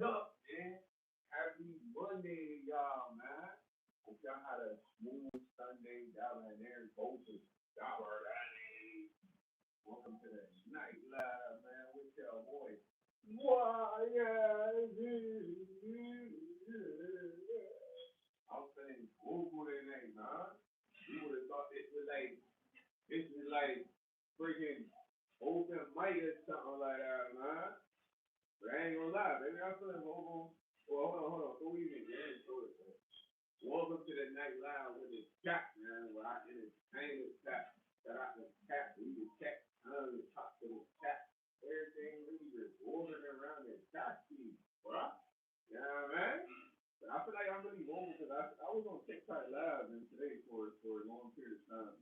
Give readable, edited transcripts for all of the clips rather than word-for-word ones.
up, man? Happy Monday, y'all, man. Hope y'all had a smooth Sunday down there in Bolton. Y'all heard that. Welcome to the night live, man, with your boy. I'm saying Google today, man. You would have thought this was like freaking open mic or something like that, man. But I ain't gonna lie, baby. I'm feeling Google. Well, hold on. Go easy, man. Welcome to the night live with the chat, man, where I entertain the chat. Shout out to the chat. We the chat. Talk to the chat. Everything we just moving around the chat feed, bro. You know what I mean? But I feel like I'm really moving because I was on TikTok live and today for a long period of time.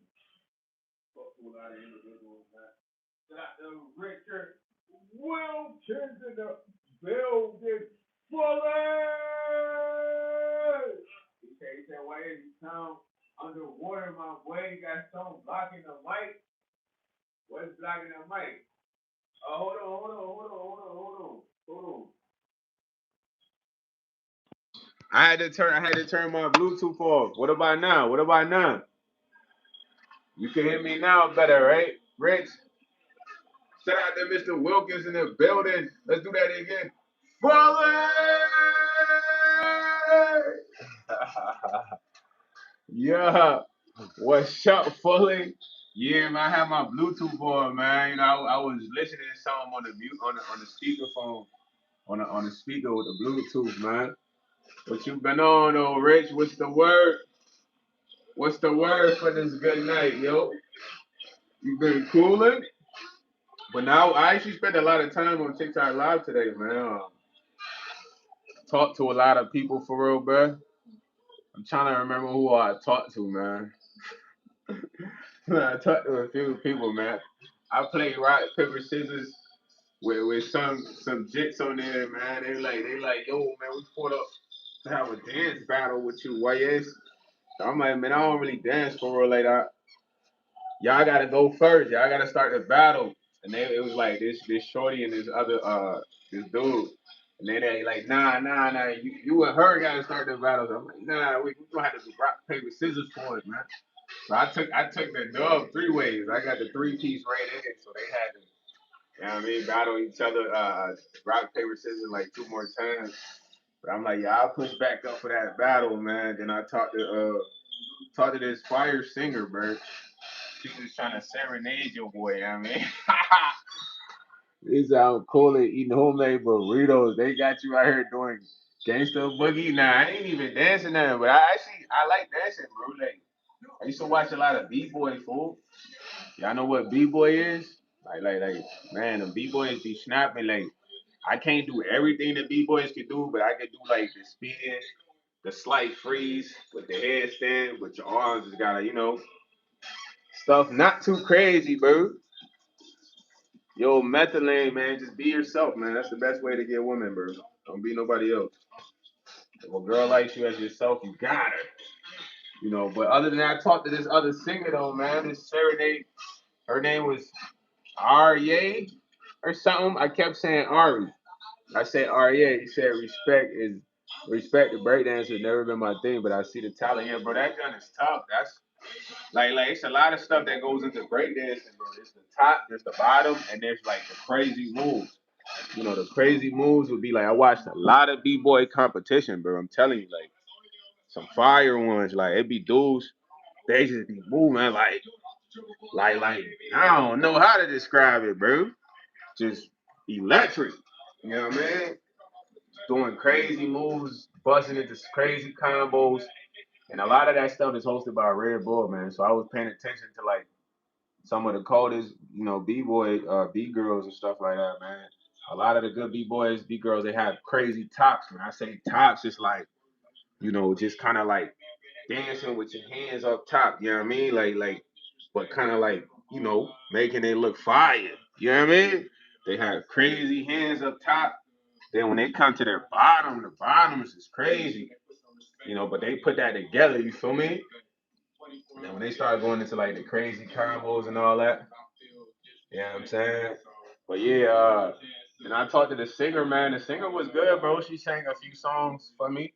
Talked to a lot of individuals, man. Shout out to Richard Wilkins in the building. Fully! He said, why is you sound underwater, my boy? You got something blocking the mic? What's blocking the mic? Hold on. I had to turn my Bluetooth off. What about now? You can hear me now better, right? Rich? Shout out to Mr. Wilkins in the building. Let's do that again. Fully! Yeah. What's up, Fully? Yeah, man, I had my Bluetooth on, man. You know, I was listening to something on the on the speakerphone, on the speaker with the Bluetooth, man. What you been on though, Rich? What's the word? What's the word for this good night, yo? You been cooling? But now I actually spent a lot of time on TikTok Live today, man. Talked to a lot of people for real, bro. I'm trying to remember who I talked to, man. I talked to a few people, man. I played rock paper scissors with some jits on there, man. They like, yo, man, we pulled up to have a dance battle with you, YS. So I'm like, man, I don't really dance for real like that. Y'all gotta go first. Y'all gotta start the battle. And then it was like this shorty and this other this dude. And then they like, nah. You and her gotta start the battle. So I'm like, nah, we gonna have to do rock, paper, scissors for it, man. So I took the dub three ways. I got the three-piece right in it, so they had to, you know what I mean, battle each other, rock, paper, scissors like two more times. But I'm like, yeah, I'll push back up for that battle, man. Then I talked to this fire singer, bro. She was trying to serenade your boy, you know what I mean? He's out cool and eating homemade burritos. They got you out here doing gangsta boogie. Nah, I ain't even dancing there, but I like dancing, bro. Like I used to watch a lot of b-boy fool. Y'all know what b-boy is? Like, man, the b-boys be snapping. Like, I can't do everything the b-boys can do, but I can do like the spin, the slight freeze with the headstand, but your arms just gotta, stuff not too crazy, bro. Yo, methylene, man, just be yourself, man. That's the best way to get women, bro. Don't be nobody else. If a girl likes you as yourself, you got her. But other than that, I talked to this other singer though, man. This serenade, her name was Arye or something. I kept saying Ari. I said Arye. He said respect the breakdance has never been my thing, but I see the talent here, bro. That gun is tough. That's like it's a lot of stuff that goes into breakdancing, bro. There's the top, there's the bottom, and there's like the crazy moves. The crazy moves would be like I watched a lot of b-boy competition, bro. I'm telling you, like some fire ones. Like it be dudes, they just be moving like I don't know how to describe it, bro. Just electric. You know what I mean? Doing crazy moves, busting into crazy combos, and a lot of that stuff is hosted by Red Bull, man. So I was paying attention to like some of the coldest, b-boy, b-girls and stuff like that, man. A lot of the good b-boys, b-girls, they have crazy tops. When I say tops, it's like, just kind of like dancing with your hands up top. You know what I mean? But kind of like, making it look fire. You know what I mean? They have crazy hands up top. Then when they come to their bottom, the bottoms is crazy. But they put that together. You feel me? And then when they start going into like the crazy combos and all that, you know what I'm saying? But yeah, And I talked to the singer, man. The singer was good, bro. She sang a few songs for me.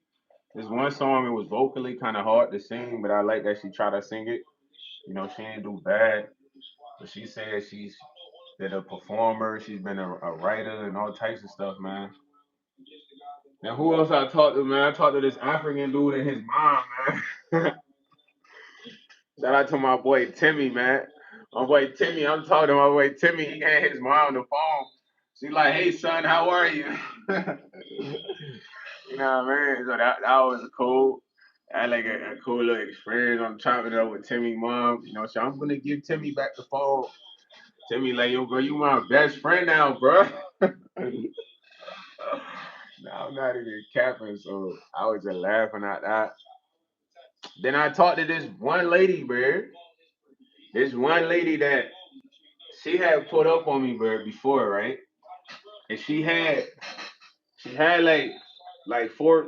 There's one song, it was vocally kind of hard to sing, but I like that she tried to sing it. You know, she ain't do bad. But she said she's been a performer, she's been a writer and all types of stuff, man. Now who else I talked to, man? I talked to this African dude and his mom, man. Shout out to my boy Timmy, man. My boy Timmy, I'm talking to my boy Timmy. He had his mom on the phone. She like, hey son, how are you? You know what I mean? So that was cool. I had like a cool little experience. I'm chopping it up with Timmy mom. You know, so I'm gonna give Timmy back the phone. Timmy like, yo, bro, you my best friend now, bro. No, I'm not even capping, so I was just laughing at that. Then I talked to this one lady, bro. This one lady that she had put up on me, bro, before, right? And she had like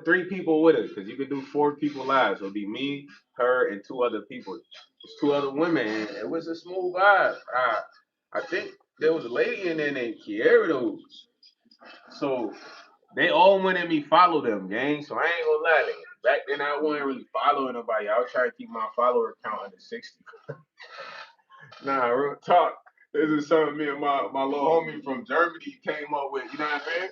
three people with her, because you could do four people live. So it'd be me, her, and two other people. There's two other women, and it was a smooth vibe. I think there was a lady in there named Kiara though. So they all wanted me follow them, gang. So I ain't gonna lie, like, back then I wasn't really following nobody. I was trying to keep my follower count under 60. Nah, real talk. This is something me and my little homie from Germany came up with. You know what I mean?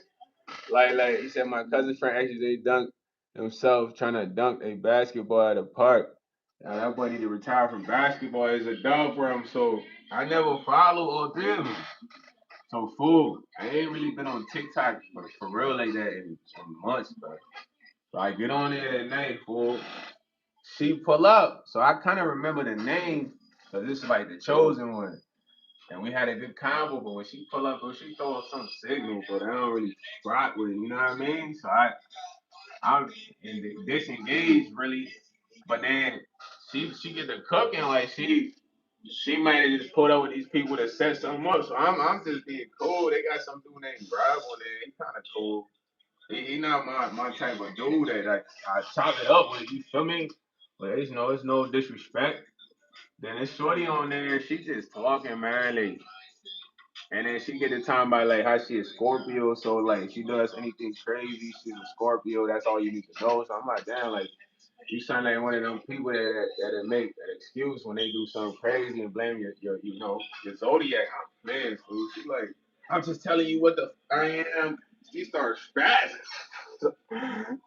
Like he said, my cousin friend actually they dunked himself trying to dunk a basketball at a park. Now that boy need to retire from basketball. It's a dub for him. So I never follow or them. So fool, I ain't really been on TikTok for real like that in months, bro. So I get on there at night, fool. She pull up. So I kind of remember the name, because this is like the chosen one. And we had a good combo, but when she pull up, bro, she throw up some signal, but I don't really rock with it, you know what I mean? So I'm disengaged really, but then she get to cooking like she might have just put up with these people that set something up. So I'm just being cool. They got some dude named Rob on there. He kind of cool. He not my type of dude that I chop it up with. You feel me? But it's no disrespect. Then it's shorty on there. She just talking, man. Like, and then she get to talking about like how she is Scorpio, so like she does anything crazy, she's a Scorpio. That's all you need to know. So I'm like, damn, like you sound like one of them people that make an excuse when they do something crazy and blame your your zodiac. I'm man, fool. She like, I'm just telling you what the I am. She starts spazzing.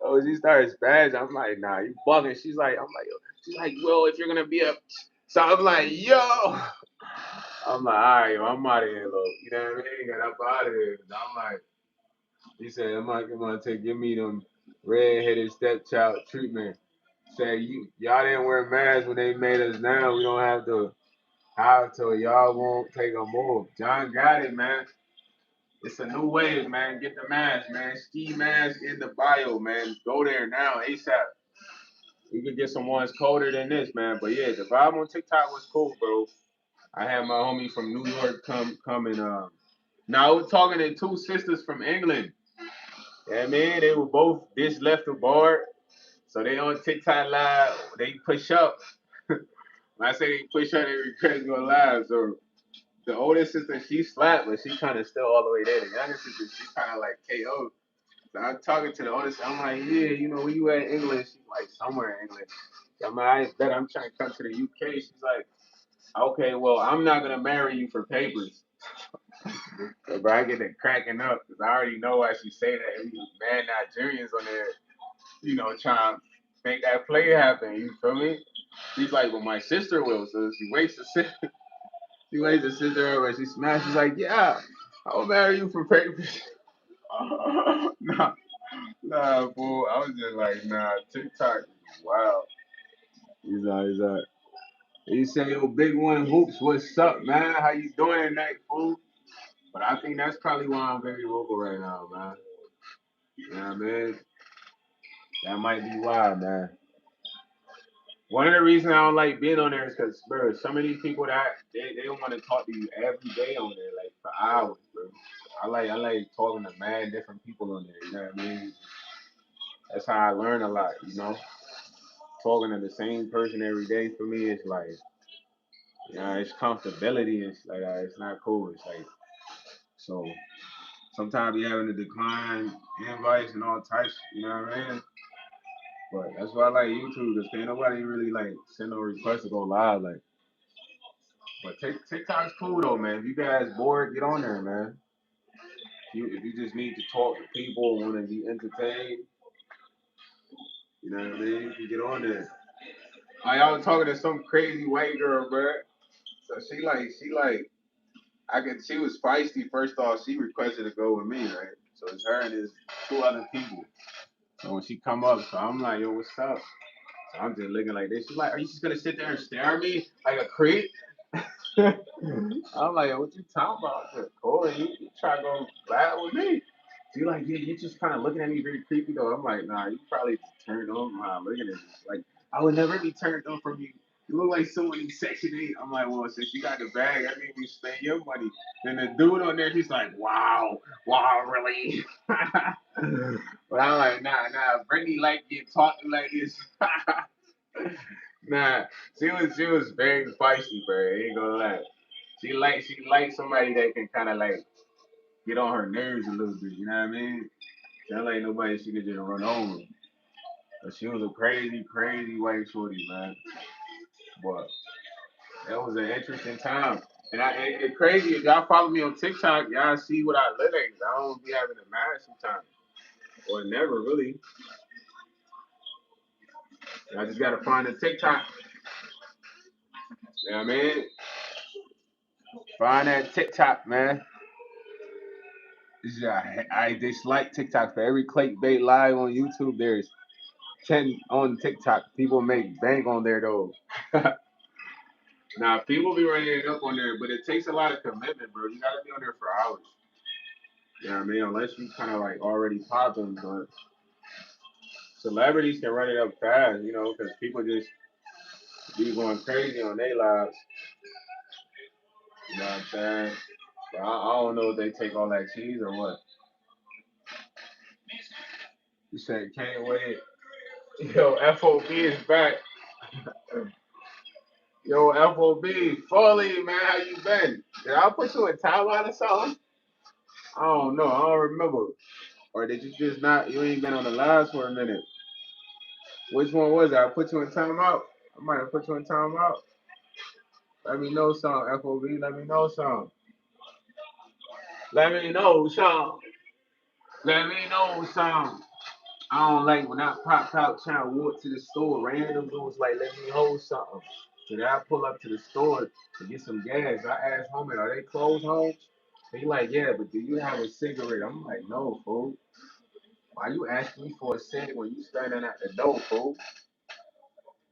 Oh, she started spazzing. I'm like, nah, you bugging. She's like, well, if you're gonna be a, so I'm like, yo. I'm like, all right, yo, I'm out of here, look. You know what I mean? Got up out of here. I'm like, he said, I'm gonna give me them red-headed stepchild treatment. Say, y'all didn't wear masks when they made us now. We don't have to. Y'all won't take a move. John got it, man. It's a new wave, man. Get the mask, man. Ski mask in the bio, man. Go there now, ASAP. We could get some ones colder than this, man. But yeah, the vibe on TikTok was cool, bro. I had my homie from New York come and now I was talking to two sisters from England. Yeah, man, they were both this left the bar. So they on TikTok live, they push up. When I say they push up, they request go live. So the oldest sister, she slapped, but she kind of still all the way there. The younger sister, she kind of like KO. So I'm talking to the oldest, I'm like, yeah, where you at in England? She's like, somewhere in England. I'm like, I bet I'm trying to come to the UK. She's like, okay, well, I'm not gonna marry you for papers. So, bro, I get to cracking up because I already know why she say that. These mad Nigerians on there, trying to make that play happen. You feel me? She's like, well, my sister will. So she wakes the sister, she wakes the sister up and she smashes. She's like, yeah, I'll marry you for papers. nah, nah, fool. I was just like, nah, TikTok is wild. He's like, he said, yo, big one hoops, what's up, man? How you doing tonight, fool? But I think that's probably why I'm very vocal right now, man. You know what I mean? That might be why, man. One of the reasons I don't like being on there is because, bro, some of these people that they don't want to talk to you every day on there, like for hours, bro. I like talking to mad different people on there. You know what I mean? That's how I learn a lot. Talking to the same person every day for me is like, it's comfortability. It's like it's not cool. It's like so. Sometimes be having to decline invites and all types, you know what I mean? But that's why I like YouTube, because can't nobody really like send no request to go live. Like, but TikTok's cool though, man. If you guys bored, get on there, man. If you just need to talk to people, want to be entertained, you know what I mean? You get on there. I was talking to some crazy white girl, bro. So she was feisty. First off, she requested to go with me, right? So it's her and there's two other people. So when she come up, so I'm like, yo, what's up? So I'm just looking like this. She's like, are you just gonna sit there and stare at me like a creep? I'm like, what you talking about? I said, Corey, you try to go flat with me. She like, yeah, you just kind of looking at me very creepy though. I'm like, nah, you probably just turned on from how I'm looking at you. Like, I would never be turned on from you. You look like someone in Section 8. I'm like, well, since you got the bag, that means you spend your money. Then the dude on there, he's like, wow, really? But I'm like, nah, Brittany like you talking like this. Nah, she was very feisty, bro. I ain't gonna lie. She like somebody that can kind of like get on her nerves a little bit. You know what I mean? She don't like nobody she could just run over. But she was a crazy, crazy white shorty, man. But that was an interesting time. And it's crazy if y'all follow me on TikTok, y'all see what I look like. I don't be having a mask sometimes, or never really. I just gotta find a TikTok. You know what I mean? Find that TikTok, man. Yeah, I dislike TikTok. For every clickbait live on YouTube, there's 10 on TikTok. People make bank on there though. Now people be running it up on there, but it takes a lot of commitment, bro. You gotta be on there for hours. You know what I mean? Unless you kind of like already popping, but celebrities can run it up fast, you know, because people just be going crazy on their lives. You know what I'm saying? But I don't know if they take all that cheese or what. You said can't wait. Yo, FOB is back. Yo, FOB, Foley, man, how you been? Did I put you in timeout or something? I don't know. I don't remember. Or did you just not? You ain't been on the lives for a minute. Which one was it? I put you in timeout. I might have put you in timeout. Let me know some, FOB. Let me know some. Let me know some. Let me know some. I don't like when I popped out trying to walk to the store. Random dudes like, let me hold something. So then I pull up to the store to get some gas. I ask homie, are they closed homes? He like, yeah, but do you have a cigarette? I'm like, no, fool. Why you asking me for a cig when you standing at the door, fool?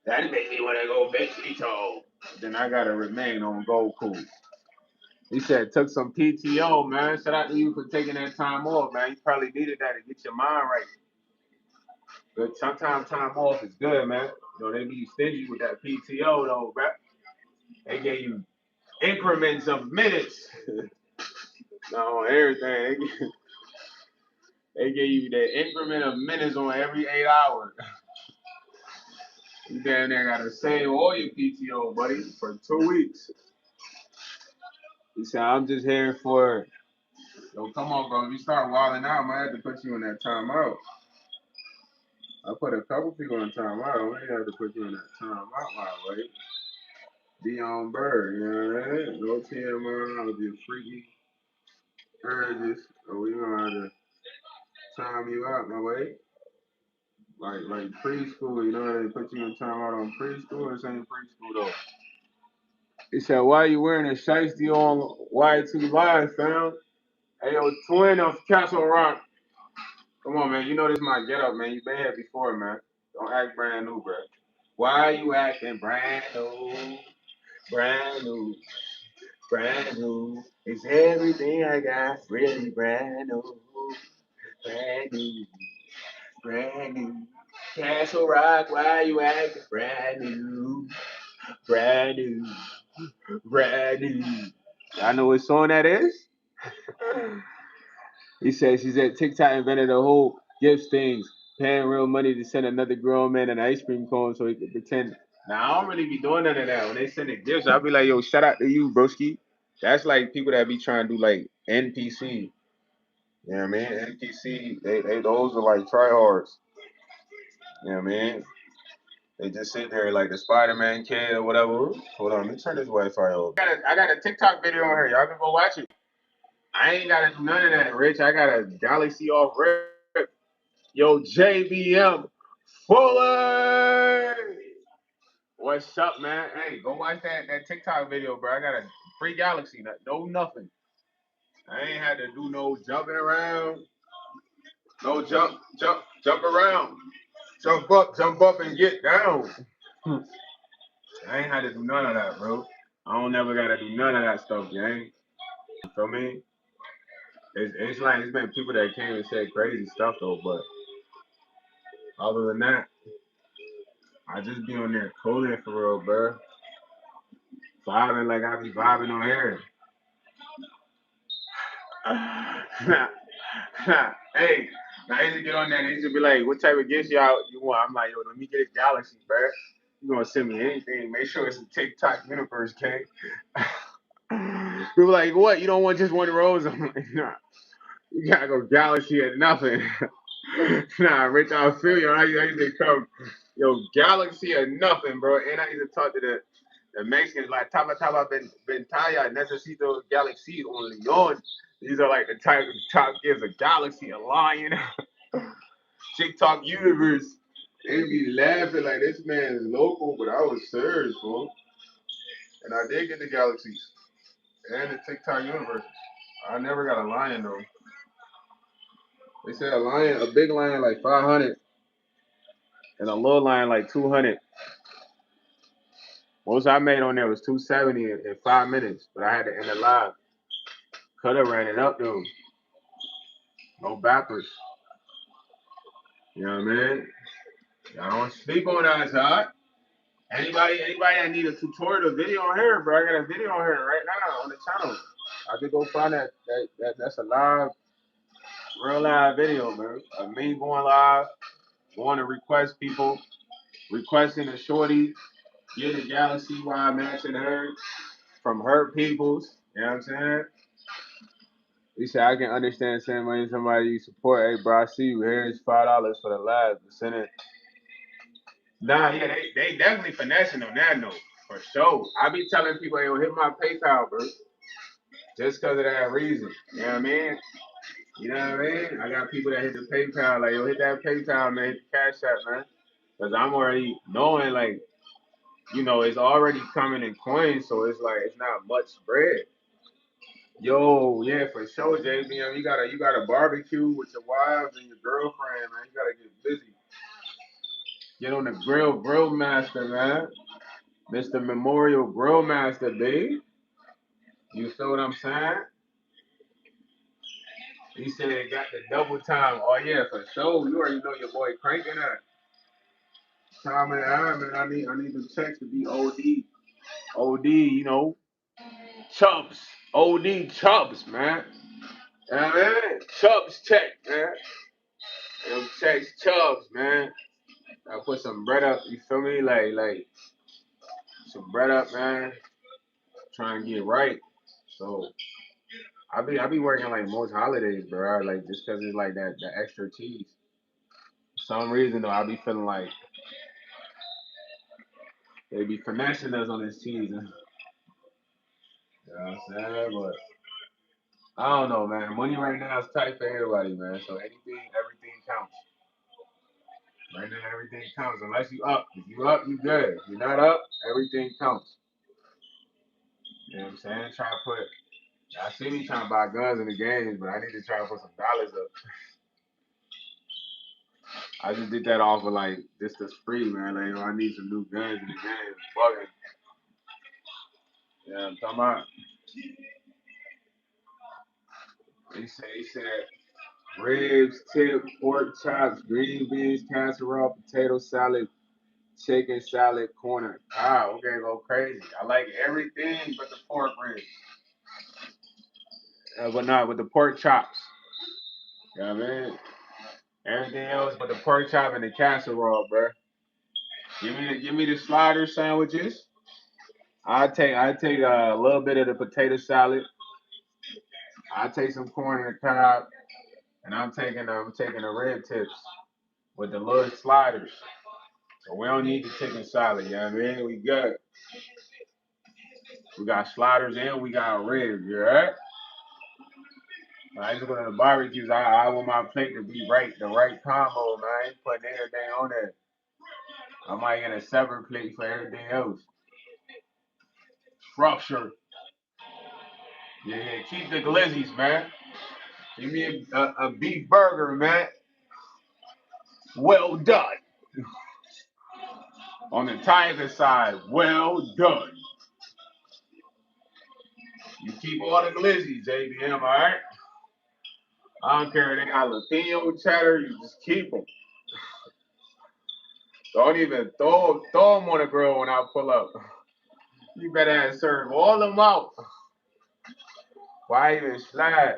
That make me want to go Mexico. Then I gotta remain on Goku. He said took some PTO, man. Shout out to you for taking that time off, man. You probably needed that to get your mind right. But sometimes time off is good, man. You know, they be stingy with that PTO though, bro. They gave you increments of minutes. No, on everything. They gave you that increment of minutes on every 8 hours. You damn near gotta save all your PTO, buddy, for 2 weeks. He said, I'm just here for, yo, come on, bro. If you start wilding out, I might have to put you in that timeout. I put a couple people in timeout. I might have to put you in that timeout, my way. Be on bird, you know what I mean? No TMI, I'll be freaky urges. Or we gonna have to time you out, my way. Like preschool, you know, they put you in timeout on preschool. This ain't preschool though. He said, why are you wearing a shiesty on Y2 Live, fam? Hey, yo, twin of Castle Rock. Come on, man. You know this my get up, man. You been here before, man. Don't act brand new, bro. Why are you acting brand new? Brand new. Brand new. It's everything I got. Really brand new. Brand new. Brand new. Castle Rock, why you acting brand new? Brand new. Brand new. I know what song that is? He said she said TikTok invented a whole gifts things, paying real money to send another grown man an ice cream cone so he could pretend. Now I don't really be doing none of that. When they send the gifts, I'll be like, yo, shout out to you, broski. That's like people that be trying to do like NPC. You know what I mean? NPC, they those are like tryhards. You know what I mean? They just sit there like the Spider-Man kid or whatever. Hold on, let me turn this Wi-Fi off. I got a TikTok video on here. Y'all can go watch it. I ain't gotta do none of that, Rich. I got a Galaxy off rip. Yo, JBM Fuller. What's up, man? Hey, go watch that TikTok video, bro. I got a free Galaxy, no nothing. I ain't had to do no jumping around, no jump around, jump up and get down. I ain't had to do none of that, bro. I don't never gotta do none of that stuff, gang. You feel me? It's like it's been people that came and said crazy stuff though, but other than that, I just be on there cooling for real, bro. Vibing like I be vibing on here. Hey, I used to get on there and they used to be like, what type of gifts y'all you want? I'm like, yo, let me get a Galaxy, bro. You gonna send me anything? Make sure it's a TikTok universe, King. People like, what? You don't want just one rose? I'm like, nah. You gotta go Galaxy at nothing. Nah, Rich, I feel you. I used to come, yo, Galaxy or nothing, bro. And I used to talk to the Mexicans like Taba Bentaya, Necesito Galaxy on Leon. These are like the type of top gives a Galaxy, a lion, TikTok universe. They be laughing like this man is local, but I was serious, bro. And I did get the Galaxies and the TikTok universe. I never got a lion though. They said a big lion like 500, and a little lion like 200. Most I made on there was 270 in 5 minutes, but I had to end it live. Could have ran it up though. No backwards. You know what I mean? I don't sleep on that side. Anybody that need a tutorial video on here, bro, I got a video on here right now on the channel. I could go find that's a live, real live video, man. Of me going live, going to request people, requesting a shorty, getting a Galaxy while matching her from her peoples. You know what I'm saying? He said, I can understand sending money to somebody you support. Hey, bro, I see you. Here's $5 for the live. Send it. Nah, yeah, they definitely finessing on that note, for sure. I be telling people, yo, hit my PayPal, bro. Just because of that reason. You know what I mean? You know what I mean? I got people that hit the PayPal, like, yo, hit that PayPal, man. Hit the Cash App, man. Because I'm already knowing, like, it's already coming in coins, so it's like, it's not much spread. Yo, yeah, for sure, JBM. You gotta barbecue with your wives and your girlfriend, man. You gotta get busy. Get on the grill master, man. Mr. Memorial Grill Master, babe. You feel what I'm saying? He said it got the double time. Oh yeah, for sure. You already know your boy cranking that. Time and a half, man. I need the checks to be OD. OD, Chubs. OD Chubs, man. You know what I mean? Chubs check, man. Them checks Chubs, man. I put some bread up, you feel me? Like some bread up, man. Trying to get right. So I be working like most holidays, bro. Like just cause it's like that the extra cheese. For some reason though, I be feeling like they be finessing us on this cheese. You know what I'm saying? But I don't know, man. Money right now is tight for everybody, man. So everything counts. Right now, everything counts. Unless you up. If you up, you good. If you're not up, everything counts. You know what I'm saying? Try to put. I see me trying to buy guns in the games, but I need to try to put some dollars up. I just did that off of like just the spree, man. Like, I need some new guns in the game. Bugging. Yeah, I'm talking about. He said ribs, tip, pork chops, green beans, casserole, potato salad, chicken salad, corner. Wow, okay, go crazy. I like everything but the pork ribs. But not with the pork chops. You know what I mean? Everything else but the pork chop and the casserole, bro. Give me the slider sandwiches. I take a little bit of the potato salad. I take some corn on the cob. and I'm taking the rib tips with the little sliders. So we don't need the chicken salad, you know what I mean? We got sliders and we got ribs, you right? I just go to the barbecues. I want my plate to be right, the right combo, man. I ain't putting everything on there. I might get a separate plate for everything else. Structure. Yeah, keep the glizzies, man. Give me a beef burger, man. Well done. On the tiger side, well done. You keep all the glizzies, JBM, all right? I don't care if they got jalapeno cheddar, you just keep them. Don't even throw them on the grill when I pull up. You better have serve all them out. Why even slide?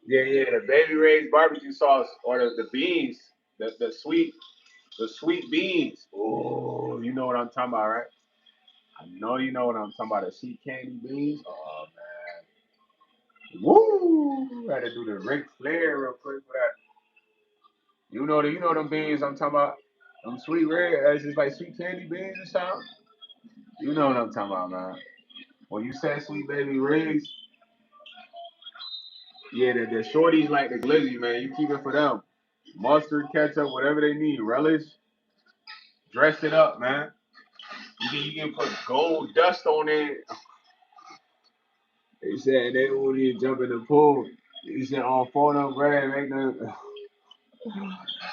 Yeah, the baby raised barbecue sauce or the beans, the sweet beans. Oh, you know what I'm talking about, right? I know you know what I'm talking about. The sweet candy beans. Oh man, woo! Had to do the Ric Flair real quick for that. You know them beans I'm talking about. Them sweet red, that's just like sweet candy beans or something. You know what I'm talking about, man. When you say sweet baby rings, yeah, the shorties like the glizzy, man. You keep it for them. Mustard, ketchup, whatever they need. Relish, dress it up, man. You can put gold dust on it. They said they won't even jump in the pool. He said on phone them grade, make them.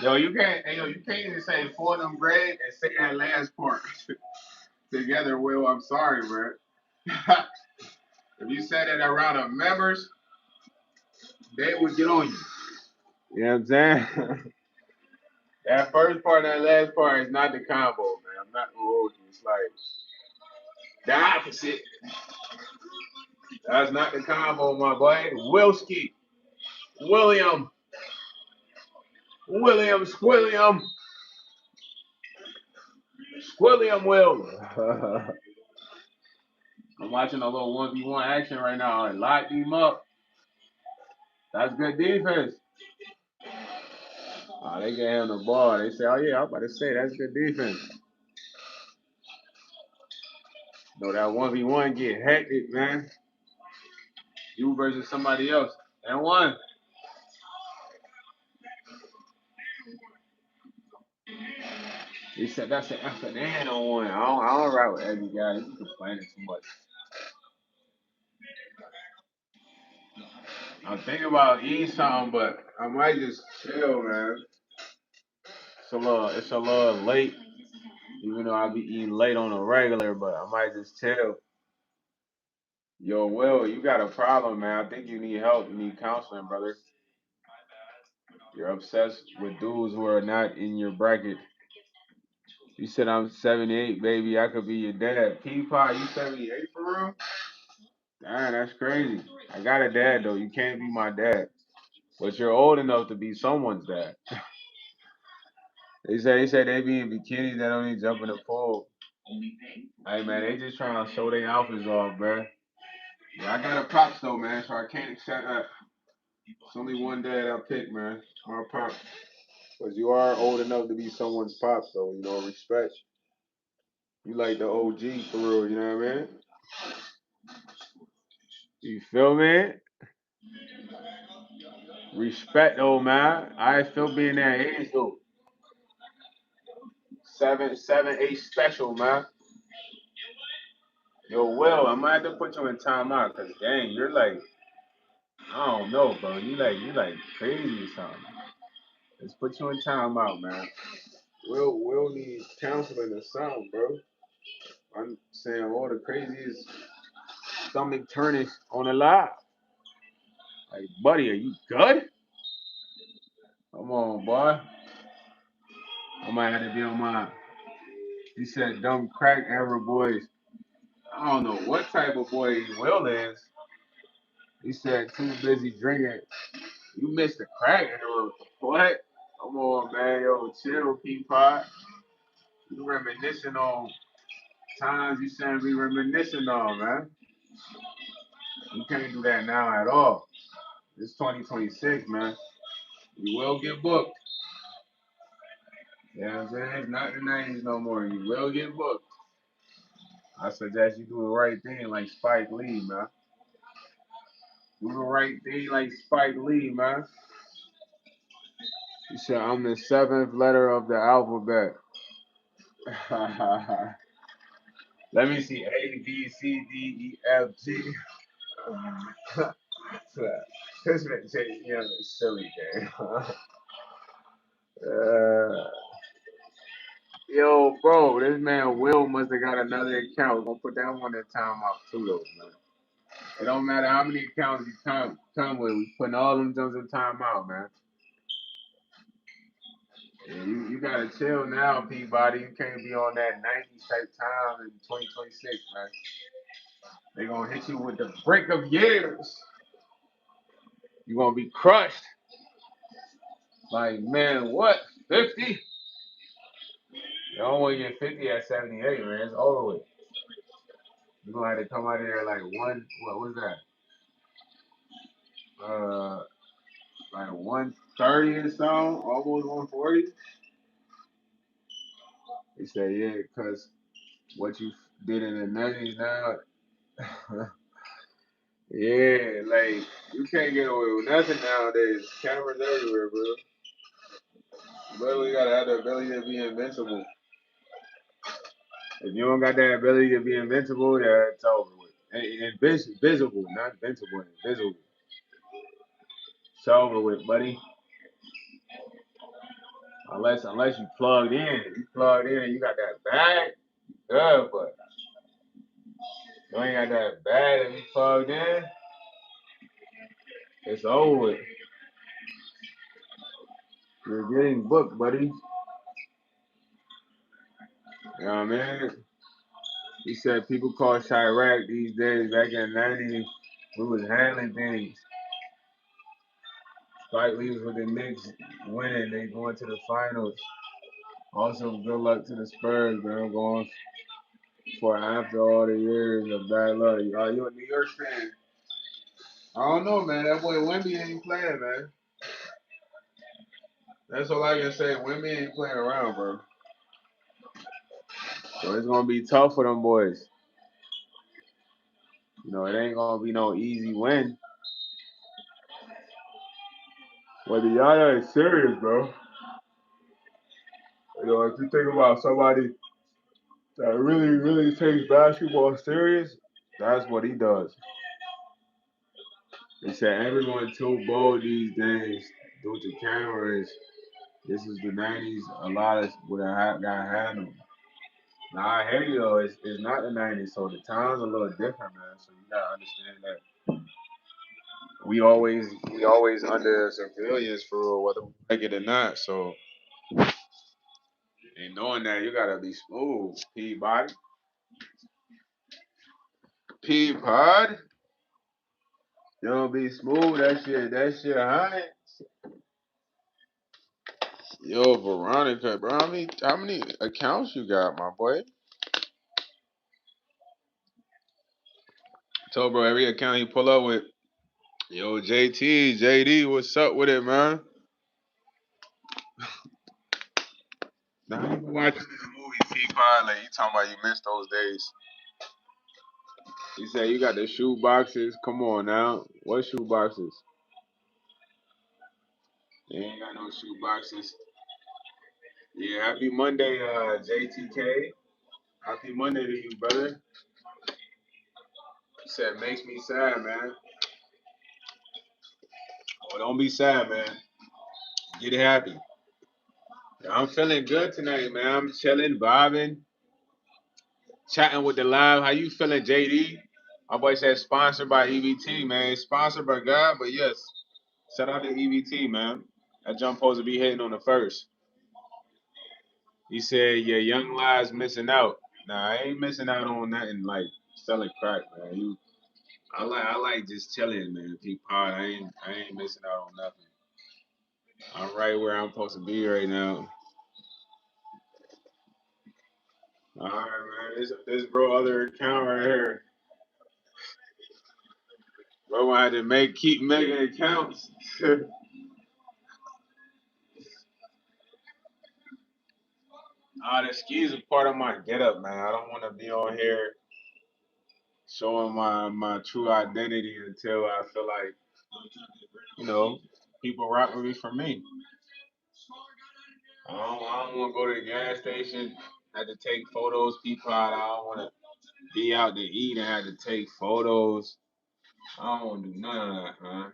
Yo, you can't even say phone them grade and say that last part together. Will, I'm sorry, bro. If you said that around the members, they would get on you. You know what I'm saying? That first part and that last part is not the combo, man. I'm not gonna hold you. It's like the opposite. That's not the combo, my boy. Wilski, William, Squilliam, Will. I'm watching a little 1v1 action right now. I locked him up. That's good defense. They get him the ball. They say, oh, yeah, I'm about to say that's good defense. No, that 1v1 get hectic, man. You versus somebody else. And one. He said that's an F and N on one. I don't ride with every guy. He's complaining too much. I'm thinking about eating something, but I might just chill, man. It's a little late, even though I be eating late on a regular, but I might just chill. Yo, Will, you got a problem, man. I think you need help. You need counseling, brother. You're obsessed with dudes who are not in your bracket. You said I'm 78, baby. I could be your dad. Peapod, you 78 for real? Damn, that's crazy. I got a dad though. You can't be my dad, but you're old enough to be someone's dad. They say they be in bikinis. They don't even jump in the pool. Hey man, they just trying to show their outfits off, bruh. Yeah, I got a props though, man, so I can't accept that. It's only one dad I pick, man. My pops. Because you are old enough to be someone's pops, though. You know, respect. You like the OG for real, you know what I mean? You feel me? Respect, though, man. I still be in that age, though. 7, 8 special, man. Yo, Will, I might have to put you in timeout, because, dang, you're like, I don't know, bro. You like crazy or something. Let's put you in timeout, man. Will need counseling or something, bro. I'm saying all the craziest stomach turning on the live. Like, buddy, are you good? Come on, boy. I might have to be on my. He said, dumb crack ever boys. I don't know what type of boy Will is. He said, too busy drinking. You missed the crack era. What? Come on, man. Yo, chill, Peapod. You reminiscing on times you shouldn't be reminiscing on, man. You can't do that now at all. It's 2026, man. You will get booked. You know what I'm saying? It's not the 90s no more. You will get booked. I suggest you do the right thing like Spike Lee, man. Do the right thing like Spike Lee, man. He said, I'm the seventh letter of the alphabet. Let me see. A, B, C, D, E, F, G. This man say, you know, it's silly game. Yo, bro, this man Will must have got another account. We're gonna put that one in timeout too, though, man. It don't matter how many accounts you come with. We putting all them jumps in timeout, man. Yeah, you gotta chill now, Peabody. You can't be on that 90s type time in 2026, man. They gonna hit you with the break of years. You gonna be crushed. Like, man, what? 50? You don't want to get 50 at 78, man. It's over with. You're gonna have to come out of there like what was that? Like 130 or so, almost 140. He said, yeah, because what you did in the 90s now, yeah, like, you can't get away with nothing nowadays. Cameras everywhere, bro. You literally gotta have the ability to be invincible. If you don't got that ability to be invincible, yeah, it's over with. Invisible, not invincible, invisible. It's over with, buddy. Unless you plugged in. You plugged in and you got that bag, good, but you ain't got that bag and you plugged in, it's over with. You're getting booked, buddy. You know what I mean? He said people call Chirac these days. Back in the 90s, we was handling things. Spike Lee was with the Knicks winning. They going to the finals. Also, good luck to the Spurs, man. Going for after all the years of bad luck. Are you a New York fan? I don't know, man. That boy Wemby ain't playing, man. That's all I can say. Wemby ain't playing around, bro. So it's gonna be tough for them boys. You know, it ain't gonna be no easy win. But the Yaya is serious, bro. You know, if you think about somebody that really, really takes basketball serious, that's what he does. They said everyone too bold these days due to cameras. This is the 90s. A lot of would have got handled. Now I hear you though. It's not the 90s, so the time's a little different, man. So you gotta understand that we always under civilians for whether we like it or not. So and knowing that you gotta be smooth, Peabody. Peapod. You don't be smooth, that shit honey. Yo, Veronica, bro, how many accounts you got, my boy? Told bro every account he pull up with, yo, JT, JD, what's up with it, man? Now you been watching this movie, Peapod, like you talking about you missed those days. He said you got the shoe boxes. Come on now. What shoe boxes? You ain't got no shoe boxes. Yeah, happy Monday, JTK. Happy Monday to you, brother. He said makes me sad, man. Oh, don't be sad, man. Get happy. I'm feeling good tonight, man. I'm chilling, vibing, chatting with the live. How you feeling, JD? My boy said sponsored by EBT, man. Sponsored by God, but yes. Shout out to EBT, man. That jump supposed to be hitting on the first. He said, "Yeah, young lives missing out." Nah, I ain't missing out on nothing like selling crack, man. I like just chilling, man. Keep hard. I ain't missing out on nothing. I'm right where I'm supposed to be right now. All right, man. This bro other account right here. Bro, I had to keep making accounts. The skis are part of my get up, man. I don't want to be on here showing my true identity until I feel like, you know, people rock with me for me. I don't want to go to the gas station, had to take photos, people out. I don't want to be out to eat and had to take photos. I don't want to do none of that, man.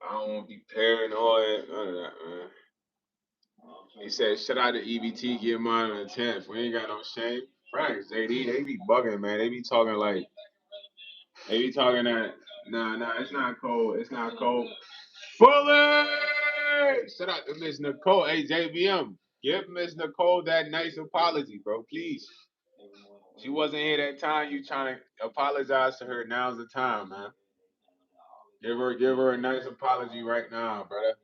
I don't want to be paranoid, none of that, man. He said, shout out to EBT, give mine on the 10th. We ain't got no shame. Franks, JD, they be bugging, man. They be talking that, nah, it's not cold. It's not cold. Fully! Shout out to Miss Nicole. Hey, JBM, give Miss Nicole that nice apology, bro, please. She wasn't here that time. You trying to apologize to her. Now's the time, man. Give her a nice apology right now, brother.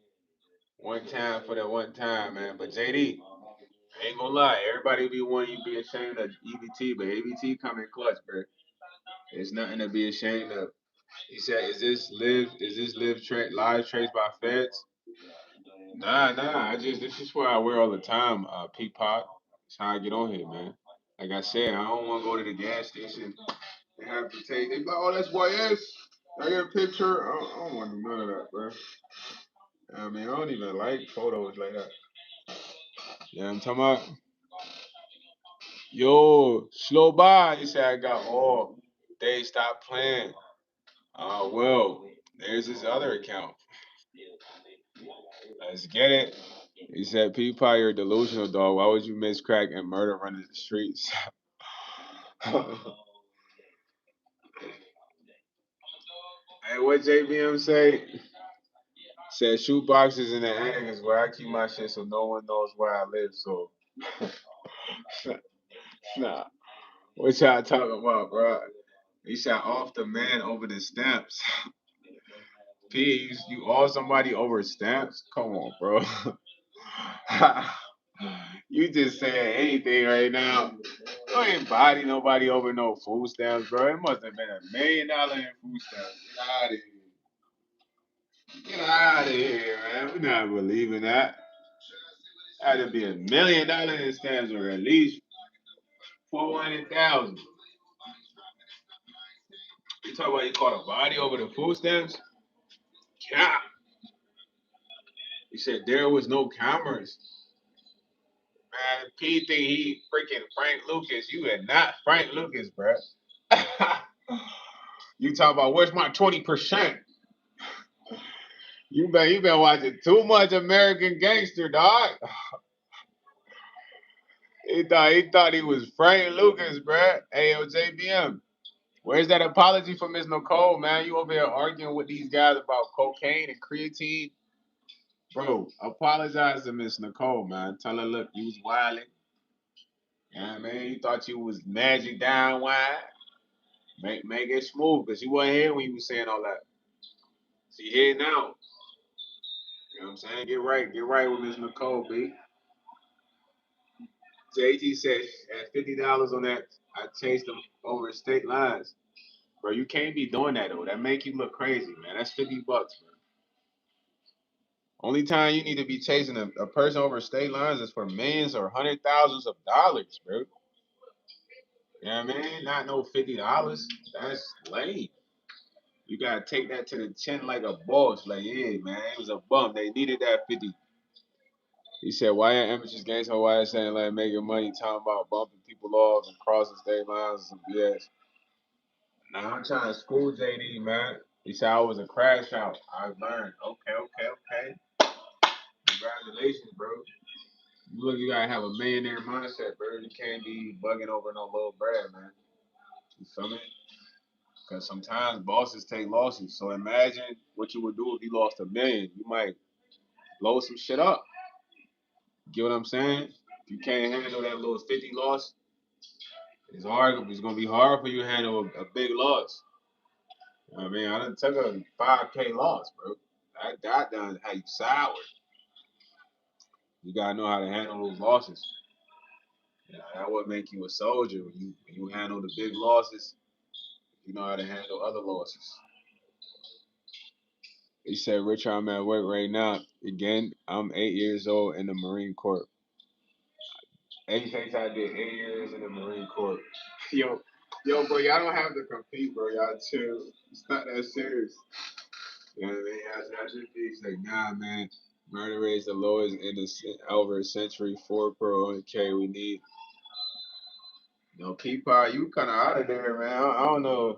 One time for that one time, man. But JD, I ain't gonna lie. Everybody be wanting you to be ashamed of EBT, but EBT come in clutch, bro. There's nothing to be ashamed of. He said, Is this live traced by feds?" Nah. This is what I wear all the time. Peapod. That's how I get on here, man. Like I said, I don't want to go to the gas station and have to take. They be like, oh, that's YS. I get a picture. I don't want to do none of that, bro. I mean, I don't even like photos like that. Yeah, I'm talking about. Yo, slow by. He said I got all day. Stop playing. Well, there's this other account. Let's get it. He said, Peapod, you're delusional, dog. Why would you miss crack and murder running the streets? Hey, what JBM say? Said shoe boxes in the attic is where I keep my shit so no one knows where I live. So, nah. What y'all talking about, bro? He said off the man over the stamps. P, you owe somebody over stamps? Come on, bro. You just saying anything right now. You ain't body nobody over no food stamps, bro. It must have been $1 million in food stamps. Get out of here. Get out of here, man. We're not believing that. Had to be $1 million in stamps or at least 400,000. You talk about you caught a body over the food stamps? Yeah. He said there was no cameras. Man, P think he freaking Frank Lucas. You are not Frank Lucas, bro. You talk about where's my 20%? You been watching too much American Gangster, dog. He thought he was Frank Lucas, bro. Hey, yo, JBM. Where's that apology for Miss Nicole, man? You over here arguing with these guys about cocaine and creatine? Bro, apologize to Miss Nicole, man. Tell her, look, you was wilding. You know what I mean? You thought you was magic down wide. Make it smooth, because you wasn't here when you was saying all that. See, here now. You know what I'm saying? Get right with Miss Nicole, B. JT said at $50 on that, I chased them over state lines. Bro, you can't be doing that though. That make you look crazy, man. That's $50, bro. Only time you need to be chasing a person over state lines is for millions or hundred thousands of dollars, bro. You know what I mean? Not no $50. That's lame. You gotta take that to the chin like a boss. Like, yeah, man, it was a bum. They needed that 50. He said, why are amateurs gangster? Why are saying like making money, talking about bumping people off and crossing state lines and some BS? Nah, I'm trying to school JD, man. He said I was a crash out. I learned. Okay. Congratulations, bro. You gotta have a millionaire mindset, bro. You can't be bugging over no little bread, man. You feel me? Because sometimes bosses take losses. So imagine what you would do if you lost a million. You might blow some shit up. Get what I'm saying? If you can't handle that little 50 loss, it's hard. It's gonna be hard for you to handle a big loss. You know what I mean, I done took a 5K loss, bro. That done how you sour. You gotta know how to handle those losses. You know, that would make you a soldier when you handle the big losses. You know how to handle other losses. He said, Richard, I'm at work right now. Again, I'm 8 years old in the Marine Corps. He thinks I did 8 years in the Marine Corps. Yo, bro, y'all don't have to compete, bro. Y'all chill. It's not that serious. You know what I mean? I just be like, nah, man. Murder rate is the lowest in over a century. 4 per 1K. We need. Peapod, you kind of out of there, man. I don't know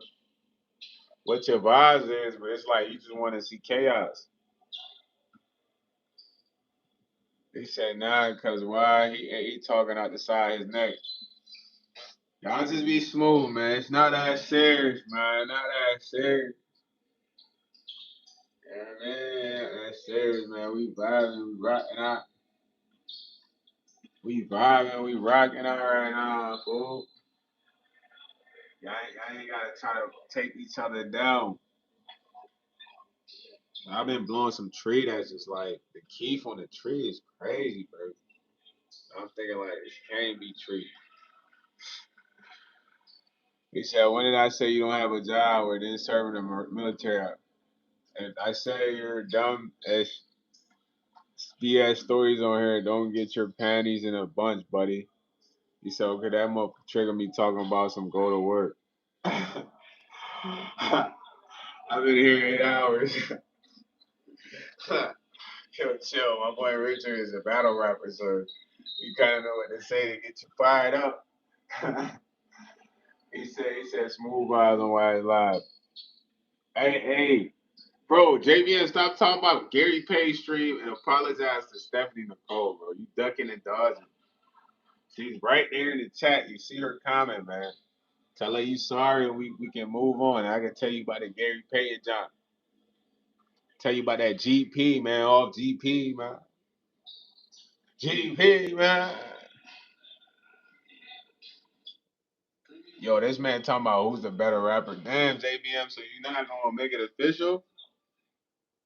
what your vibes is, but it's like you just want to see chaos. He said, nah, because why? He talking out the side of his neck. Y'all just be smooth, man. It's not that serious, man. Not that serious. Yeah, man. That's serious, man. We vibing, we rocking out. We vibing, we rocking out right now, fool. Y'all ain't gotta try to take each other down. I've been blowing some tree that's just like the keef on the tree is crazy, bro. I'm thinking like this can't be tree. He said, when did I say you don't have a job or didn't serve in the military? If I say you're dumb as BS stories on here, don't get your panties in a bunch, buddy. He said, okay, that motherfucker trigger me talking about some go to work. I've been here 8 hours. Yo, chill. My boy Richard is a battle rapper, so you kind of know what to say to get you fired up. he said smooth vibes on Wise Live. Hey, bro, JBN, stop talking about Gary Pay's stream and apologize to Stephanie Nicole, bro. You ducking and dodging. She's right there in the chat. You see her comment, man. Tell her you sorry and we can move on. I can tell you about the Gary Pay and John. Tell you about that GP, man. Off GP, man. GP, man. Yo, this man talking about who's the better rapper. Damn, JBM, so you're not gonna make it official?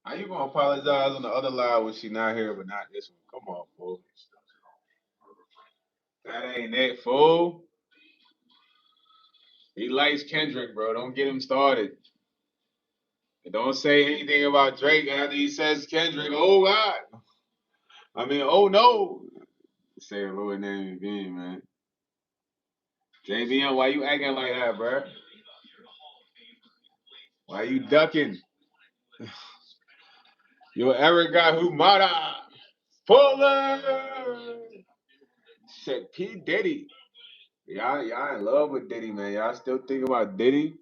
How you gonna apologize on the other live when she not here but not this one? Come on, fool. That ain't it, fool. He likes Kendrick, bro. Don't get him started. And don't say anything about Drake after he says Kendrick. Oh God. I mean, oh no. Say a little name again, man. JBM, why you acting like that, bro? Why you ducking? Yo, Eric got Humada. Fuller. Said P. Diddy. Y'all in love with Diddy, man. Y'all still thinking about Diddy?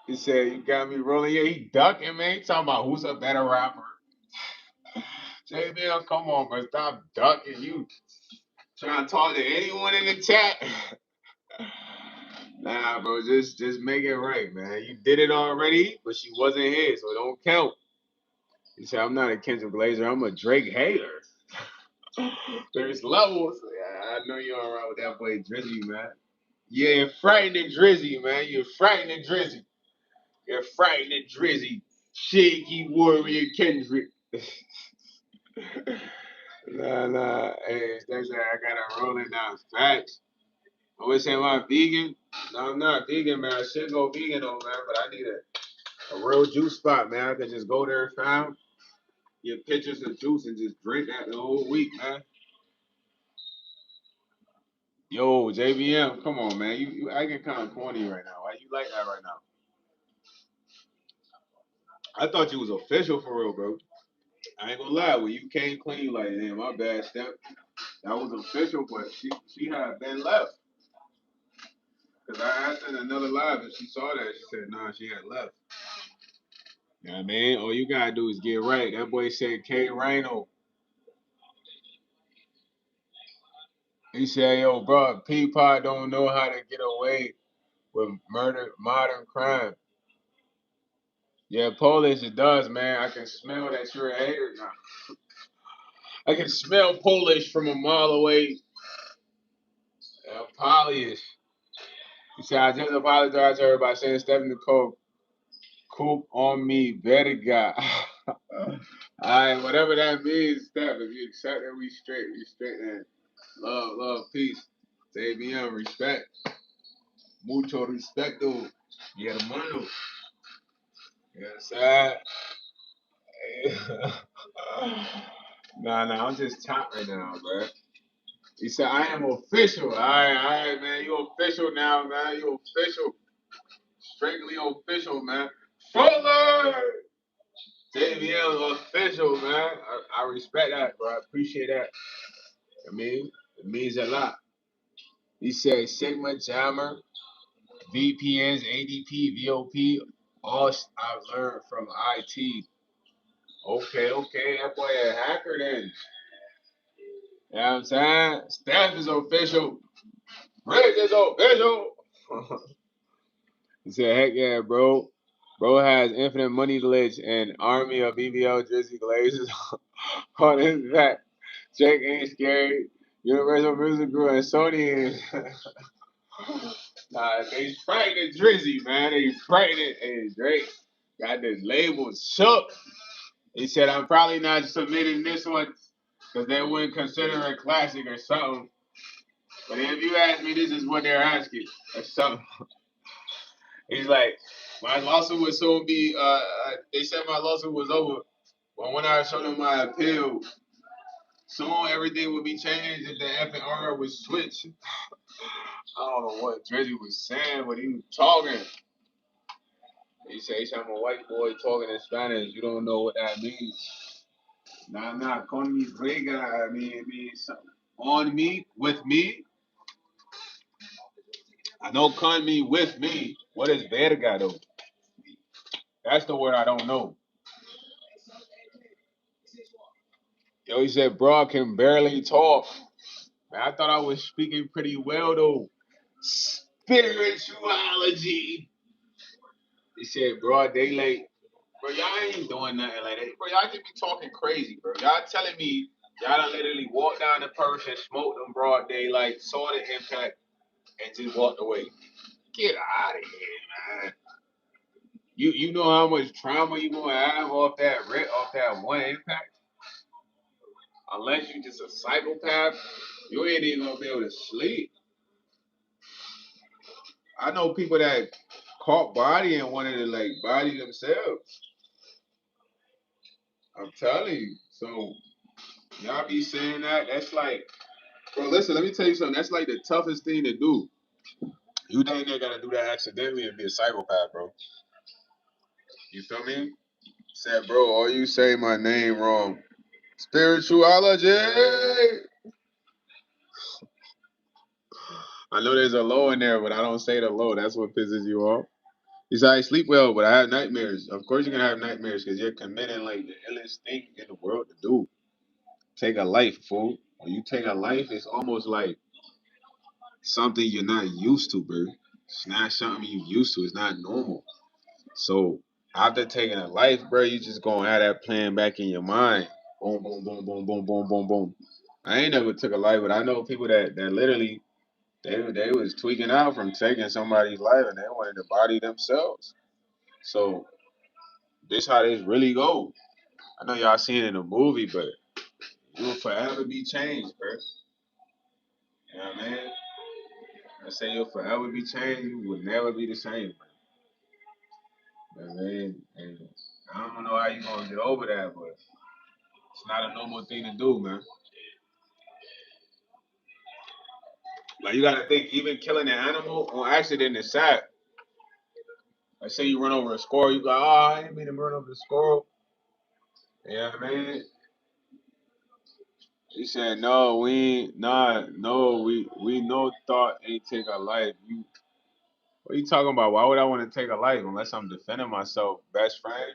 He said, you got me rolling. Yeah, he ducking, man. He talking about who's a better rapper. JBL, come on, bro. Stop ducking. You trying to talk to anyone in the chat? Nah, bro. Just make it right, man. You did it already, but she wasn't here, so it don't count. He said, I'm not a Kendrick Glazer. I'm a Drake hater. There's levels. Yeah, I know you all right with that boy Drizzy, man. Yeah, frightening Drizzy, man. You're frightening Drizzy. You're frightening Drizzy. Shaky Warrior Kendrick. Nah. Hey, that's I gotta roll it now. Facts. I always say, am I vegan? No, I'm not vegan, man. I should go vegan, though, man. But I need a real juice spot, man. I can just go there and found, get pictures of juice and just drink that the whole week, man. Yo, JVM, come on, man. You acting kind of corny right now. Why you like that right now? I thought you was official for real, bro. I ain't gonna lie. When you came clean, like, damn, my bad step. That was official, but she had been left. Because I asked her in another live and she saw that. She said, nah, she had left. You know what I mean? All you gotta do is get right. That boy said K Rhino. He said, yo, bro, Peapod don't know how to get away with murder, modern crime. Yeah, Polish, it does, man. I can smell that you're a hater now. I can smell Polish from a mile away. Polish. He said, I just apologize to her by saying Stephanie Cole, coop on me, better guy. Alright, whatever that means, Steph, if you accept it, we straight, man. Love, peace. JBM, respect. Mucho respecto. Mi hermano. Yes, sir. Nah, I'm just top right now, bro. He said, I am official. All right, man. You official now, man. You official. Strictly official, man. Fuller! JBL official, man. I respect that, bro. I appreciate that. I mean, it means a lot. He said Sigma Jammer, VPNs, ADP, VOP, all I've learned from IT. Okay. That boy a hacker then. You know what I'm saying? Steph is official. Riggs is official. He said, heck yeah, bro. Bro has infinite money glitch and army of BBL Drizzy Glazes on his back. Jake ain't scary. Universal Music Group and Sony. Nah, they frightened Drizzy, man. They frightened and Drake got this label shook. He said, I'm probably not submitting this one because they wouldn't consider it classic or something. But if you ask me, this is what they're asking or something. He's like, my lawsuit would soon be, they said my lawsuit was over. But when I showed them my appeal, soon everything would be changed if the FNR would switch. I don't know what Drizzy was saying, but he was talking. He said, I'm a white boy talking in Spanish. You don't know what that means. Nah, con mi rega. I mean, it means something. On me, with me. I know con me, with me. What is verga, though? That's the word I don't know. Yo, he said, bro, I can barely talk. Man, I thought I was speaking pretty well, though. Spirituality. He said, broad daylight. Bro, y'all ain't doing nothing like that. Bro, y'all just be talking crazy, bro. Y'all telling me y'all done literally walked down the Persian, smoked them broad daylight, saw the impact, and just walked away. Get out of here, man. You know how much trauma you gonna have off that one impact? Unless you just a psychopath, you ain't even gonna be able to sleep. I know people that caught body and wanted to like body themselves. I'm telling you. So y'all be saying that. That's like, bro, listen, let me tell you something. That's like the toughest thing to do. You think they gotta do that accidentally and be a psychopath, bro. You feel me? Said, bro, or you say my name wrong. Spirituality. I know there's a low in there, but I don't say the low. That's what pisses you off. He said, I sleep well, but I have nightmares. Of course you're gonna have nightmares because you're committing like the illest thing in the world to do. Take a life, fool. When you take a life, it's almost like something you're not used to, bro. It's not something you used to. It's not normal. So after taking a life, bro, you just gonna have that plan back in your mind. Boom, boom, boom, boom, boom, boom, boom, boom. I ain't never took a life, but I know people that literally they was tweaking out from taking somebody's life and they wanted to body themselves. So this how this really go. I know y'all seen it in a movie, but you will forever be changed, bro. You know what I mean? I say you'll forever be changed. You will never be the same, bro. You know what I mean? And I don't know how you gonna get over that, but it's not a normal thing to do, man. Like you gotta think, even killing an animal on accident is sad. Like say you run over a squirrel, you go, oh, I didn't mean to run over the squirrel. You know what I mean? He said, no, we ain't, nah, no, we no thought ain't take a life. You, what are you talking about? Why would I want to take a life unless I'm defending myself? Best friend,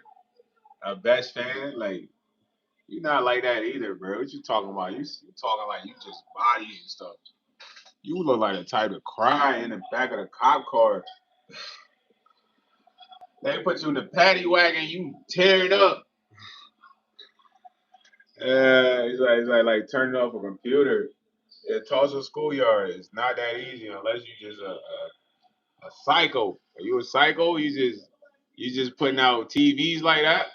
a best fan, like you not like that either, bro. What you talking about? You talking like you just body and stuff. You look like the type to cry in the back of the cop car. They put you in the paddy wagon, you tear it up. It's like turning off a computer. At Tulsa schoolyard, it's not that easy unless you just a psycho. Are you a psycho? You just putting out TVs like that?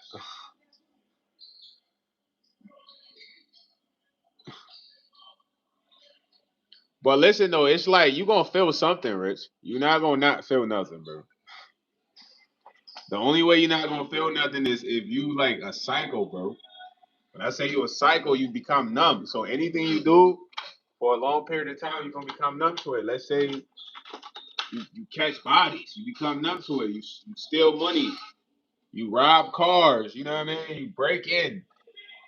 But listen though, it's like you gonna feel something, Rich. You're not gonna not feel nothing, bro. The only way you're not gonna feel nothing is if you like a psycho, bro. When I say you a psycho, you become numb. So anything you do for a long period of time, you're gonna become numb to it. Let's say you catch bodies, you become numb to it. You steal money, you rob cars, you know what I mean? You break in,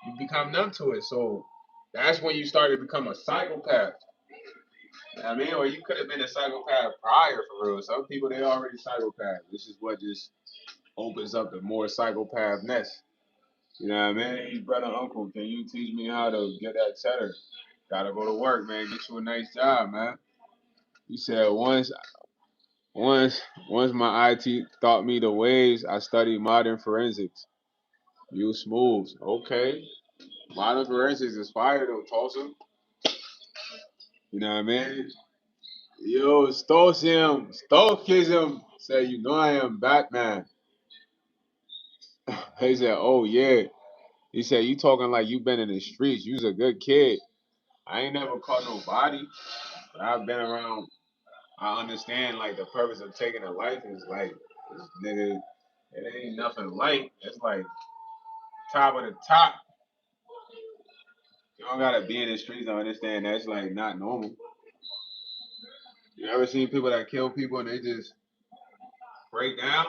you become numb to it. So that's when you start to become a psychopath. You know what I mean? Or you could have been a psychopath prior for real. Some people they already psychopaths. This is what just opens up the more psychopathness. You know what I mean? Hey, brother, uncle, can you teach me how to get that cheddar? Gotta go to work, man. Get you a nice job, man. He said once, once my IT taught me the ways, I studied modern forensics. You smooth. Okay. Modern forensics is fire though, Tulsa. You know what I mean? Yo, Stoicism said, you know I am Batman. He said, oh yeah. He said, you talking like you been in the streets. You's a good kid. I ain't never caught nobody, but I've been around. I understand like the purpose of taking a life is like this nigga. It ain't nothing light. It's like top of the top. You don't gotta be in the streets to understand that's like not normal. You ever seen people that kill people and they just break down?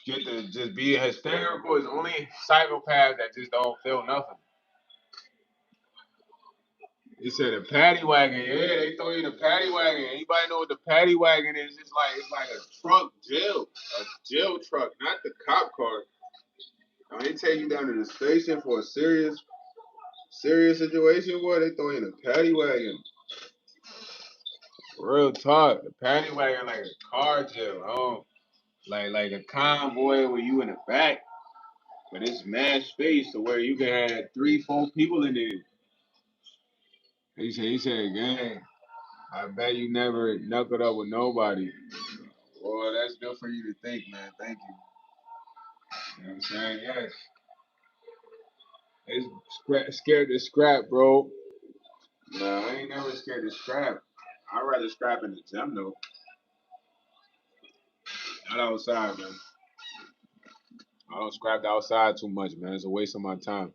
Get to just be hysterical is only psychopaths that just don't feel nothing. He said a paddy wagon. Yeah, they throw you in a paddy wagon. Anybody know what the paddy wagon is? It's like a truck a jail truck, not the cop car. Now they take you down to the station for a serious situation, boy. They throw you in a paddy wagon. Real talk, the paddy wagon like a car jail. Oh, like a convoy where you in the back, but it's mad space to where you can have 3, 4 people in there. He said, gang, I bet you never knuckled up with nobody. Well, that's good for you to think, man. Thank you. You know what I'm saying? Yes. It's scared to scrap, bro. Nah, I ain't never scared to scrap. I'd rather scrap in the gym, though. Not outside, man. I don't scrap outside too much, man. It's a waste of my time.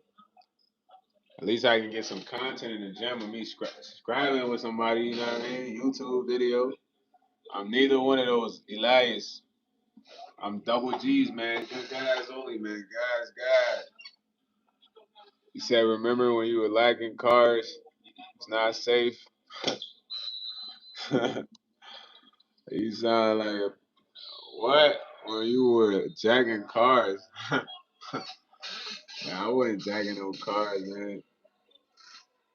At least I can get some content in the gym of me scrapping with somebody, you know what I mean? YouTube video. I'm neither one of those Elias. I'm double G's, man. Good guys only, man. Guys. He said, remember when you were lacking cars? It's not safe. You sound like a what? When you were jacking cars? Nah, I wasn't jacking no cars, man.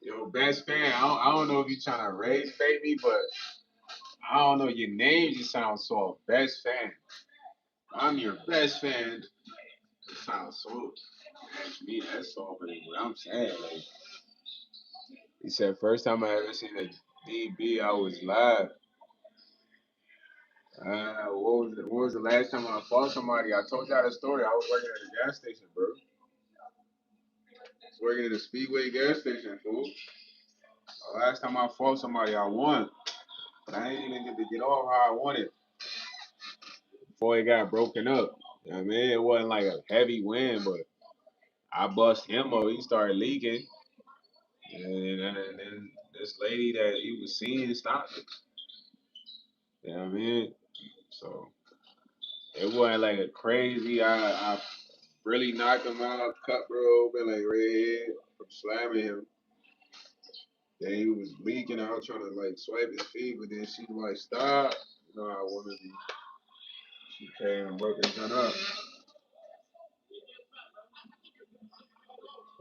Yo, best fan. I don't know if you trying to raise baby, but I don't know. Your name just sounds soft. Best fan. I'm your best fan. It sounds so. To me, that's soft. But what I'm saying, like, he said, first time I ever seen a DB, I was live. What was the last time I fought somebody? I told y'all the story. I was working at a gas station, bro. I was working at a Speedway gas station, fool. The last time I fought somebody, I won. But I didn't even get to get off how I wanted before it got broken up. You know what I mean? It wasn't like a heavy win, but I bust him up. He started leaking. And then this lady that he was seeing stopped it. You know what I mean? So it wasn't like a crazy, I really knocked him out, cut bro open like red from slamming him. Then he was leaking. I was trying to like swipe his feet, but then she like stop. You know how women be. She came and broke his gun up.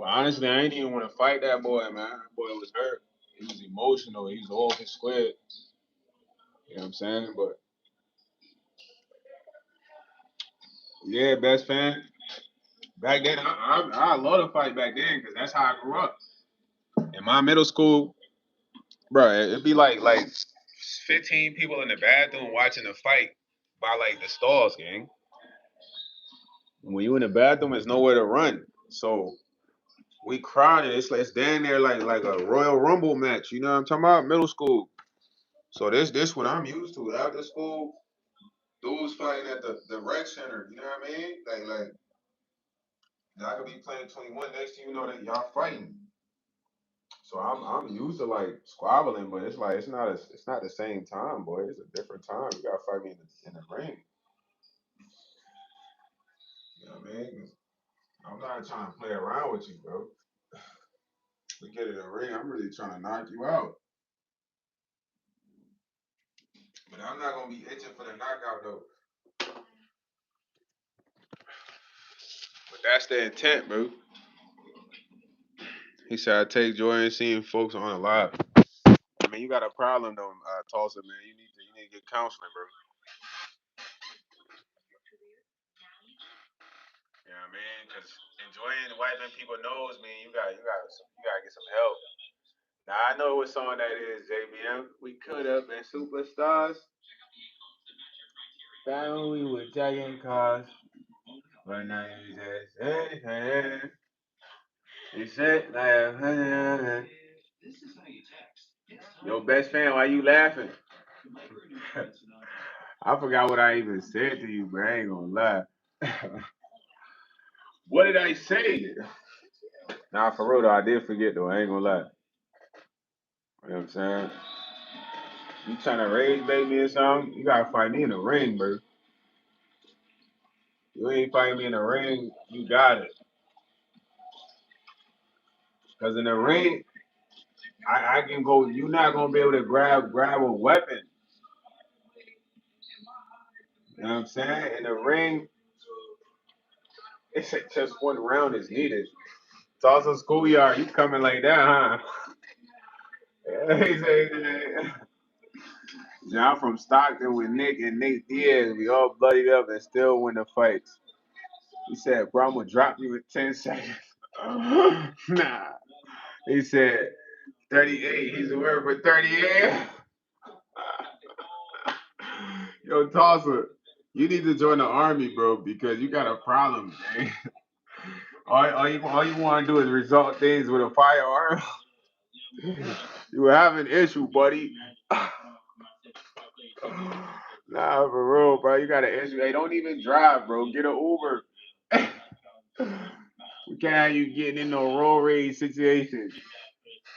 Well, honestly, I ain't even want to fight that boy, man. That boy was hurt. He was emotional. He was off his square. You know what I'm saying? But yeah, best fan. Back then, I love to fight back then because that's how I grew up. In my middle school, bro, it'd be like 15 people in the bathroom watching a fight by like the stalls, gang. When you in the bathroom, there's nowhere to run. So we crowded. It's down there like a Royal Rumble match. You know what I'm talking about? Middle school. So this what I'm used to. After school, dudes fighting at the rec center. You know what I mean? Like I could be playing 21. Next thing you know that y'all fighting. So I'm used to like squabbling, but it's like it's not the same time, boy. It's a different time. You gotta fight me in the ring. You know what I mean? I'm not trying to play around with you, bro. We get in the ring. I'm really trying to knock you out. But I'm not gonna be itching for the knockout though. But that's the intent, bro. He said I take joy in seeing folks on a live. I mean, you got a problem though, Tulsa, man. You need to get counseling, bro. You know what I mean? Because enjoying wiping people's nose, man, you gotta get some help. Now I know what song that is, JBM. We could have been superstars. Back when we were jacking cars, but now you just you said like your best fan. Why you laughing? I forgot what I even said to you, but I ain't gonna lie. What did I say? Nah, for real though, I did forget though. I ain't gonna lie. You know what I'm saying? You trying to rage bait me or something? You gotta fight me in the ring, bro. You ain't fighting me in the ring, you got it. Cause in the ring, I can go. You're not gonna be able to grab a weapon. You know what I'm saying? In the ring, it's just one round is needed. It's also schoolyard. You coming like that, huh? He said, yeah, I'm from Stockton with Nick and Nate Diaz. We all bloodied up and still win the fights. He said, bro, I'm gonna drop you in 10 seconds. Nah. He said, 38. He's a word for 38. Yo, Tulsa, you need to join the army, bro, because you got a problem, man. All you want to do is result things with a firearm. You have an issue, buddy. Nah, for real, bro. You got an issue. Hey, don't even drive, bro. Get an Uber. We can't have you getting in no road rage situation.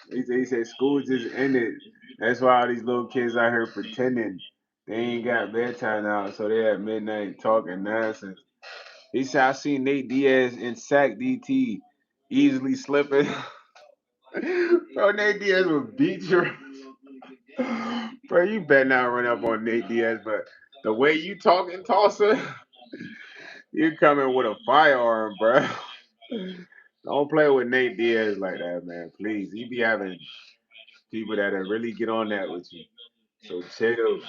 He said school just ended. That's why all these little kids out here pretending they ain't got bedtime now, so they at midnight talking nonsense. He said I seen Nate Diaz in sack DT easily slipping. Bro, Nate Diaz would beat you. Bro, you better not run up on Nate Diaz, but the way you talking, Tulsa, you coming with a firearm, bro. Don't play with Nate Diaz like that, man. Please. He be having people that really get on that with you. So chill.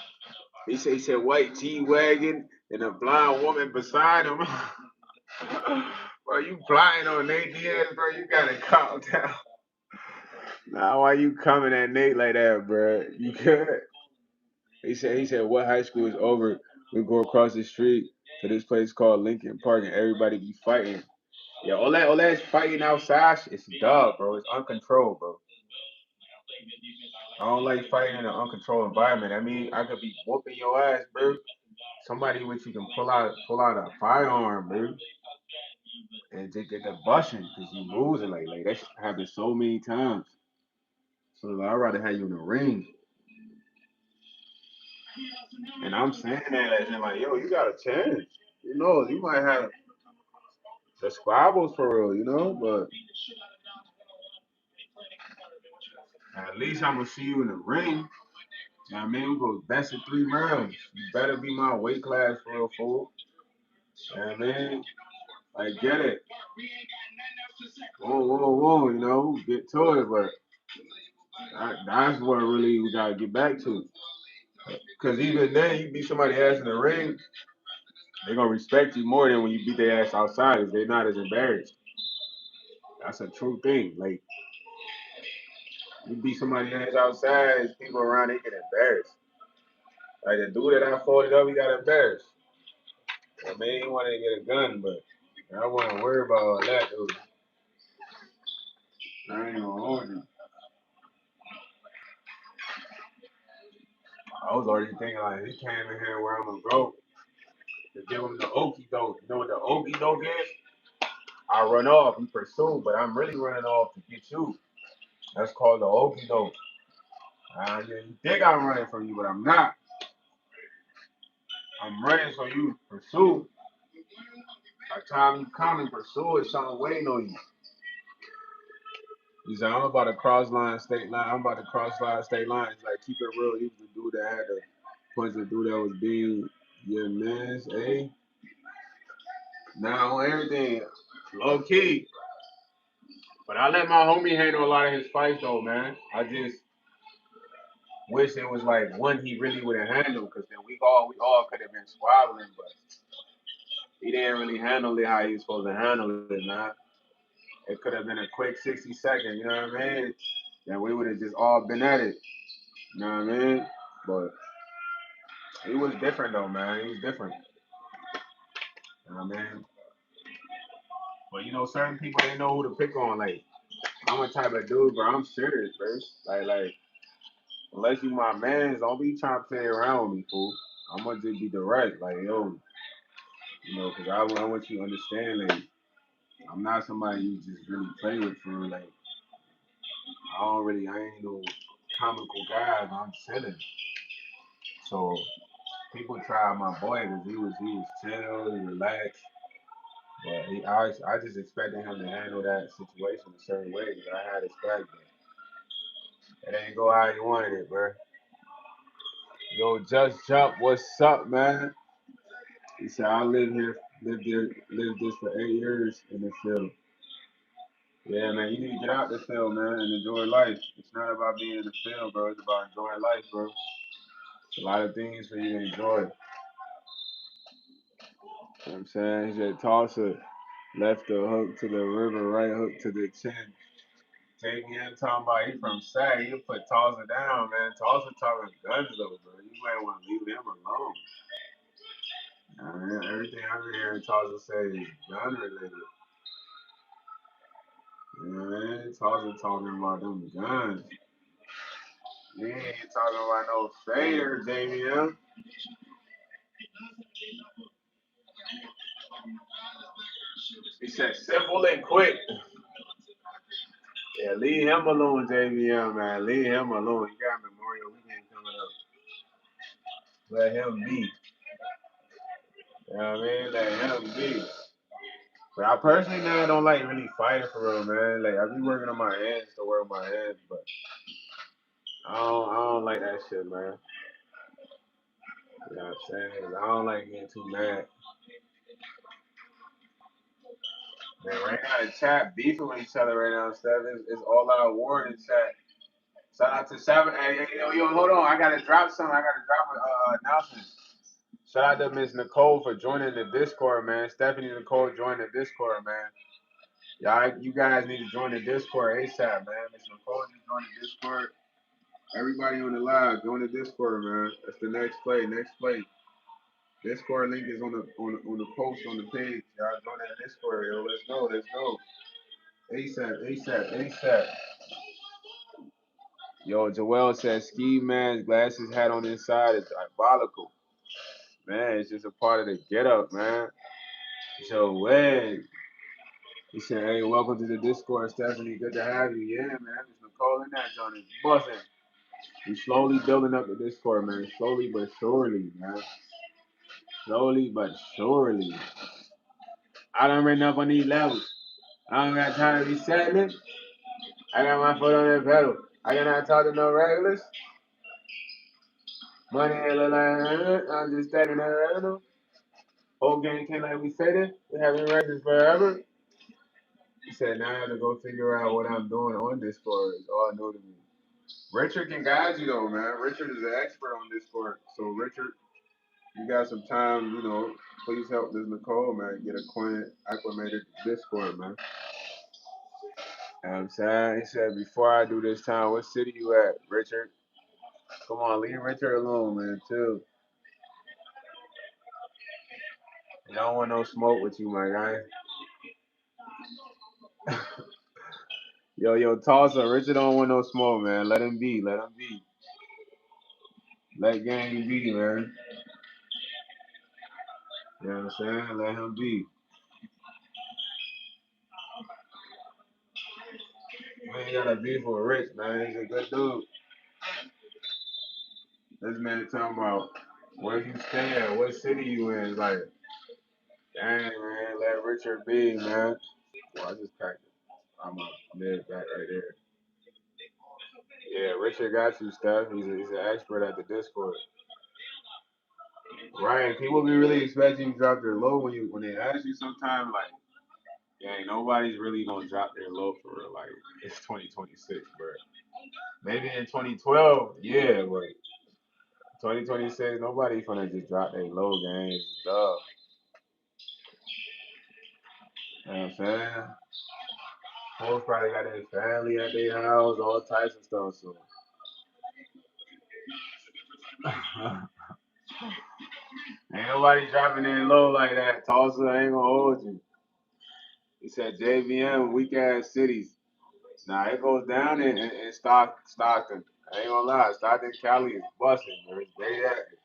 He said white G wagon and a blonde woman beside him. Bro, you flying on Nate Diaz, bro. You gotta calm down. Nah, why you coming at Nate like that, bro? You good? He said what high school is over? We go across the street to this place called Lincoln Park and everybody be fighting. Yeah, all that fighting outside, it's dog, bro. It's uncontrolled, bro. I don't like fighting in an uncontrolled environment. I mean, I could be whooping your ass, bro. Somebody which you can pull out a firearm, bro, and just get the bushing because you losing. Like that shit happened so many times. So like, I'd rather have you in the ring. And I'm saying that and like, yo, you got a chance. You know, you might have the squabbles for real, you know, but at least I'm gonna see you in the ring. You know what I mean? We go best of 3 rounds. You better be my weight class for real, fool. You know what I mean? Like, get it. Whoa, you know, get to it, but that's what really we gotta get back to. Because even then, you beat somebody ass in the ring, they're gonna respect you more than when you beat their ass outside if they're not as embarrassed. That's a true thing. Like, you beat somebody ass outside, people around, they get embarrassed. Like, the dude that I folded up, he got embarrassed. I mean, he wanted to get a gun, but I wasn't worried about all that, dude. I ain't gonna hold you. I was already thinking, like, he came in here where I'm gonna go. give him the okie doke. You know what the okie doke is? I run off, you pursue, but I'm really running off to get you. That's called the okie doke. You think I'm running from you, but I'm not. I'm running so you pursue. By the time you come and pursue it, something waiting on you. He said, I'm about to cross line, state line. I'm about to cross line, state line. He's like, keep it real. He was the dude that had to punch the dude that was being your man's, eh? Now on everything, low key. But I let my homie handle a lot of his fights though, man. I just wish it was like one he really would have handled, because then we all could have been squabbling, but he didn't really handle it how he was supposed to handle it, man. It could have been a quick 60 seconds, you know what I mean? Then we would have just all been at it. You know what I mean? But he was different though, man. He was different. You know what I mean? But you know, certain people they know who to pick on. Like, I'm a type of dude, bro. I'm serious, bro. Like, unless you my man, don't be trying to play around with me, fool. I'm gonna just be direct, like, yo, you know, because I want you to understand, like, I'm not somebody you just really play with for, like, I ain't no comical guy, but I'm chilling. So people try my boy because he was chill, he relaxed. But I just expected him to handle that situation a certain way because I had expected it. It ain't go how you wanted it, bro. Yo, Just Jump, what's up, man? He said I lived this for 8 years in the field. Yeah, man, you need to get out the field, man, and enjoy life. It's not about being in the field, bro. It's about enjoying life, bro. It's a lot of things for you to enjoy. You know what I'm saying? He said toss it, left the hook to the river, right hook to the chin. JBM talking about he from SAG. You put Tulsa down, man. Tulsa talking guns though, bro. You might want to leave him alone. Everything I'm hearing Tulsa say is gun related. You know what I mean? Tulsa talking about them guns. You ain't talking about no fader, JBM. He said simple and quick. Yeah, leave him alone, JBM, man. Leave him alone. He got Memorial Weekend coming up. Let him be. You know what I mean? Let him be. But I personally now don't like really fighting for real, man. Like I be working on my hands to work my hands, but I don't like that shit, man. You know what I'm saying? I don't like getting too mad. Man, right now the chat beefing with each other right now, Steph. It's all out war in the chat. Shout out to Seven. Hey, yo, hold on. I gotta drop something. I gotta drop an announcement. Shout out to Miss Nicole for joining the Discord, man. Stephanie Nicole joined the Discord, man. Y'all, you guys need to join the Discord ASAP, man. Miss Nicole just joined the Discord. Everybody on the live, join the Discord, man. That's the next play. Next play. Discord link is on the post on the page. Y'all join that Discord, yo. Let's go. Let's go. ASAP. ASAP. ASAP. Yo, Joel says ski man's glasses hat on his side is diabolical. Man, it's just a part of the get up, man. Joel. He said, hey, welcome to the Discord, Stephanie. Good to have you. Yeah, man. It's Nicole and that John is buzzing. We slowly building up the Discord, man. Slowly but surely, man. Slowly but surely. I done written up on these levels. I don't got time to be settling. I got my foot on that pedal. I cannot talk to no regulars. Money ain't look like I'm just standing there random. Whole game came like we said it. We having records forever. He said, now I have to go figure out what I'm doing on Discord. It's all new to me. Richard can guide you though, man. Richard is an expert on Discord. So Richard, you got some time, you know, please help Ms. Nicole, man, get acclimated to Discord, man. You know what I'm saying? He said, before I do this time, what city you at, Richard? Come on, leave Richard alone, man, too. I don't want no smoke with you, my guy. Yo, Tulsa, Richard don't want no smoke, man. Let him be, let him be. Let gang be, man. You know what I'm saying? Let him be. You ain't gotta be for rich, man. He's a good dude. This man talking about where you stay at, what city you in. Like, dang, man, let Richard be, man. Well, I just packed it. I'm a mid back right there. Yeah, Richard got you, Steph. He's an expert at the Discord. Right, people be really expecting you to drop their low when they ask you sometimes, like, yeah, ain't nobody's really gonna drop their low for real. Like, it's 2026, bro. Maybe in 2012, yeah, but 2026, nobody gonna just drop their low games. Duh. You know what I'm saying? Folks probably got their family at their house, all types of stuff. So, ain't nobody dropping their low like that. Tulsa ain't gonna hold you. He said JVM, weak ass cities. Nah, it goes down in Stockton. I ain't gonna lie, Stockton, Cali is busting, bro. It's very active.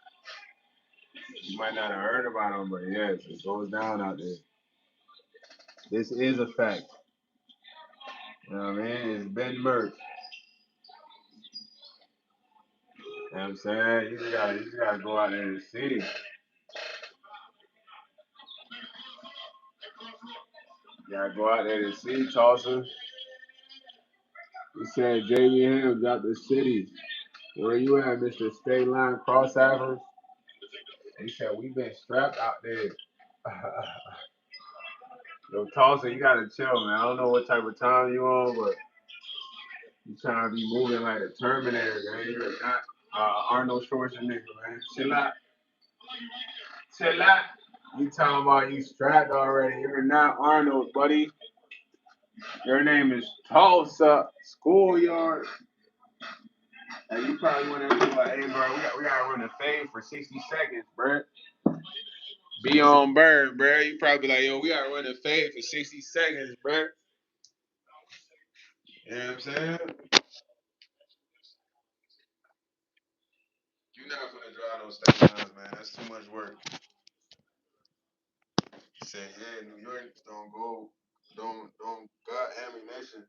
You might not have heard about them, but yes, it goes down out there. This is a fact. You know what I mean? It's been merged. You know what I'm saying? You just gotta go out there and see. You gotta go out there and see, Tulsa. He said JV Hill got the city. Where you at, Mr. State Line Crossovers? He said we been strapped out there. Yo, Tulsa, you gotta chill, man. I don't know what type of time you on, but you trying to be moving like a Terminator, man. You're not Arnold Schwarzenegger, man. Chill out. Chill out. You talking about you strapped already. You're not Arnold, buddy. Your name is Tulsa Schoolyard. And you probably want to be like, hey, bro, we gotta run a fade for 60 seconds, bro. Be on bird, bro. You probably be like, yo, we gotta run a fade for 60 seconds, bro. You know what I'm saying? You're not gonna draw those state lines, man. That's too much work. Say, yeah, New York don't got ammunition.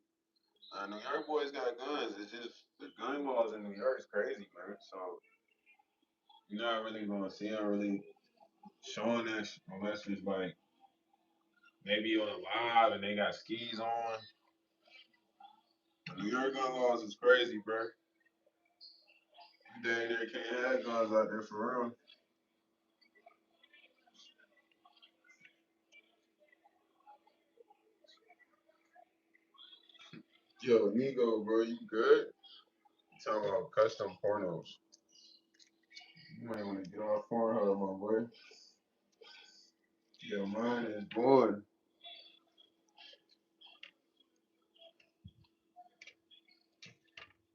New York boys got guns. It's just the gun laws in New York is crazy, man. So you're not really gonna see them really showing that unless it's like maybe on a live and they got skis on. New York gun laws is crazy, bro. You dang near can't have guns out there for real. Yo, Nigo, bro, you good? You talking about custom pornos. You might want to get off Pornhub, my boy. Yo, mine is bored.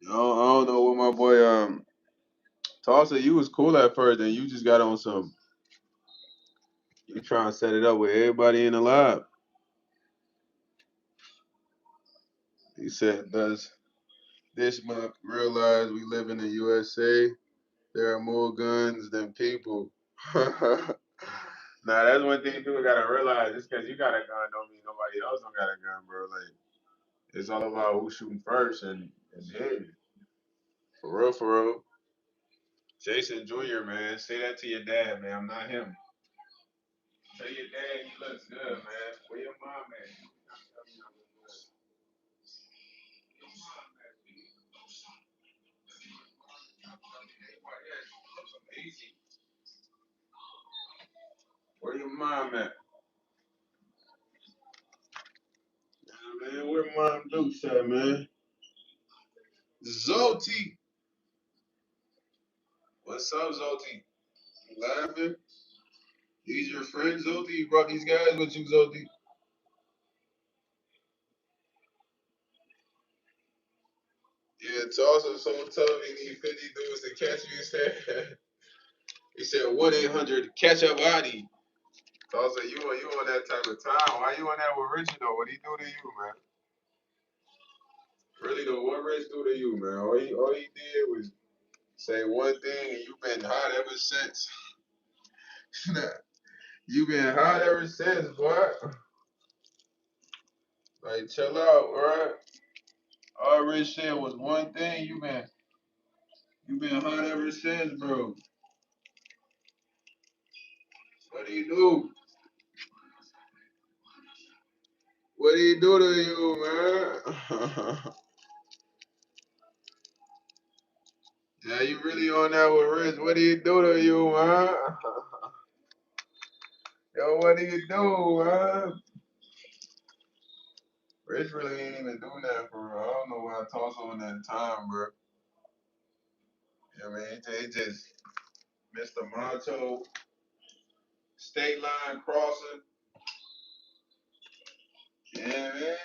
I don't know what my boy Tulsa, you was cool at first, and you just got on some. You trying to set it up with everybody in the lab. He said, "Does this month realize we live in the USA? There are more guns than people." Nah, that's one thing people gotta realize. Just because you got a gun don't mean nobody else don't got a gun, bro. Like it's all about who's shooting first and hitting. For real, for real. Jason Jr., man, say that to your dad, man. I'm not him. Tell your dad he looks good, man. Where your mom at? Where your mom at? Yeah, man, where mom Dukes at, man? Zolti. What's up, Zolti? You laughing? These your friends, Zolti? You brought these guys with you, Zolti? Yeah, Tulsa, someone told me you need 50 dudes to catch you. He said 1-800 catch a body. Tulsa, you on that type of time. Why you on that with Richie though? What he do to you, man? Really though, what Rich do to you, man? All he did was say one thing and you been hot ever since. You been hot ever since, boy. Like, chill out, bro. All rich shit was one thing. You been hot ever since, bro. What do you do? What do you do to you, man? Yeah, you really on that with Rich. What do you do to you, man? Yo, what do you do, man? Rich really ain't even doing that for real. I don't know why I toss on that time, bro. You know what I mean? He just Mr. Macho, state line crossing. Yeah, man.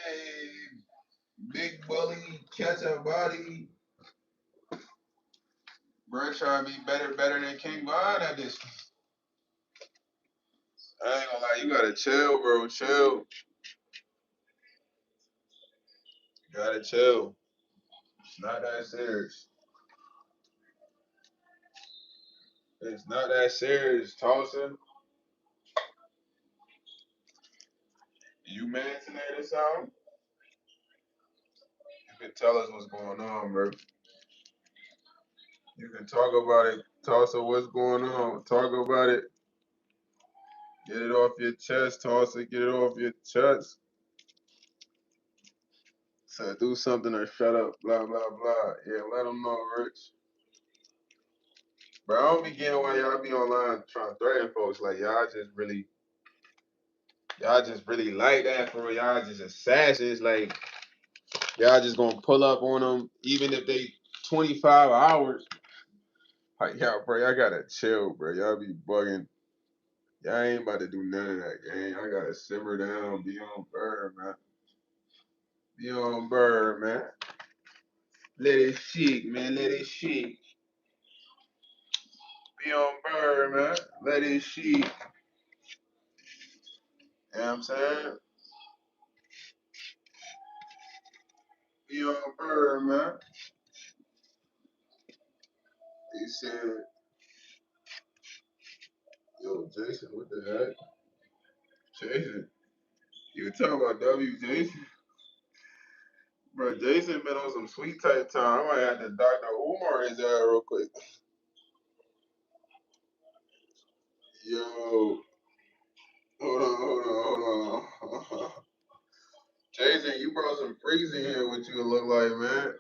Big bully, catch a body. Bro, trying to be better than King Von at this. I ain't gonna lie, you gotta chill, bro. Chill. You gotta chill. It's not that serious. It's not that serious, Tulsa. You mad today this out? You can tell us what's going on, bro. You can talk about it. Tulsa, what's going on? Talk about it. Get it off your chest, Tulsa. Get it off your chest. So do something or shut up. Blah blah blah. Yeah, let them know, Rich. But I don't be getting why y'all be online trying to threaten folks. Like y'all just really like that for real. Y'all just assassins. Like y'all just gonna pull up on them even if they 25 hours. Like y'all, bro, y'all gotta chill, bro. Y'all be bugging. Y'all ain't about to do none of that, gang. I gotta simmer down, be on bird, man. Be on bird, man. Let it shake, man. Let it shake. Be on bird, man. Let it shake. You know what I'm saying? Be on bird, man. He said, yo, Jason, what the heck? Jason, you talking about W. Jason? Bro, Jason been on some sweet type time. I might have to Dr. Umar his ass real quick. Yo, hold on. Jason, you brought some freaks in here. What you look like, man?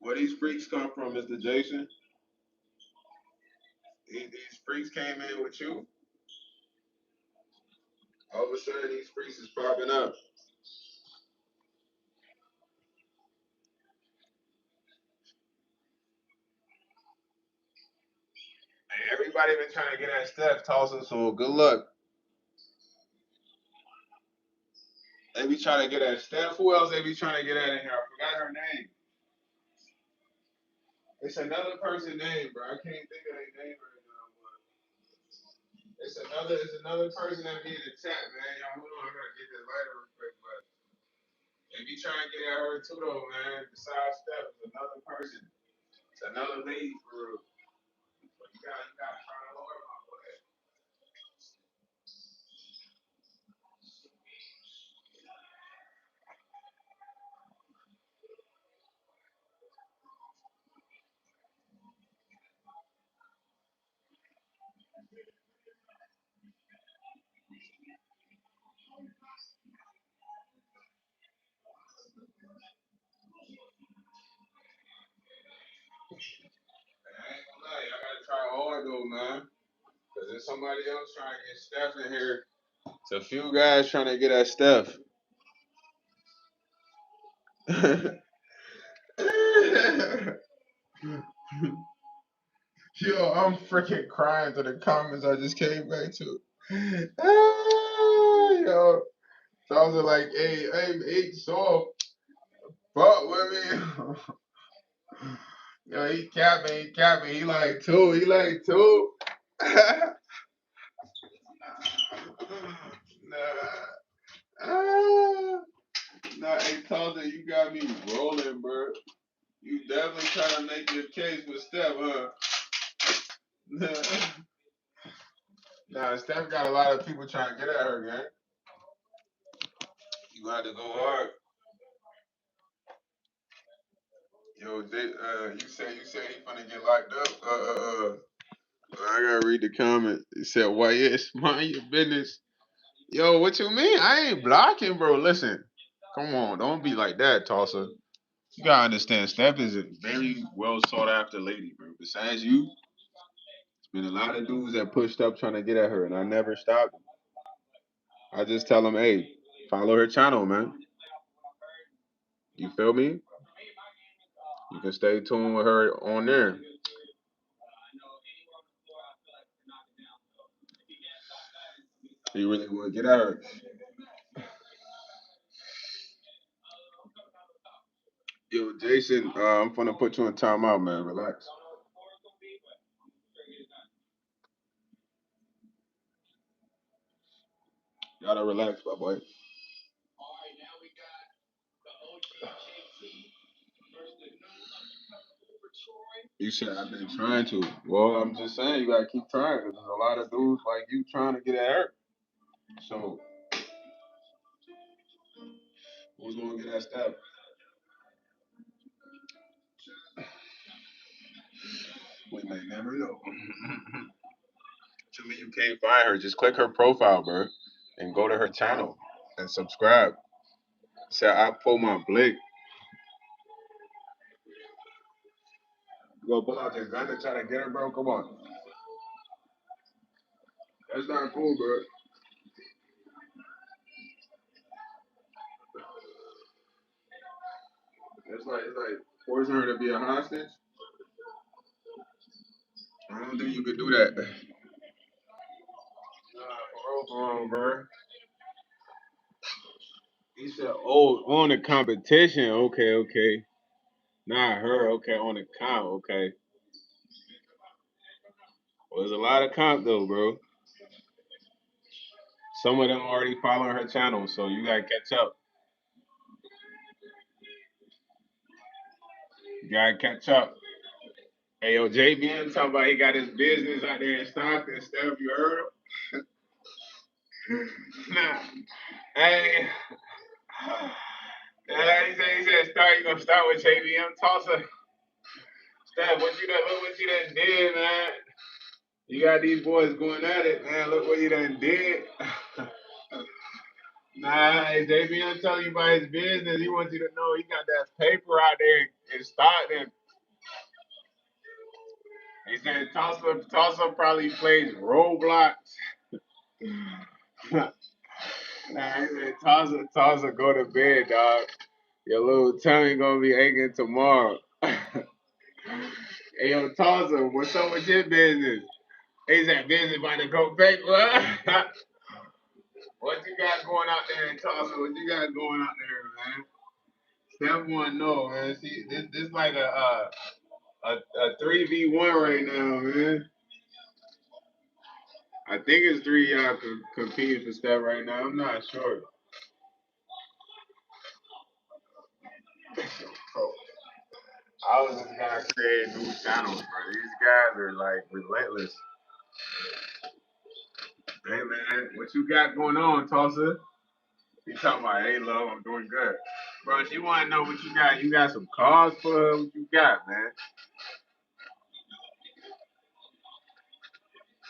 Where these freaks come from, Mr. Jason? These freaks came in with you. All of a sudden, these freaks is popping up. And everybody been trying to get at Steph Tulsa, so good luck. They be trying to get at Steph. Who else they be trying to get at in here? I forgot her name. It's another person name, bro. I can't think of their name right now, but it's another person that be in the chat, man. Y'all hold on, I gotta get this lighter real quick, but they be trying to get at her too though, man. Besides Steph, it's another person. It's another lady for real. But you gotta try to hold her, my boy. I ain't gonna lie, y'all gotta try hard though, man. Cause there's somebody else trying to get Steph in here. It's a few guys trying to get at Steph. Yo, I'm freaking crying to the comments I just came back to. Yo, Charles are like, hey, soft, fuck with me. Yo, he capping. He like two. Nah. Ah. Nah, hey, Tulsa, you got me rolling, bro. You definitely trying to make your case with Steph, huh? Nah, Steph got a lot of people trying to get at her, man. You got to go hard. Yo, you say he finna get locked up. I gotta read the comment. It said, "Why yes, mind your business." Yo, what you mean? I ain't blocking, bro. Listen, come on, don't be like that, Tosser. You gotta understand, Steph is a very well sought after lady, bro. Besides you, there's been a lot of dudes that pushed up trying to get at her, and I never stopped them. I just tell them, hey, follow her channel, man. You feel me? You can stay tuned with her on there. You really want to get at her. Yo, Jason, I'm gonna put you in timeout, man. Relax. You gotta relax, my boy. You said I've been trying to. Well, I'm just saying you gotta keep trying because there's a lot of dudes like you trying to get at her. So who's gonna get that step? We may never know. Tell me you can't find her. Just click her profile, bro, and go to her channel and subscribe. Say I pull my blick. Go pull out your gun to try to get her, bro. Come on. That's not cool, bro. It's like forcing her to be a hostage. I don't think you could do that. Nah, for real, bro. He said, "Oh, on the competition. Okay, okay. Not her. Okay, on the comp. Okay. Well, there's a lot of comp though, bro. Some of them already following her channel, so you gotta catch up. You gotta catch up. Hey, yo, JBM talking about he got his business out there in Stockton and stuff. You heard him? Nah. Hey. He said start. You gonna start with JBM Tulsa? Steph, what you done? Look what you done did, man. You got these boys going at it, man. Look what you done did. Nah, hey, JBM telling you about his business. He wants you to know he got that paper out there in Stockton. He said Tulsa probably plays Roblox. Nah, he said Tulsa go to bed, dog. Your little tummy gonna be aching tomorrow. Hey, yo, Tulsa, what's up with your business? He said business about to go back. What you got going out there in Tulsa? What you got going out there, man? Step one, no, man. See, this like a 3v1 right now, man. I think it's three y'all competing for stuff right now. I'm not sure. So I was just gonna create new channels, bro. These guys are like relentless. Hey man, what you got going on, Tulsa? You talking about, hey love, I'm doing good. Bro, she wanna know what you got. You got some cars for her? What you got, man?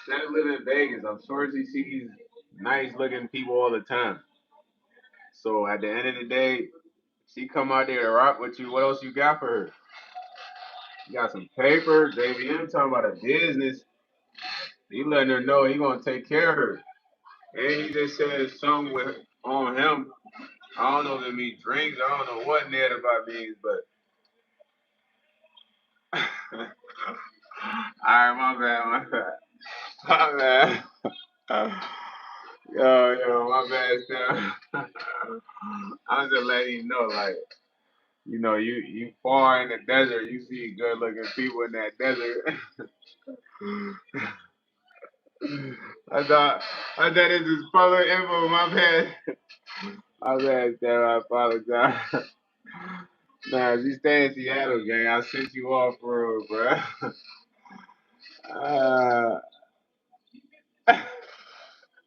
Instead of living in Vegas, I'm sure she sees nice looking people all the time. So at the end of the day, she come out there to rock with you. What else you got for her? You got some paper, JVM talking about a business. He letting her know he gonna take care of her. And he just said something with on him. I don't know if it means drinks. I don't know what net about means, but all right, my bad, my bad, my bad. Yo, my bad, Steph. I'm just letting you know, like, you far in the desert, you see good looking people in that desert. I thought I thought this is public info. My bad. My bad, Steph. I apologize. Nah, if you stay in Seattle, gang, I sent you off for real, bro. Uh,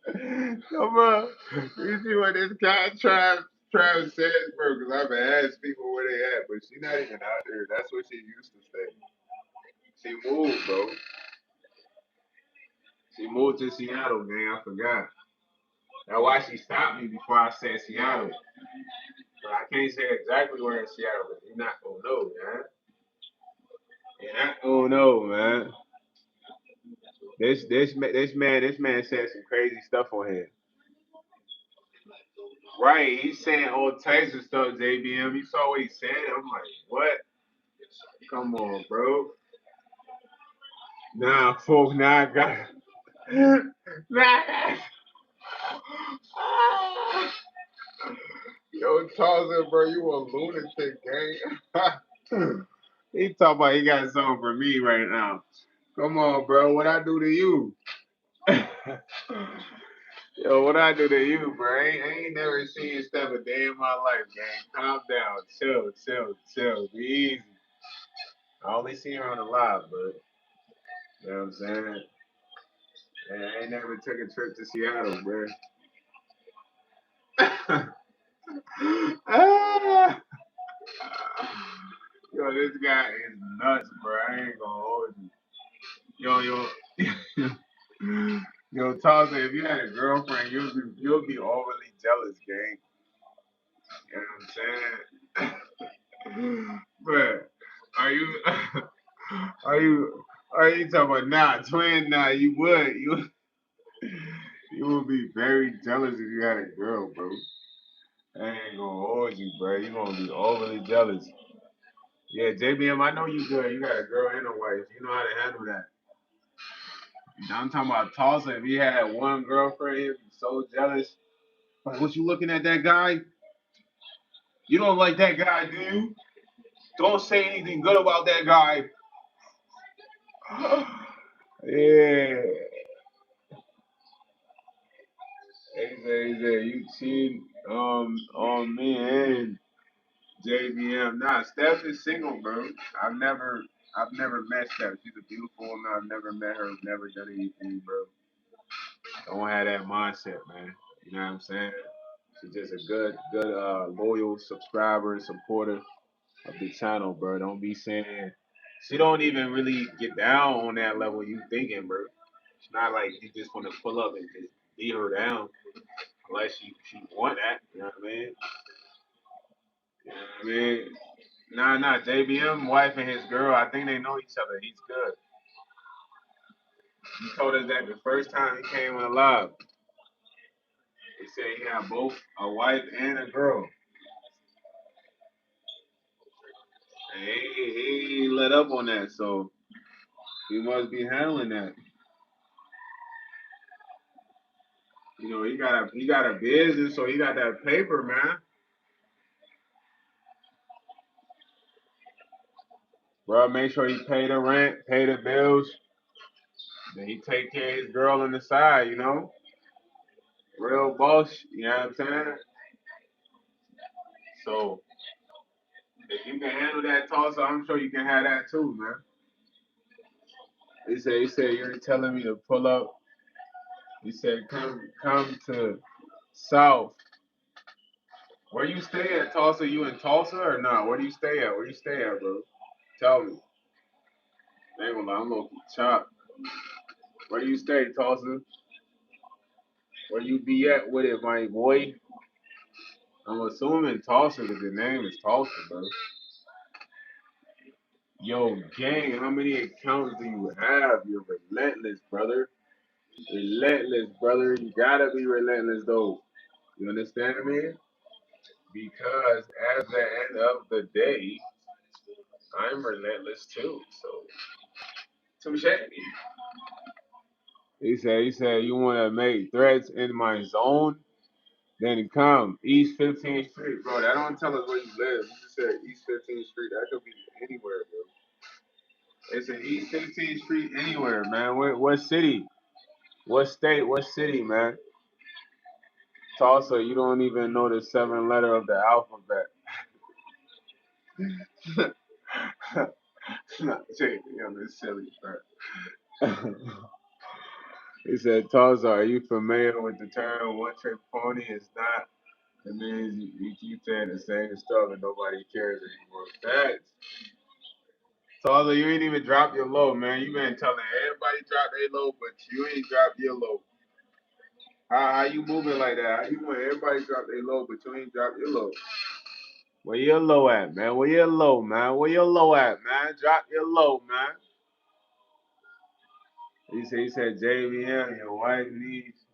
Come on. You see what this guy Travis says, bro, because I've been asking people where they at, but she not even out there. That's what she used to say. She moved, bro. She moved to Seattle, man. I forgot. That's why she stopped me before I said Seattle. But I can't say exactly where in Seattle, but you're not gonna know, man. You're not gonna know, man. This man said some crazy stuff on here. Right, he's saying all types of stuff, JBM. You saw what he said? I'm like, what? Come on, bro. Nah, folks, nah, I got nah. Yo, Tarzan, bro, you a lunatic, gang. He talking about he got something for me right now. Come on, bro. What I do to you? Yo, what I do to you, bro? I ain't never seen you step a day in my life, gang. Calm down. Chill. Be easy. I only seen her on the live, bro. You know what I'm saying? And I ain't never took a trip to Seattle, bro. Ah! Yo, this guy is nuts, bro. I ain't gonna hold you. Yo. Yo, Taza, if you had a girlfriend, you'll be overly jealous, gang. You know what I'm saying? But are you are you talking about twin? Nah, you would. You would be very jealous if you had a girl, bro. I ain't gonna hold you, bro. You gonna be overly jealous. Yeah, JBM, I know you good. You got a girl and a wife. You know how to handle that. I'm talking about Tulsa. If he had one girlfriend, he'd be so jealous. Like, what you looking at that guy? You don't like that guy, do you? Don't say anything good about that guy. Yeah. Hey, you cheating on me and JBM. Nah, Steph is single, bro. I've never met Steph. She's a beautiful woman. I've never met her. Never done anything, bro. Don't have that mindset, man. You know what I'm saying? She's just a good, loyal subscriber and supporter of the channel, bro. Don't be saying she don't even really get down on that level you thinking, bro. It's not like you just want to pull up and just beat her down unless she want that. You know what I mean? You know what I mean? Nah. JBM wife and his girl, I think they know each other. He's good. He told us that the first time he came on live. He said he had both a wife and a girl. And he ain't let up on that, so he must be handling that. You know, he got a business, so he got that paper, man. Bro, make sure he pay the rent, pay the bills. Then he take care of his girl on the side, you know? Real boss, you know what I'm saying? So if you can handle that toss, I'm sure you can have that too, man. He said you're telling me to pull up. He said come to South. Where you stay at, Tulsa? You in Tulsa or not? Where do you stay at? Where you stay at, bro? Tell me. I ain't gonna lie, I'm low key chopped. Where do you stay, Tulsa? Where you be at with it, my boy? I'm assuming Tulsa because your name is Tulsa, bro. Yo, gang, how many accounts do you have? You're relentless, brother. Relentless, brother. You gotta be relentless, though. You understand me? Because at the end of the day, I'm relentless too. So, touche. He said, you want to make threats in my zone? Then come East 15th Street, bro. That don't tell us where you live. You just said East 15th Street. That could be anywhere, bro. It's an East 15th Street anywhere, man. What city? What state? What city, man? Tulsa, you don't even know the seven letter of the alphabet. Nah, Jay, yo, this silly, bro. He said, Tulsa, are you familiar with the term one trick pony? It's not. It means you keep saying the same stuff and nobody cares anymore. Facts. Tulsa, you ain't even dropped your low, man. You been telling everybody drop their low, but you ain't dropped your low. How you moving like that? How you want everybody drop their low, but you ain't dropped your low? Where your low at, man? Where your low, man? Where your low at, man? Drop your low, man. He said, JVM, your wife needs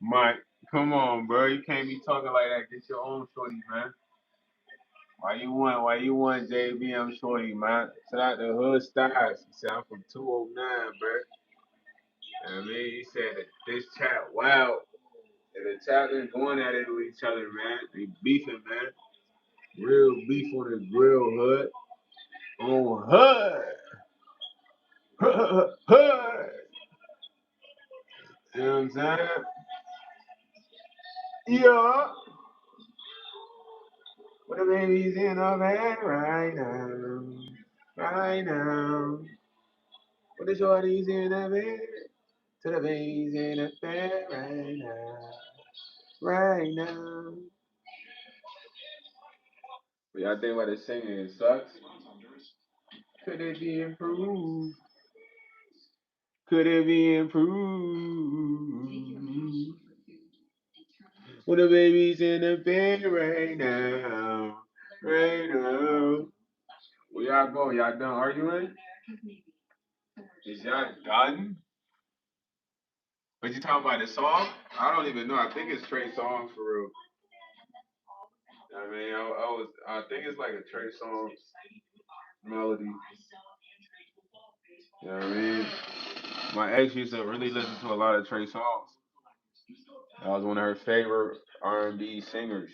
Mike. Come on, bro. You can't be talking like that. Get your own shorty, man. Why you want JVM shorty, man? Shout out the hood stars. He said, I'm from 209, bro. I mean, he said that this chat, wow. And the chat been going at it with each other, man. They beefing, man. Real beef on the grill, hood. On hood. Hood. You know what I'm saying? Yeah. What the baby's in the bed right now. Right now. What the shorty's in the bed. To the baby's in the bed right now. Right now. What y'all think about the singing? It sucks. Could it be improved? Could it be improved? When the baby's in the bed right now. Right now. Where y'all go? Y'all done arguing? Is y'all done? What you talking about, the song? I don't even know. I think it's Trey Songz for real. I mean, I think it's like a Trey Songz melody. You know what I mean? My ex used to really listen to a lot of Trey Songz. That was one of her favorite R&B singers.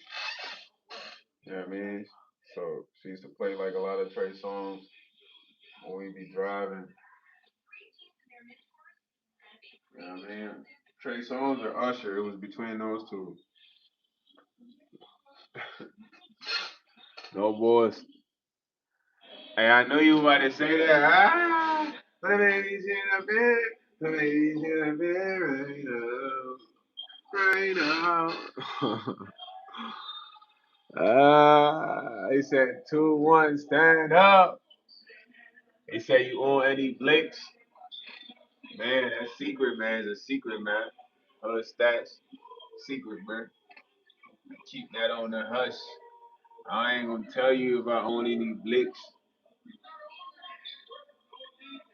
You know what I mean? So she used to play like a lot of Trey Songz when we be driving. You know what I mean? Trey Songz or Usher, it was between those two. No boys. Hey, I know you about to say that. Ah, the baby's in the bed. The baby's in the bed right now. Right now. He said 2-1, stand up. He said you own any Blicks. Man, that secret, man, is a secret, man. Her stats, secret, man. Keep that on the hush. I ain't gonna tell you if I own any Blicks.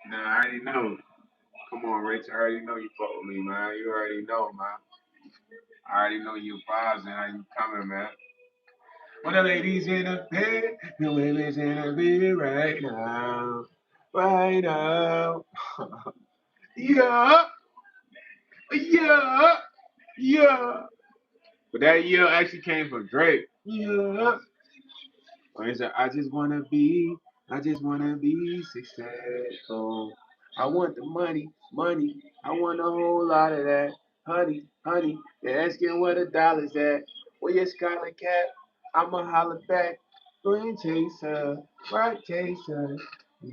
Nah, I already know. Come on, Rich. I already know you fuck with me, man. You already know, man. I already know your vibes and how you coming, man. When the ladies in the bed, the women's in the bed right now. Right now. Yeah, yeah, yeah. But that yeah actually came from Drake. Yeah. Or he said, I just wanna be successful. I want the money, money. I want a whole lot of that. Honey, honey, they're asking where the dollar's at. Where your scarlet cat? I'ma holler back. Green chaser, bright chaser.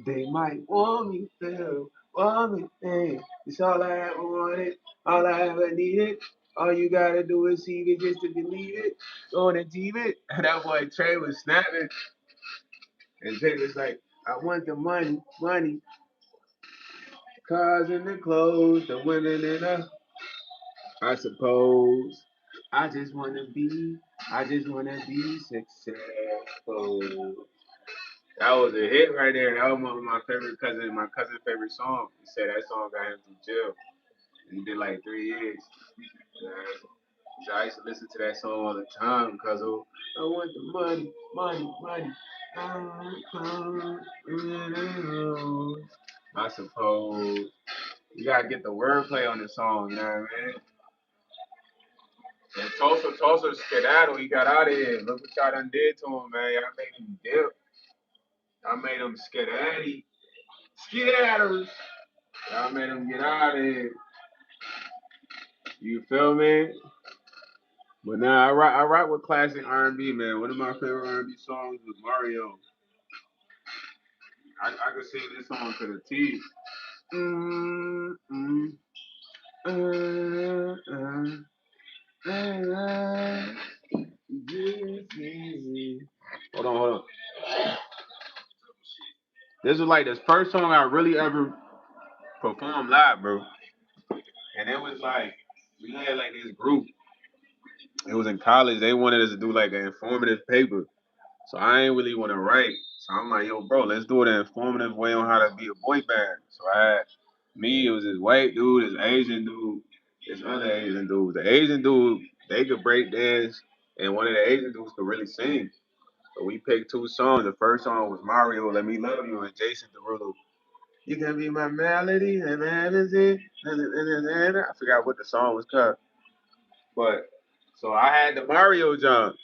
They might want me to, want me, hey. It's all I ever wanted, all I ever needed. All you gotta do is see it just to believe it. Go on and deep it. That boy Trey was snapping. And Trey was like, I want the money, money. Cars and the clothes, the women and the, I suppose. I just wanna be successful. That was a hit right there. That was one of my cousin's favorite song. He said that song got him through jail. He did like 3 years. Yeah. So I used to listen to that song all the time because I want the money, money, money. I suppose you gotta get the wordplay on the song, you know what I mean? And Tulsa skedaddle, he got out of here. Look what y'all done did to him, man. Y'all made him dip. Y'all made him skedaddle. Skedaddles. Y'all made him get out of here. You feel me? But now I rock with classic R&B, man. One of my favorite R&B songs was Mario. I could sing this song to the T. Mm-mm. Uh, uh, uh, hold on, hold on. This was like the first song I really ever performed live, bro. And it was like we had like this group. It was in college. They wanted us to do like an informative paper. So I ain't really want to write. So I'm like, yo, bro, let's do it an informative way on how to be a boy band. So I had me, it was this white dude, this Asian dude, this other Asian dude. The Asian dude, they could break dance, and one of the Asian dudes could really sing. So we picked two songs. The first song was Mario, Let Me Love You, and Jason Derulo. You can be my melody, and I forgot what the song was called. But so I had the Mario jump.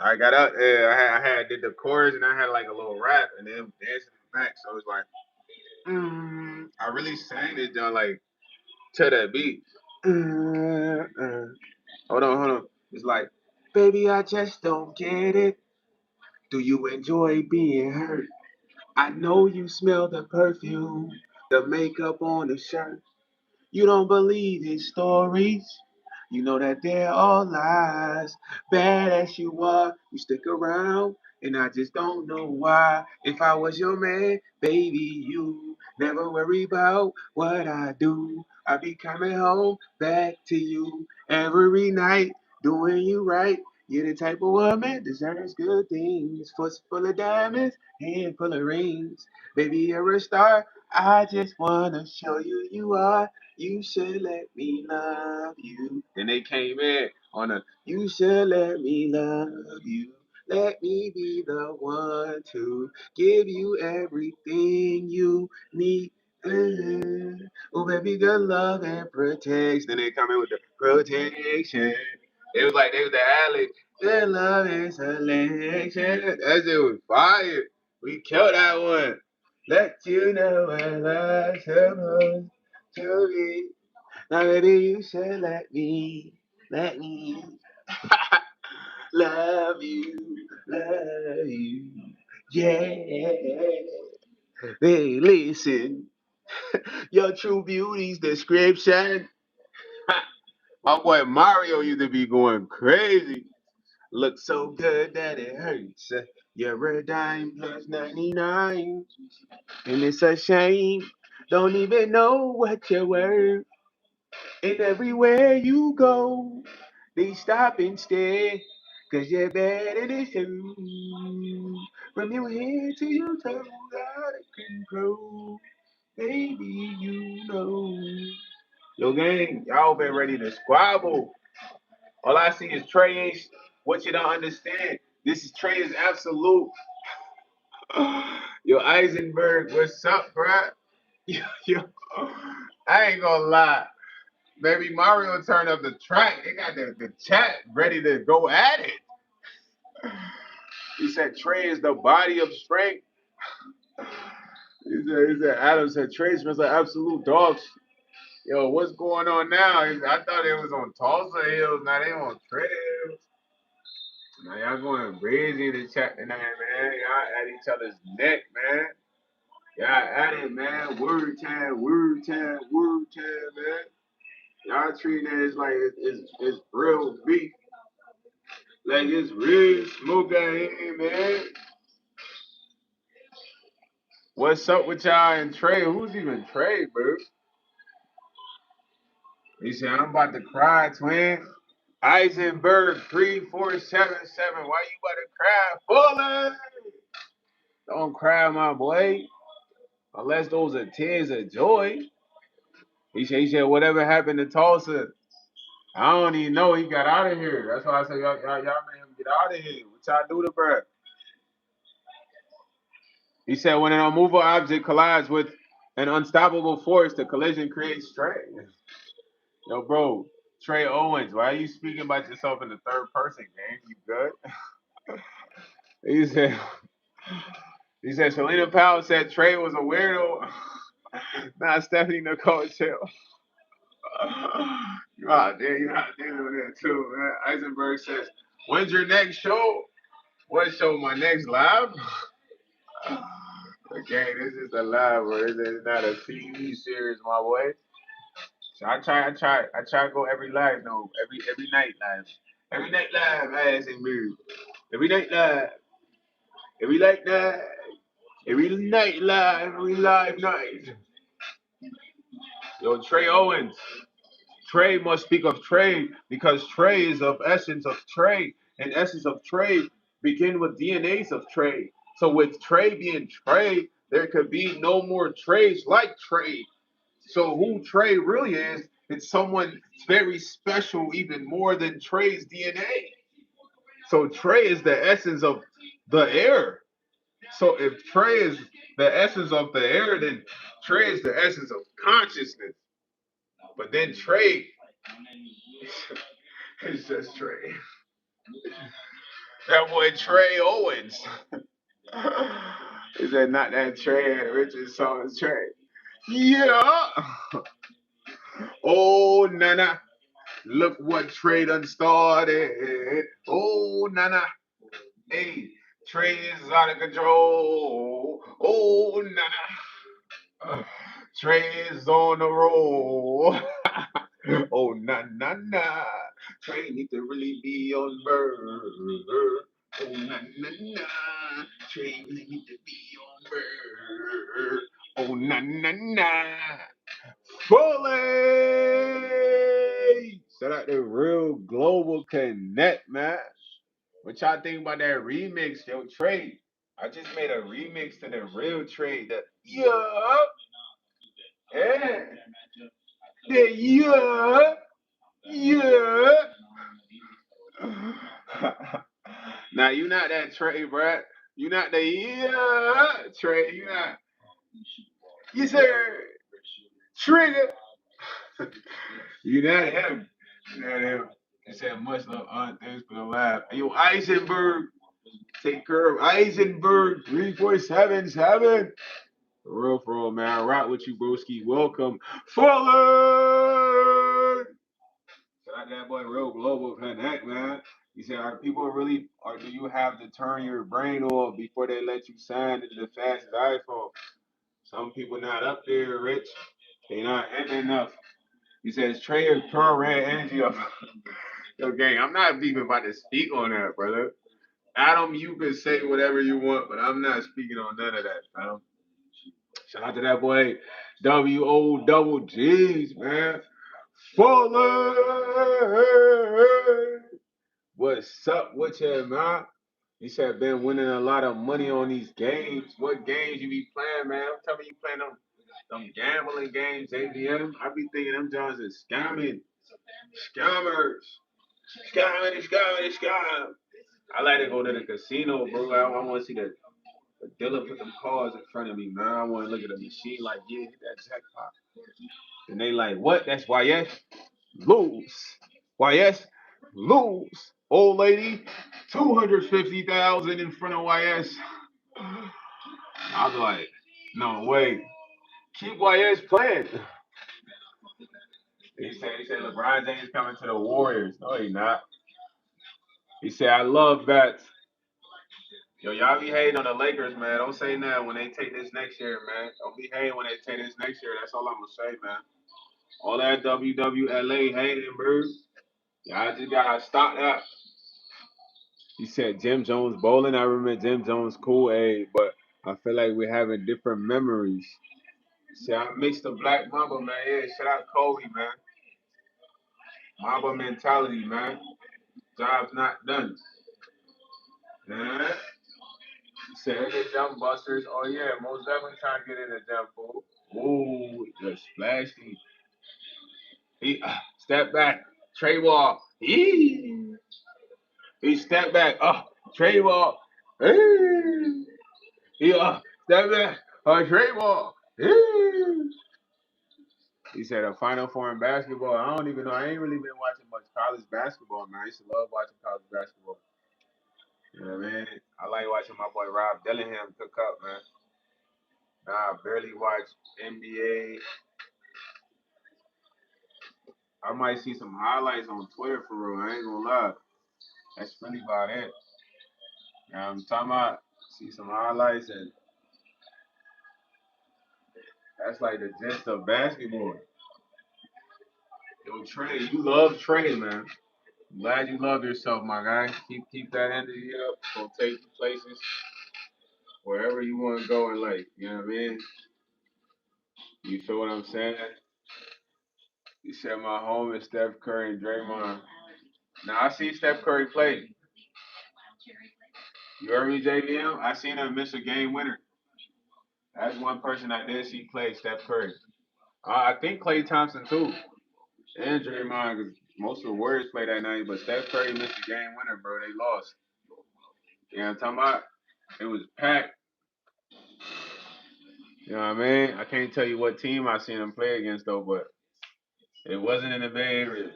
I got up there. I had did the chorus and I had like a little rap and then dancing in the back. So it was like, I really sang it down like to that beat. Hold on, hold on. It's like, baby, I just don't get it. Do you enjoy being hurt? I know you smell the perfume, the makeup on the shirt. You don't believe his stories. You know that they're all lies. Bad as you are, you stick around. And I just don't know why. If I was your man, baby, you never worry about what I do. I be coming home back to you every night, doing you right. You're the type of woman deserves good things. Foot full of diamonds, hand full of rings. Baby, you're a star. I just wanna show you you are. You should let me love you. Then they came in on a, you should let me love you. Let me be the one to give you everything you need. Oh, baby, good love and protection. Then they come in with the protection. It was like they was the alley. Good love and selection. That shit was fire. We killed that one. Let you know I love supposed to be. Now, baby, you should let me love you, yeah. Hey, listen, your true beauty's description. My boy Mario used to be going crazy. Look so good that it hurts. You're a dime plus 99. And it's a shame. Don't even know what you're worth. And everywhere you go, they stop and stare. Cause you're better than shoes. From your head to your toes, out of control. Baby, you know. Yo, gang, y'all been ready to squabble. All I see is Trey ain't what you don't understand. This is Trey is absolute. Yo, Eisenberg, what's up, bruh? Yo, I ain't gonna lie. Baby Mario turned up the track. They got the chat ready to go at it. He said Trey is the body of strength. He said Adam said Trey smells like absolute dogs. Yo, what's going on now? I thought it was on Tulsa Hills. Now they on Trey Hills. Now y'all going crazy in the chat tonight, man. Y'all at each other's neck, man. Y'all at it, man. Word time, word time, word time, man. Y'all treating it as like it's real beef. Like it's real smoke out here, man. What's up with y'all and Trey? Who's even Trey, bro? He said, I'm about to cry, twin. Eisenberg 3477. Why you about to cry? Bullet! Don't cry, my boy. Unless those are tears of joy. He said, whatever happened to Tulsa? I don't even know. He got out of here. That's why I said, y'all made him get out of here. What y'all do to bro? He said, when an immovable object collides with an unstoppable force, the collision creates strength. Yo, bro, Trey Owens, why are you speaking about yourself in the third person, gang? You good? He said, Selena Powell said Trey was a weirdo. Not Stephanie Nicole Chill. You out there with that too, man. Eisenberg says, when's your next show? What show? My next live? Okay, this is a live, bro. This is not a TV series, my boy. So I try to go every live, no, every night live. Every night live, ass and beard. Every night live. Every night live. Every night live. Every live night. Yo, Trey Owens. Trey must speak of trade because trade is of essence of trade, and essence of trade begin with DNAs of trade. So with trade being trade, there could be no more trades like trade. So who Trey really is, it's someone very special, even more than Trey's DNA. So Trey is the essence of the air. So if Trey is the essence of the air, then Trey is the essence of consciousness. But then Trey is just Trey. That boy Trey Owens. Is that not that Trey and Richard song is Trey? Yeah. Oh, Nana. Look what Trey done started. Oh, Nana. Hey, Trey is out of control. Oh, Nana. Trey is on the roll. Oh, na na na. Trey need to really be on bird. Oh, na na na. Trey really need to be on bird. Oh, na na na. Fully. Shout out to Real Global Connect, man. What y'all think about that remix, yo, Trey? I just made a remix to the real Trey. The yeah, the yeah. Now you not that Trey, bruh. You not the Trey. You not. You sir. Trigger. You not him. You not him. He said much love, aunt. Thanks for the laugh. Hey, yo, Eisenberg. Take care of Eisenberg 3477. For real, man. Rock with you, broski. Welcome. Fuller! Shout out that boy, Real Global Connect, man. He said, are people really, or do you have to turn your brain off before they let you sign into the fastest iPhone? Some people not up there, Rich. They not in enough. He says, trade pure red energy of. Yo, gang, I'm not even about to speak on that, brother. Adam, you can say whatever you want, but I'm not speaking on none of that, Adam. Shout out to that boy, WO double G's, man. Fuller. What's up with you, man? He said, been winning a lot of money on these games. What games you be playing, man? Tell me you playing them gambling games, ABM. I be thinking them Johns is scamming. Scammers. Scamming. I like to go to the casino, bro. I want to see the dealer put them cards in front of me, man. I want to look at the machine like, yeah, hit that jackpot. And they like, what? That's YS? Lose. YS? Lose. Old lady, 250,000 in front of YS. I was like, no way. Keep YS playing. He said LeBron James coming to the Warriors. No, he not. He said, I love that. Yo, y'all be hating on the Lakers, man. Don't say nothing when they take this next year, man. Don't be hating when they take this next year. That's all I'm gonna say, man. All that WWLA hating, bro. Y'all just gotta stop that. He said Jim Jones bowling. I remember Jim Jones cool, but I feel like we're having different memories. See, I mixed the Black Mamba, man. Yeah, shout out Kobe, man. Mamba mentality, man. Job's not done. Yeah. Said the jump busters. Oh yeah, most definitely trying to get in the jump fool. Ooh, the splashy. Step back. Trey Wall. He stepped back. Trey Wall. He step back. Trey Wall. He said a Final Four in basketball. I don't even know. I ain't really been watching much college basketball, man. I used to love watching college basketball. You know what I mean? I like watching my boy Rob Dillingham cook up, man. Nah, I barely watch NBA. I might see some highlights on Twitter for real. I ain't gonna lie. That's really about it. I'm talking about see some highlights and that's like the gist of basketball. Yo, Trey, you love Trey, man. I'm glad you love yourself, my guy. Keep that energy up. Go take you places wherever you want to go in life. You know what I mean? You feel what I'm saying? You said my home is Steph Curry and Draymond. Now I see Steph Curry play. You heard me, JVM? I seen him miss a game winner. That's one person I did see play, Steph Curry. I think Klay Thompson too, and Draymond, 'cause most of the Warriors played that night. But Steph Curry missed a game winner, bro. They lost. You know what I'm talking about? It was packed. You know what I mean? I can't tell you what team I seen him play against though, but it wasn't in the Bay Area.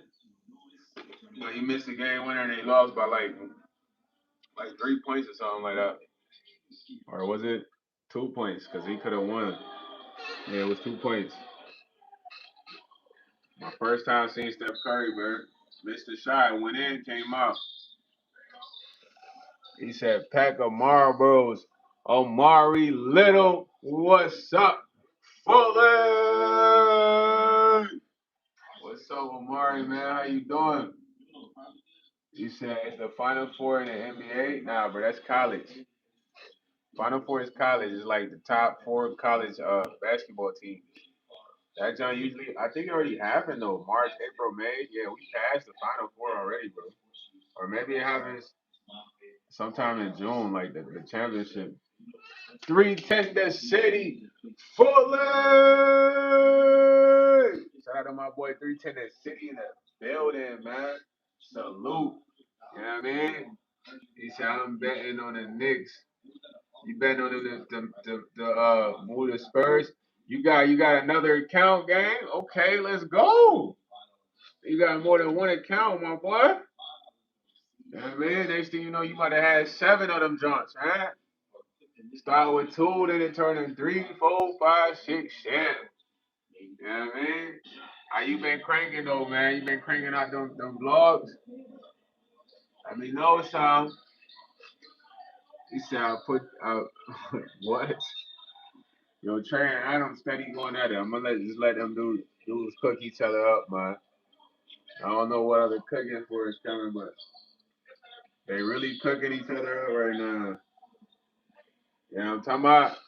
But he missed a game winner and they lost by like 3 points or something like that. Or was it 2 points? Because he could have won. Yeah, it was 2 points. My first time seeing Steph Curry, bro. Missed the shot, went in, came out. He said, pack of Marlboros. Omari Little, what's up, Fuller? What's up, Omari, man? How you doing? You said it's the Final Four in the NBA? Nah, bro, that's college. Final Four is college. It's like the top four college basketball teams. That John usually, I think it already happened though. March, April, May. Yeah, we passed the Final Four already, bro. Or maybe it happens sometime in June, like the championship. 310 the city, Fuller. Shout out to my boy 310 the city in the building, man. Salute. You know what I mean? He said I'm betting on the Knicks. You betting on the move the Spurs. You got another account, gang. Okay, let's go. You got more than one account, my boy. You know what I mean? Next thing you know, you might have had 7 of them joints, huh? Start with 2, then it turned into 3, 4, 5, 6, 7. You know what I mean? How you been cranking though, man? You been cranking out them vlogs? Let me know, Sean. He said I put what? Yo, Trey and Adam steady going at it. I'm gonna let them dudes cook each other up, man. I don't know what other cooking for is coming, but they really cooking each other up right now. You know what I'm talking about?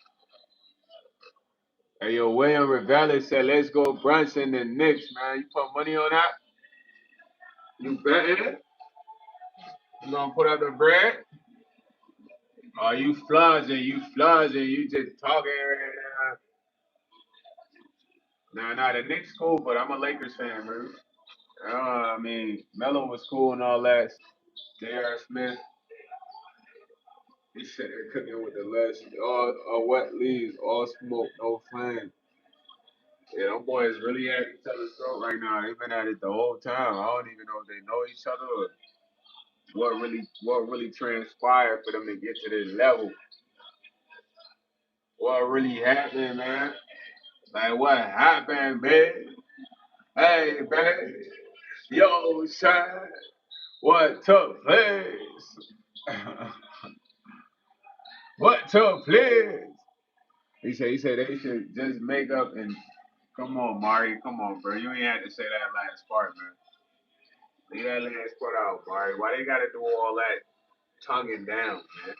Hey, yo, William Rivera said, let's go Brunson and Knicks, man. You put money on that? You betting it? You gonna put up the bread? Oh, you flogging, you just talking right now. Nah, the Knicks cool, but I'm a Lakers fan, bro. I mean, Melo was cool and all that. J.R. Smith, he said they're cooking with the less, all wet leaves, all smoke, no flame. Yeah, them boys really at each other's throat right now. They've been at it the whole time. I don't even know if they know each other or what really transpired for them to get to this level. What really happened, man? Like what happened, man? Hey, man. Yo, son. What took place? What took place? He said they should just make up and come on, Mari. Come on, bro. You ain't had to say that last part, man. Leave that last part out, Mari. Why they gotta do all that tonguing down, man?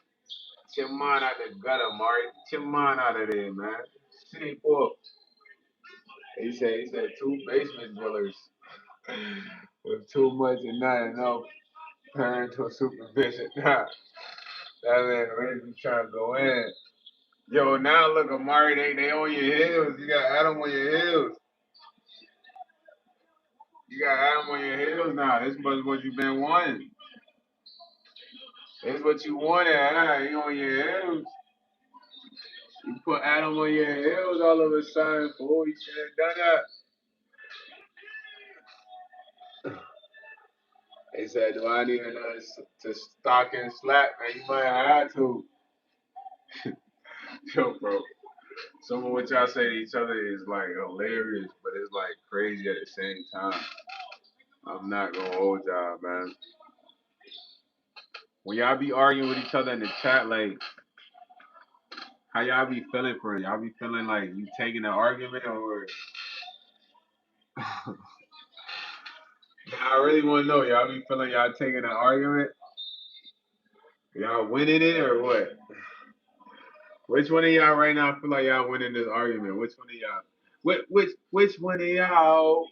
Get your mind out the gutter, Mari. Get your mind out of there, man. City boy. He said 2 basement dwellers with too much and not enough parental supervision. Nah, that man really be trying to go in. Yo, now look, Amari, they on your heels. You got Adam on your heels. You got Adam on your heels now. This was what you've been wanting. This what you wanted, huh? He on your heels. You put Adam on your heels all of a sudden, fool. You should have done that. They said, do I need another to stock and slap? Man, you might have to. Yo, bro. Some of what y'all say to each other is like hilarious, but it's like crazy at the same time. I'm not gonna hold y'all, man. When y'all be arguing with each other in the chat, like how y'all be feeling for it? Y'all be feeling like you taking the argument or I really want to know, y'all be feeling y'all taking an argument? Y'all winning it or what? Which one of y'all right now feel like y'all winning this argument? Which one of y'all? Which one of y'all?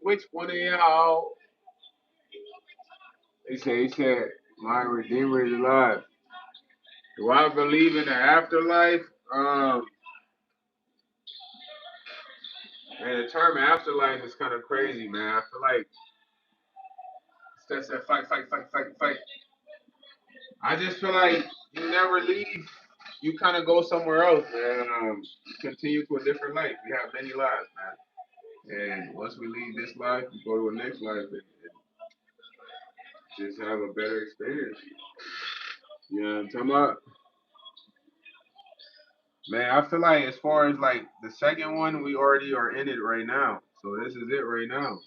Which one of y'all? He said, my Redeemer is alive. Do I believe in the afterlife? Um, Man, the term afterlife is kind of crazy, man. I feel like it's that fight. I just feel like you never leave. You kind of go somewhere else, man. You continue to a different life. We have many lives, man. And once we leave this life, we go to a next life and just have a better experience. You know what I'm talking about? Man, I feel like as far as like the second one, we already are in it right now. So this is it right now.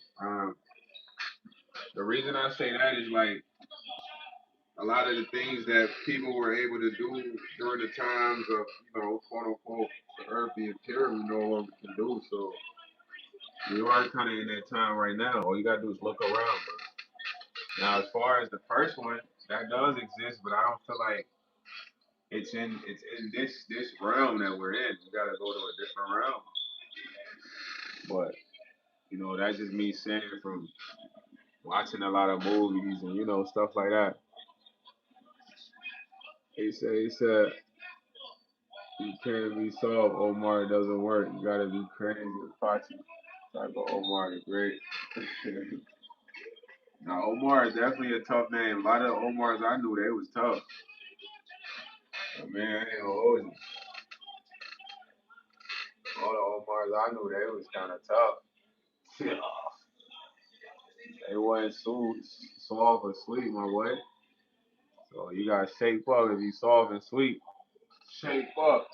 The reason I say that is like a lot of the things that people were able to do during the times of, quote unquote, the earth being pure, we no longer can do. So we are kind of in that time right now. All you gotta do is look around, bro. Now, as far as the first one, that does exist, but I don't feel like it's in this realm that we're in. You gotta go to a different realm. But that's just me saying from watching a lot of movies and stuff like that. He said you can't be soft, Omar. It doesn't work. You gotta be crazy with Pachi. Type of Omar is great. Now Omar is definitely a tough name. A lot of Omars I knew they was tough. But man, I ain't gonna hold you. All the Omars I knew they was kind of tough. Yeah. They wasn't soft or sweet, my boy. So you gotta shape up if you soft and sweet. Shape up.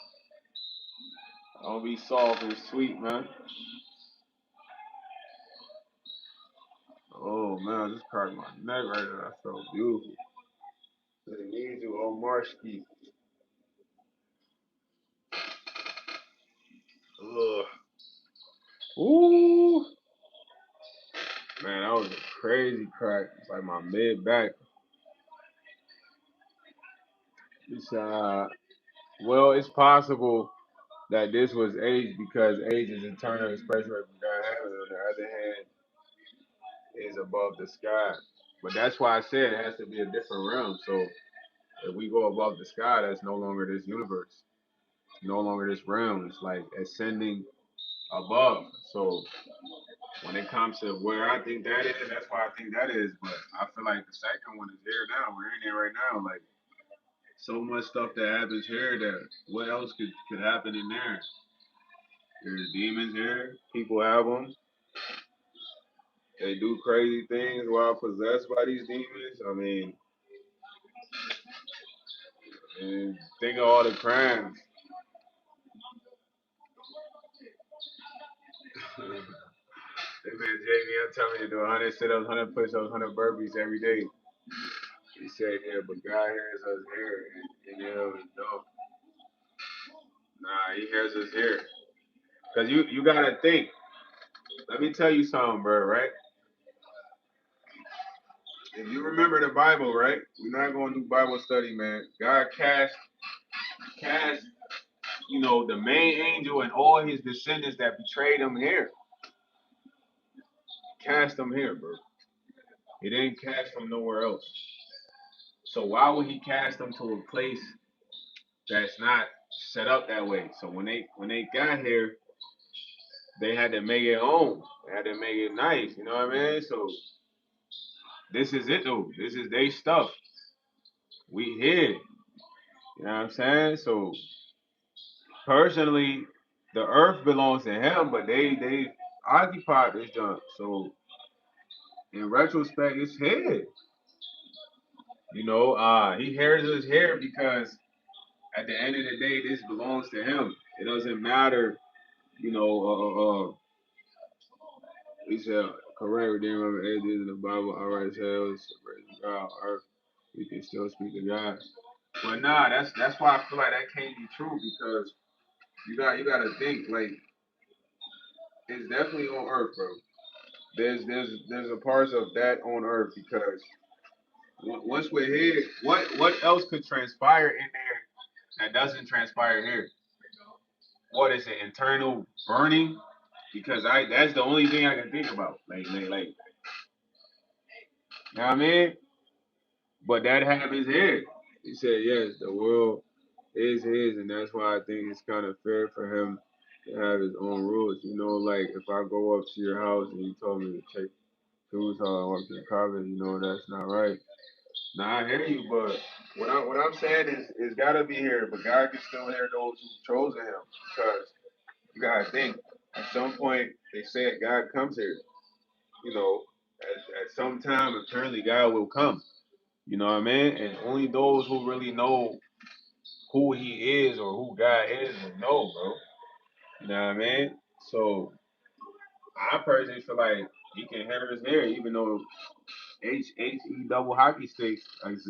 Don't be soft and sweet, man. Oh man, I just cracked my neck right there. That's so beautiful. It needs you, Omar Ski. Ugh. Ooh. Man, that was a crazy crack. It's like my mid back. It's well, it's possible that this was age because age is eternal expression of God heaven. On the other hand, is above the sky. But that's why I said it has to be a different realm. So if we go above the sky, that's no longer this universe. It's no longer this realm. It's like ascending above. So when it comes to where I think that is, that's why I think that is. But I feel like the second one is here now. We're in there right now. Like so much stuff that happens here that what else could happen in there? There's demons here. People have them. They do crazy things while possessed by these demons. I mean, and think of all the crimes. Hey man, Jamie, I'm telling you, do 100 sit-ups, 100 push-ups, 100 burpees every day. He said, yeah, but God hears us here, and no, nah, He hears us here. Cause you gotta think. Let me tell you something, bro. Right? If you remember the Bible, right? We're not gonna do Bible study, man. God cast, the main angel and all his descendants that betrayed him here. Cast them here, bro. He didn't cast them nowhere else. So why would he cast them to a place that's not set up that way? So when they got here, they had to make it home. They had to make it nice. You know what I mean? So this is it though. This is they stuff. We here. You know what I'm saying? So personally, the earth belongs to him, but they occupied this junk. So in retrospect, it's his. He hears us here because at the end of the day, this belongs to him. It doesn't matter, you know. He said, "Correct, redeemer of ages in the Bible. All right, tells God, earth. We can still speak to God." But nah, that's why I feel like that can't be true because you got to think like it's definitely on earth, bro. there's a part of that on earth because once we're here, what else could transpire in there that doesn't transpire here? What is it? Internal burning? Because I that's the only thing I can think about. Like you know what I mean? But that happens here. He said, yes, the world is his, and that's why I think it's kind of fair for him to have his own rules. You know, like if I go up to your house and you told me to check shoes how I walk in the carpet, you know that's not right. Now I hear you, but what I'm saying is it's gotta be here, but God can still hear those who chosen him because you gotta think at some point they said God comes here. You know, at some time apparently God will come. You know what I mean? And only those who really know who he is or who God is will know, bro. You know what I mean? So I personally feel like he can handle his hair, even though HE double hockey sticks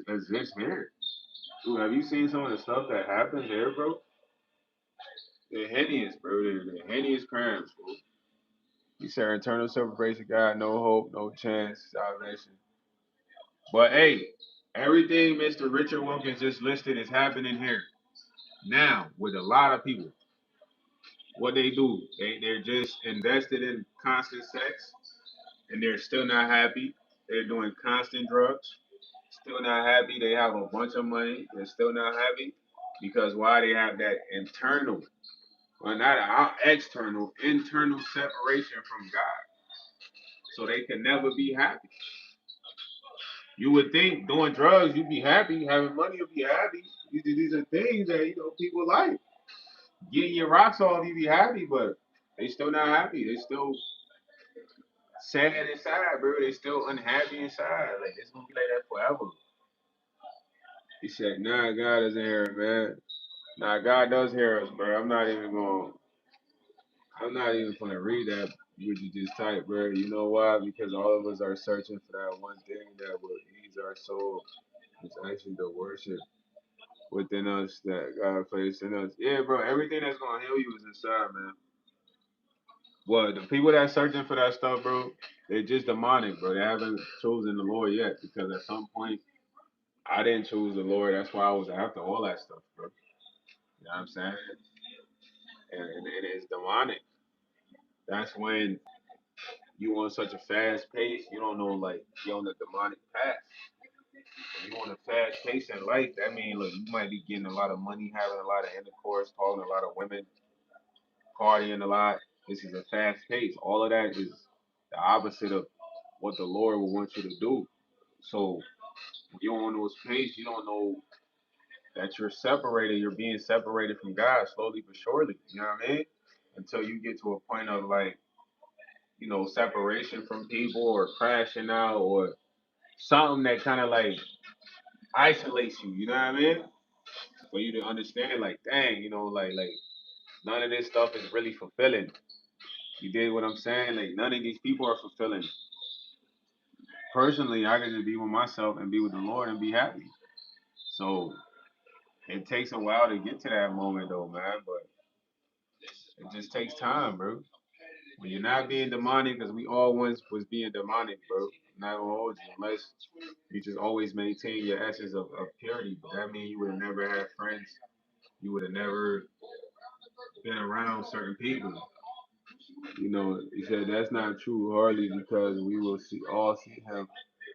exist here. Dude, have you seen some of the stuff that happens here, bro? They're hideous, bro. They're hideous crimes, bro. He said eternal separation, God, no hope, no chance, salvation. But hey, everything Mr. Richard Wilkins just listed is happening here now with a lot of people. What they do, they're just invested in constant sex and they're still not happy. They're doing constant drugs, still not happy. They have a bunch of money, they're still not happy because why they have that internal, well not external, internal separation from God, so they can never be happy. You would think doing drugs you'd be happy, having money you'd be happy. These are things that people like. Getting your rocks off, you be happy, but they still not happy. They still sad inside, bro. They still unhappy inside. Like it's gonna be like that forever. He said, "Nah, God doesn't hear it, man. Nah, God does hear us, bro. I'm not even gonna. I'm not even gonna read that what you just typed, bro. You know why? Because all of us are searching for that one thing that will ease our soul. It's actually the worship within us that God placed in us. Yeah, bro. Everything that's gonna heal you is inside, man. Well, the people that searching for that stuff, bro, they're just demonic, bro. They haven't chosen the Lord yet because at some point I didn't choose the Lord. That's why I was after all that stuff, bro. You know what I'm saying? And it's demonic. That's when you on such a fast pace, you don't know, like, you're on the demonic path. When you on a fast pace in life, that means, look, you might be getting a lot of money, having a lot of intercourse, talking to a lot of women, partying a lot. This is a fast pace. All of that is the opposite of what the Lord will want you to do. So when you're on those pace, you don't know that you're separated. You're being separated from God slowly but surely. You know what I mean? Until you get to a point of like, separation from people or crashing out or something that kind of like isolates you. You know what I mean? For you to understand, like, dang, like none of this stuff is really fulfilling. You did what I'm saying? Like none of these people are fulfilling. Personally, I can just be with myself and be with the Lord and be happy. So it takes a while to get to that moment though, man. But it just takes time, bro. When you're not being demonic, because we all once was being demonic, bro. I'm not gonna hold you unless you just always maintain your essence of purity. But that means you would have never had friends. You would have never been around certain people. He said that's not true hardly because we will all see him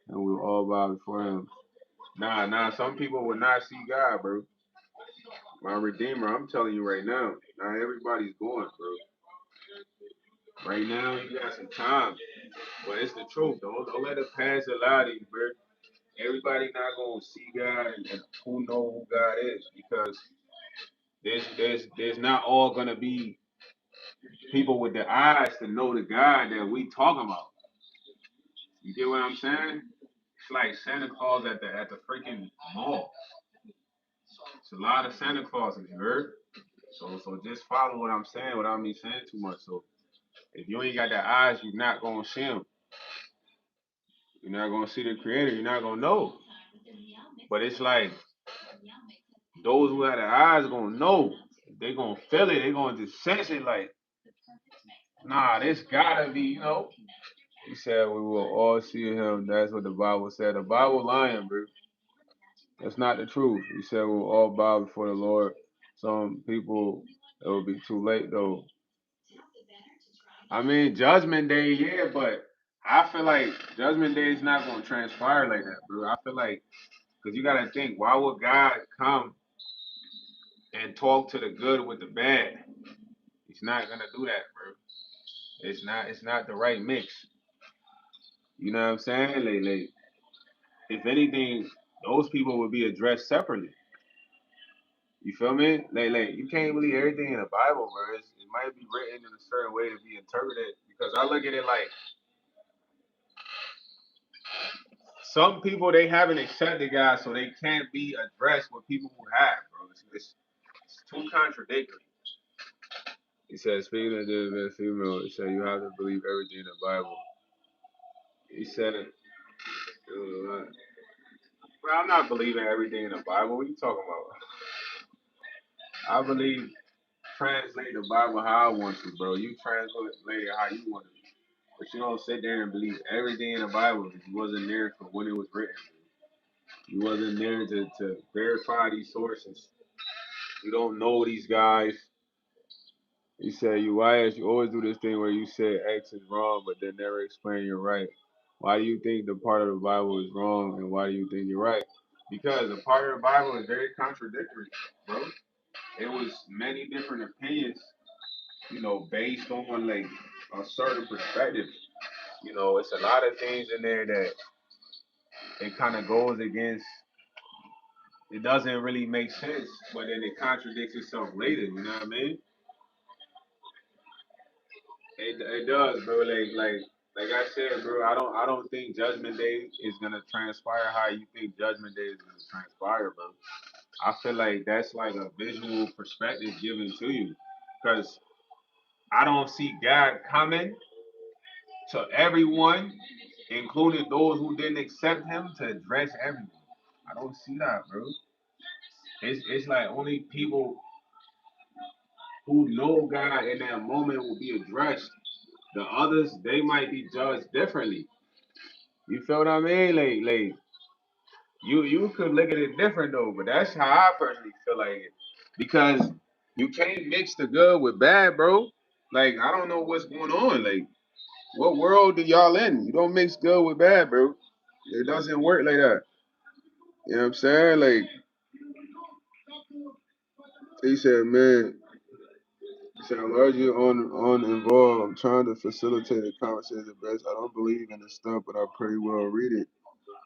and we'll all bow before him. Nah, some people will not see God, bro. My Redeemer, I'm telling you right now. Not everybody's going, bro. Right now, you got some time. But it's the truth. Don't let it pass a lot of you, bro. Everybody not gonna see God and who know who God is because there's not all gonna be people with the eyes to know the God that we talking about. You get what I'm saying? It's like Santa Claus at the freaking mall. It's a lot of Santa Clauses, you heard? So just follow what I'm saying without me saying too much. So if you ain't got the eyes, you're not gonna see him. You're not gonna see the creator, you're not gonna know. But it's like those who have the eyes gonna know. They gonna feel it, they gonna just sense it like, nah, this gotta be, He said we will all see him. That's what the Bible said. The Bible lying, bro. That's not the truth. He said we'll all bow before the Lord. Some people, it will be too late though. I mean, Judgment Day, yeah, but I feel like Judgment Day is not gonna transpire like that, bro. I feel like because you gotta think, why would God come and talk to the good with the bad? He's not gonna do that, bro. It's not. It's not the right mix. You know what I'm saying? Like, if anything, those people would be addressed separately. You feel me? Like you can't believe everything in the Bible, bro. It might be written in a certain way to be interpreted. Because I look at it like some people they haven't accepted God, so they can't be addressed with people who have, bro. It's too contradictory. He said, speaking of the female, he said you have to believe everything in the Bible. He said, bro, I'm not believing everything in the Bible. What are you talking about? I believe translate the Bible how I want to, bro. You translate it how you want to. But you don't sit there and believe everything in the Bible because you wasn't there for when it was written. You wasn't there to verify these sources. You don't know these guys. He said, you always do this thing where you say X is wrong, but then never explain you're right. Why do you think the part of the Bible is wrong, and why do you think you're right? Because the part of the Bible is very contradictory, bro. It was many different opinions, based on like a certain perspective. It's a lot of things in there that it kind of goes against. It doesn't really make sense, but then it contradicts itself later. You know what I mean? It does, bro. Like I said, bro. I don't think Judgment Day is gonna transpire how you think Judgment Day is gonna transpire, bro. I feel like that's like a visual perspective given to you, because I don't see God coming to everyone, including those who didn't accept Him, to address everyone. I don't see that, bro. It's like only people who know God in that moment will be addressed. The others, they might be judged differently. You feel what I mean? Like you could look at it different though, but that's how I personally feel like it. Because you can't mix the good with bad, bro. Like I don't know what's going on. Like what world do y'all in? You don't mix good with bad, bro. It doesn't work like that. You know what I'm saying? Like he said, man, he said, I'm largely on involved. I'm trying to facilitate the conversation the best. I don't believe in this stuff, but I pretty well read it.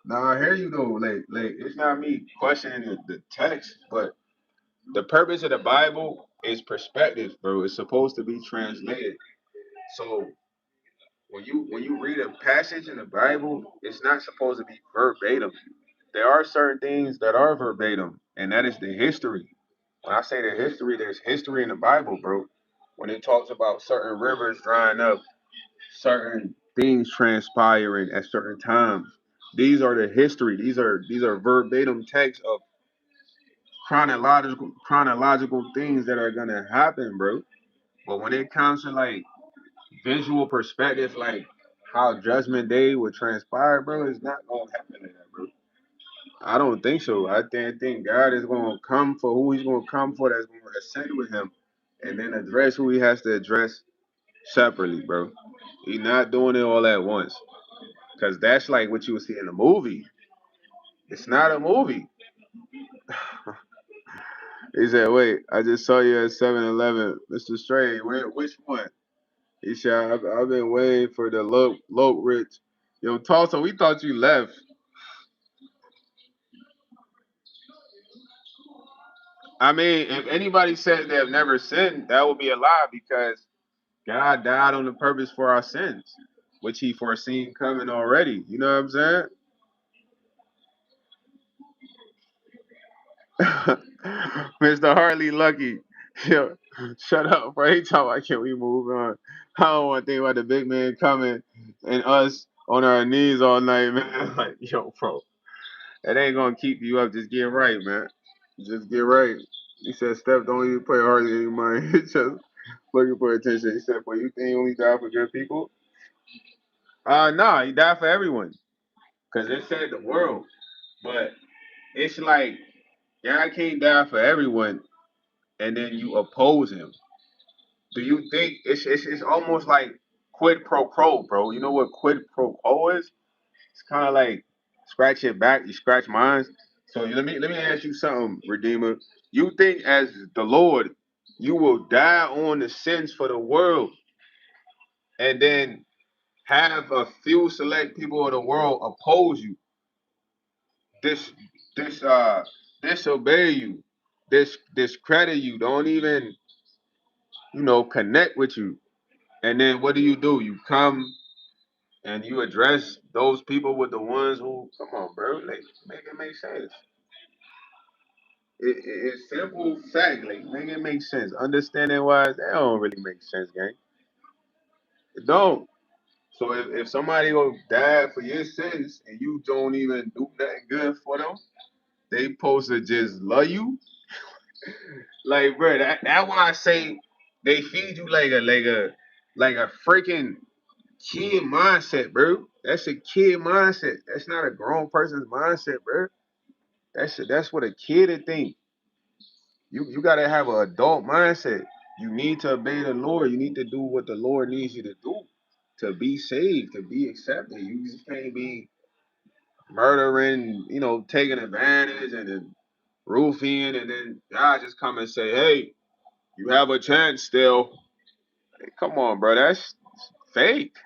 Now I hear you though. Like it's not me questioning the text, but the purpose of the Bible is perspective, bro. It's supposed to be translated. So when you read a passage in the Bible, it's not supposed to be verbatim. There are certain things that are verbatim, and that is the history. When I say the history, there's history in the Bible, bro. When it talks about certain rivers drying up, certain things transpiring at certain times. These are the history. These are verbatim texts of chronological things that are gonna happen, bro. But when it comes to like visual perspective, like how Judgment Day would transpire, bro, it's not gonna happen like that, bro. I don't think so. I think God is gonna come for who He's gonna come for. That's gonna ascend with Him, and then address who He has to address separately, bro. He's not doing it all at once. Cause that's like what you would see in a movie. It's not a movie. He said, "Wait, I just saw you at 7-Eleven, Mr. Stray. Which one?" He said, "I've been waiting for the low rich." Yo, Tulsa, we thought you left. I mean, if anybody says they have never sinned, that would be a lie because God died on the purpose for our sins, which He foreseen coming already. You know what I'm saying? Mr. Harley Lucky. Yo, shut up, bro. He talking about can we move on? I don't want to think about the big man coming and us on our knees all night, man. Like, yo, bro, that ain't gonna keep you up. Just get right, man. Just get right. He said, Steph, don't even play Harley anymore. He's just looking for attention. He said, but you think he only died for good people? Nah, he died for everyone. Cause it said the world. But it's like God can't die for everyone and then you oppose him. Do you think it's almost like quid pro quo, bro? You know what quid pro quo is? It's kind of like scratch your back, you scratch mine. So let me ask you something, Redeemer. You think as the Lord, you will die on the sins for the world, and then have a few select people of the world oppose you, dis dis disobey you, discredit you, don't even connect with you, and then what do? You come and you address those people with the ones who come on, bro, like make it make sense. It's simple fact, like make it make sense. Understanding wise, that don't really make sense, gang. It don't. So if somebody will die for your sins and you don't even do nothing good for them, they supposed to just love you. Like, bro, that's why I say they feed you like a freaking kid mindset, bro. That's a kid mindset. That's not a grown person's mindset, bro. That's what a kid would think. You gotta have an adult mindset. You need to obey the Lord. You need to do what the Lord needs you to do to be saved, to be accepted. You just can't be murdering, taking advantage and then roofing, and then God just come and say, "Hey, you have a chance still." Hey, come on, bro. That's fake.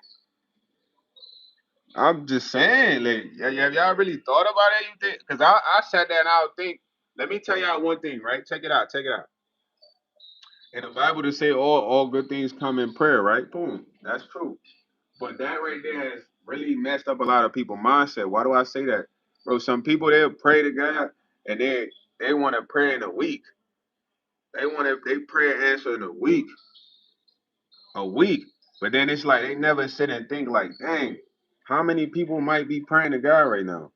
I'm just saying, like, have y'all really thought about it? You think? Because I sat there and I would think. Let me tell y'all one thing, right? Check it out. Check it out. In the Bible, to say all good things come in prayer, right? Boom. That's true. But that right there has really messed up a lot of people's mindset. Why do I say that? Bro, some people they'll pray to God and they want to pray in a week. They pray answer in a week. But then it's like they never sit and think like, dang, how many people might be praying to God right now?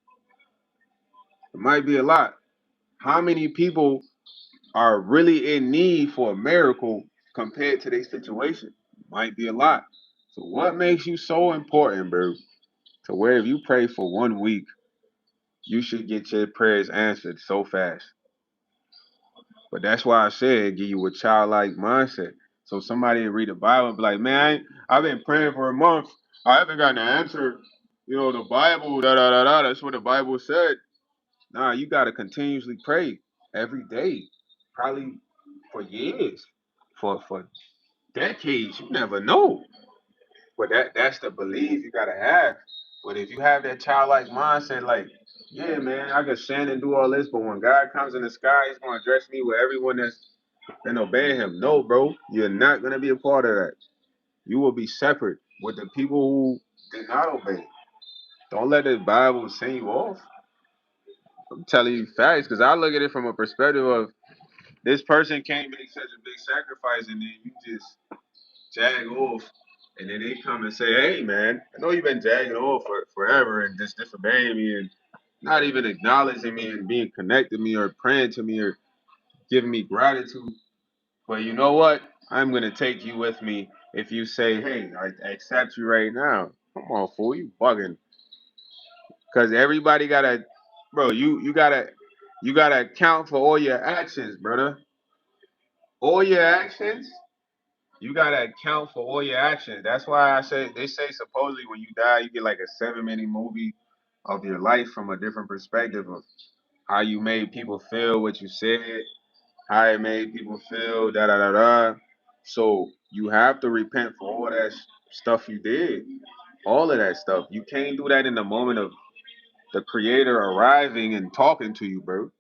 It might be a lot. How many people are really in need for a miracle compared to their situation? Might be a lot. So what makes you so important, bro? To where if you pray for 1 week, you should get your prayers answered so fast. But that's why I said give you a childlike mindset. So somebody read the Bible and be like, man, I've been praying for a month. I haven't gotten an answer. The Bible, da da da da. That's what the Bible said. Nah, you gotta continuously pray every day, probably for years, for decades. You never know. But that's the belief you gotta have. But if you have that childlike mindset, like, yeah, man, I can sin and do all this, but when God comes in the sky, He's gonna address me with everyone that's been obeying Him. No, bro, you're not gonna be a part of that. You will be separate with the people who did not obey. Don't let the Bible send you off. I'm telling you facts, because I look at it from a perspective of this person can't make such a big sacrifice, and then you just jag off, and then they come and say, "Hey, man, I know you've been jagging off for forever and just disobeying me and not even acknowledging me and being connected to me or praying to me or giving me gratitude. But you know what? I'm gonna take you with me if you say, "Hey, I accept you right now." Come on, fool, you bugging? Because everybody gotta, bro. You gotta account for all your actions, brother. All your actions. You gotta account for all your actions. That's why I say they say supposedly when you die, you get like a 7-minute movie of your life from a different perspective of how you made people feel, what you said, how it made people feel, da da da da. So you have to repent for all that stuff you did, all of that stuff. You can't do that in the moment of the Creator arriving and talking to you, bro.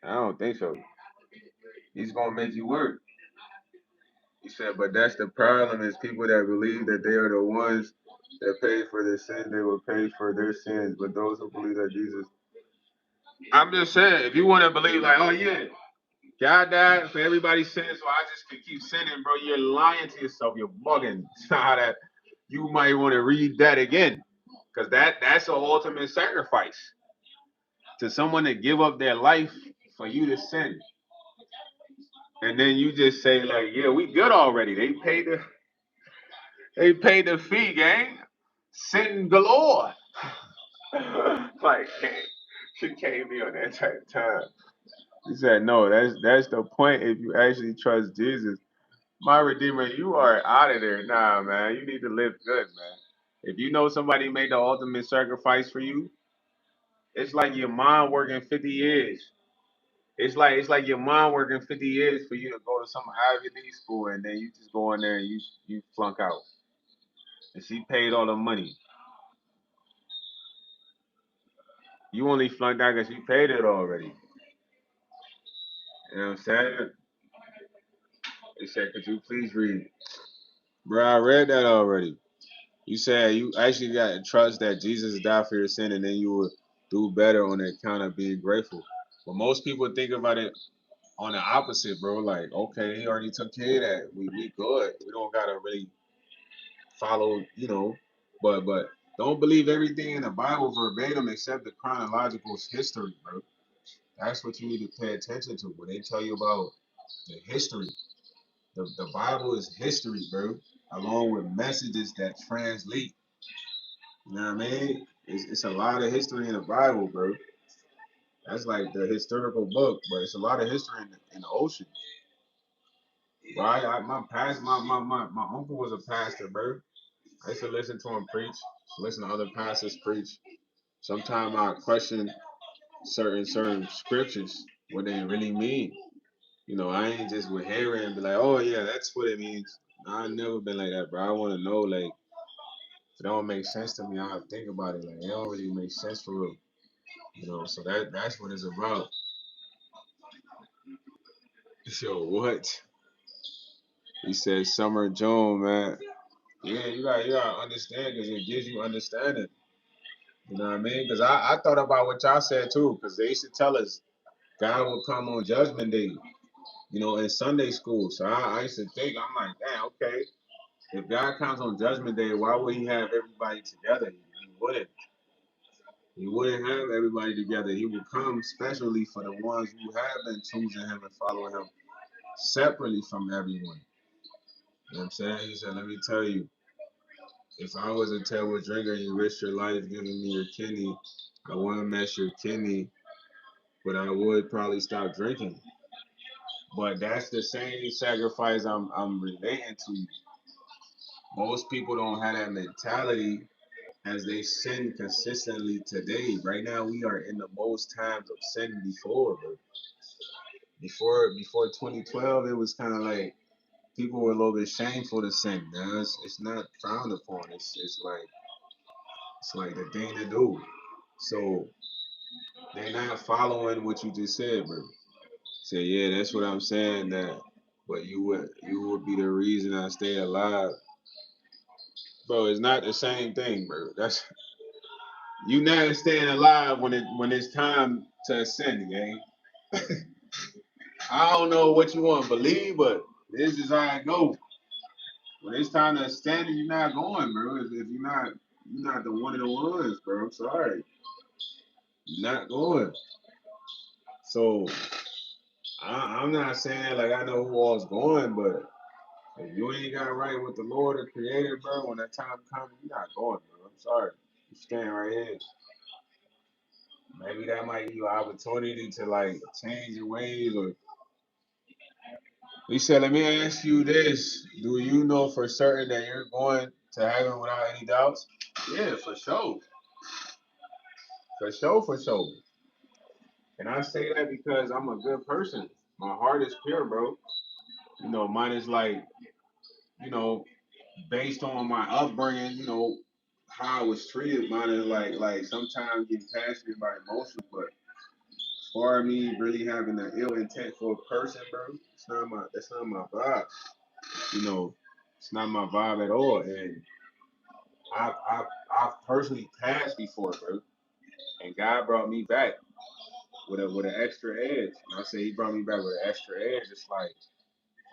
I don't think so. He's gonna make you work. He said, but that's the problem is people that believe that they are the ones that pay for their sins, they will pay for their sins. But those who believe that Jesus, I'm just saying, if you want to believe like, oh yeah, God died for everybody's sins, so I just can keep sinning, bro, you're lying to yourself. You're bugging. It's not that you might want to read that again, because that's an ultimate sacrifice to someone to give up their life for you to sin. And then you just say like, yeah, we good already. They paid the They paid the fee, gang. Sin galore. Like, she can't be on that type of time. He said, no, that's the point. If you actually trust Jesus, my Redeemer, you are out of there. Nah, man, you need to live good, man. If you know somebody made the ultimate sacrifice for you, it's like your mom working 50 years. It's like your mom working 50 years for you to go to some Ivy League school, and then you just go in there and you flunk out. And she paid all the money. You only flunked out because she paid it already. You know what I'm saying? They said, could you please read? Bro, I read that already. You said you actually got to trust that Jesus died for your sin, and then you will do better on the account of being grateful. But most people think about it on the opposite, bro. Like, okay, he already took care of that. We good. We don't gotta really follow, But don't believe everything in the Bible verbatim except the chronological history, bro. That's what you need to pay attention to when they tell you about the history. The Bible is history, bro, along with messages that translate. You know what I mean? It's a lot of history in the Bible, bro. That's like the historical book, but it's a lot of history in the ocean. Bro, my uncle was a pastor, bro. I used to listen to him preach, listen to other pastors preach. Sometimes I question certain scriptures, what they really mean. I ain't just with hearing and be like, oh yeah, that's what it means. I never been like that, bro. I want to know, like, if it don't make sense to me, I have to think about it. Like, it don't really make sense for real. So that's what it's about. Yo, what? He said Summer Jones, man. Yeah, you gotta understand because it gives you understanding. You know what I mean? Because I thought about what y'all said too, because they used to tell us God will come on Judgment Day, in Sunday school. So I used to think, I'm like, damn, okay. If God comes on Judgment Day, why would He have everybody together? He wouldn't. He wouldn't have everybody together. He would come specially for the ones who have been choosing Him and following Him separately from everyone. You know what I'm saying? He said, let me tell you, if I was a terrible drinker and you risked your life giving me your kidney, I wouldn't mess your kidney, but I would probably stop drinking. But that's the same sacrifice I'm relating to you. Most people don't have that mentality as they sin consistently today. Right now, we are in the most times of sin before, but before 2012, it was kind of like people were a little bit shameful to sin. Now it's not frowned upon. It's like the thing to do. So they're not following what you just said, bro. Say, yeah, that's what I'm saying. But you would be the reason I stay alive, bro. It's not the same thing, bro. That's you not staying alive when it's time to ascend, gang. I don't know what you want to believe, but this is how it goes. When it's time to ascend, you're not going, bro. If you're not the one of the ones, bro. I'm sorry, you're not going. So I'm not saying like I know who all's going, but if you ain't got right with the Lord or Creator, bro, when that time comes, you're not going, bro. I'm sorry. You staying right here. Maybe that might give you an opportunity to like change your ways. Or he said, let me ask you this: do you know for certain that you're going to heaven without any doubts? Yeah, for sure, for sure, for sure. And I say that because I'm a good person. My heart is pure, bro. Mine is like, you know, based on my upbringing, how I was treated. Mine is like sometimes getting passionate about emotions, but as far as me really having an ill intent for a person, bro, that's not my vibe. You know, it's not my vibe at all. And I've personally passed before, bro, and God brought me back with an extra edge. And I say He brought me back with an extra edge. It's like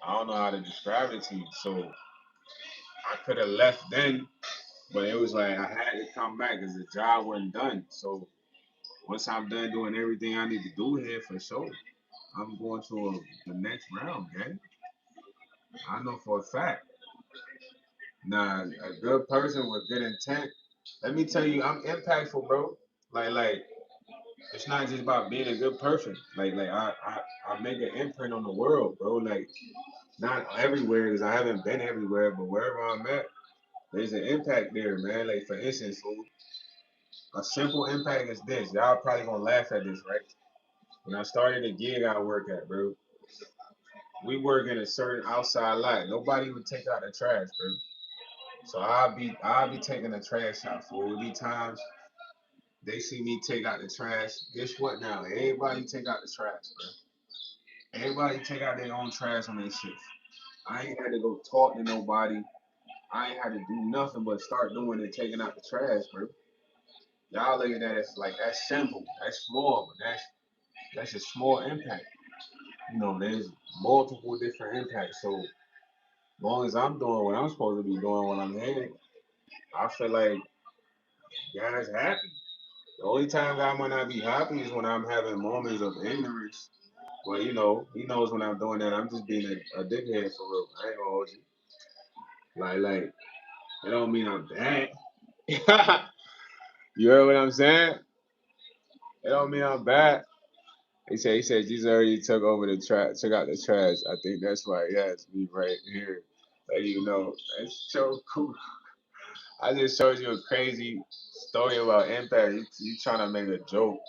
I don't know how to describe it to you. So I could have left then, but it was like I had to come back because the job wasn't done. So once I'm done doing everything I need to do here, for sure, I'm going to the next round, man. I know for a fact. Nah, a good person with good intent. Let me tell you, I'm impactful, bro. Like, it's not just about being a good person. I make an imprint on the world, bro. Like, not everywhere, because I haven't been everywhere, but wherever I'm at, there's an impact there, man. Like, for instance, fool, a simple impact is this. Y'all probably gonna laugh at this, right? When I started the gig I work at, bro, we work in a certain outside lot. Nobody would take out the trash, bro. So I'll be taking the trash out. So it would be times they see me take out the trash. Guess what now? Everybody take out the trash, bro. Everybody take out their own trash on their shift. I ain't had to go talk to nobody. I ain't had to do nothing but start doing it, taking out the trash, bro. Y'all look at that as like that's simple, that's small, but that's a small impact. You know, there's multiple different impacts. So long as I'm doing what I'm supposed to be doing when I'm here, I feel like God's happy. The only time God might not be happy is when I'm having moments of ignorance. But He knows when I'm doing that. I'm just being a dickhead for real. I ain't gonna hold you. Like, it don't mean I'm bad. You heard what I'm saying? It don't mean I'm bad. He said Jesus already took over the trash, took out the trash. I think that's why he has me right here. Let you know. That's so cool. I just showed you a crazy story about impact. You trying to make a joke.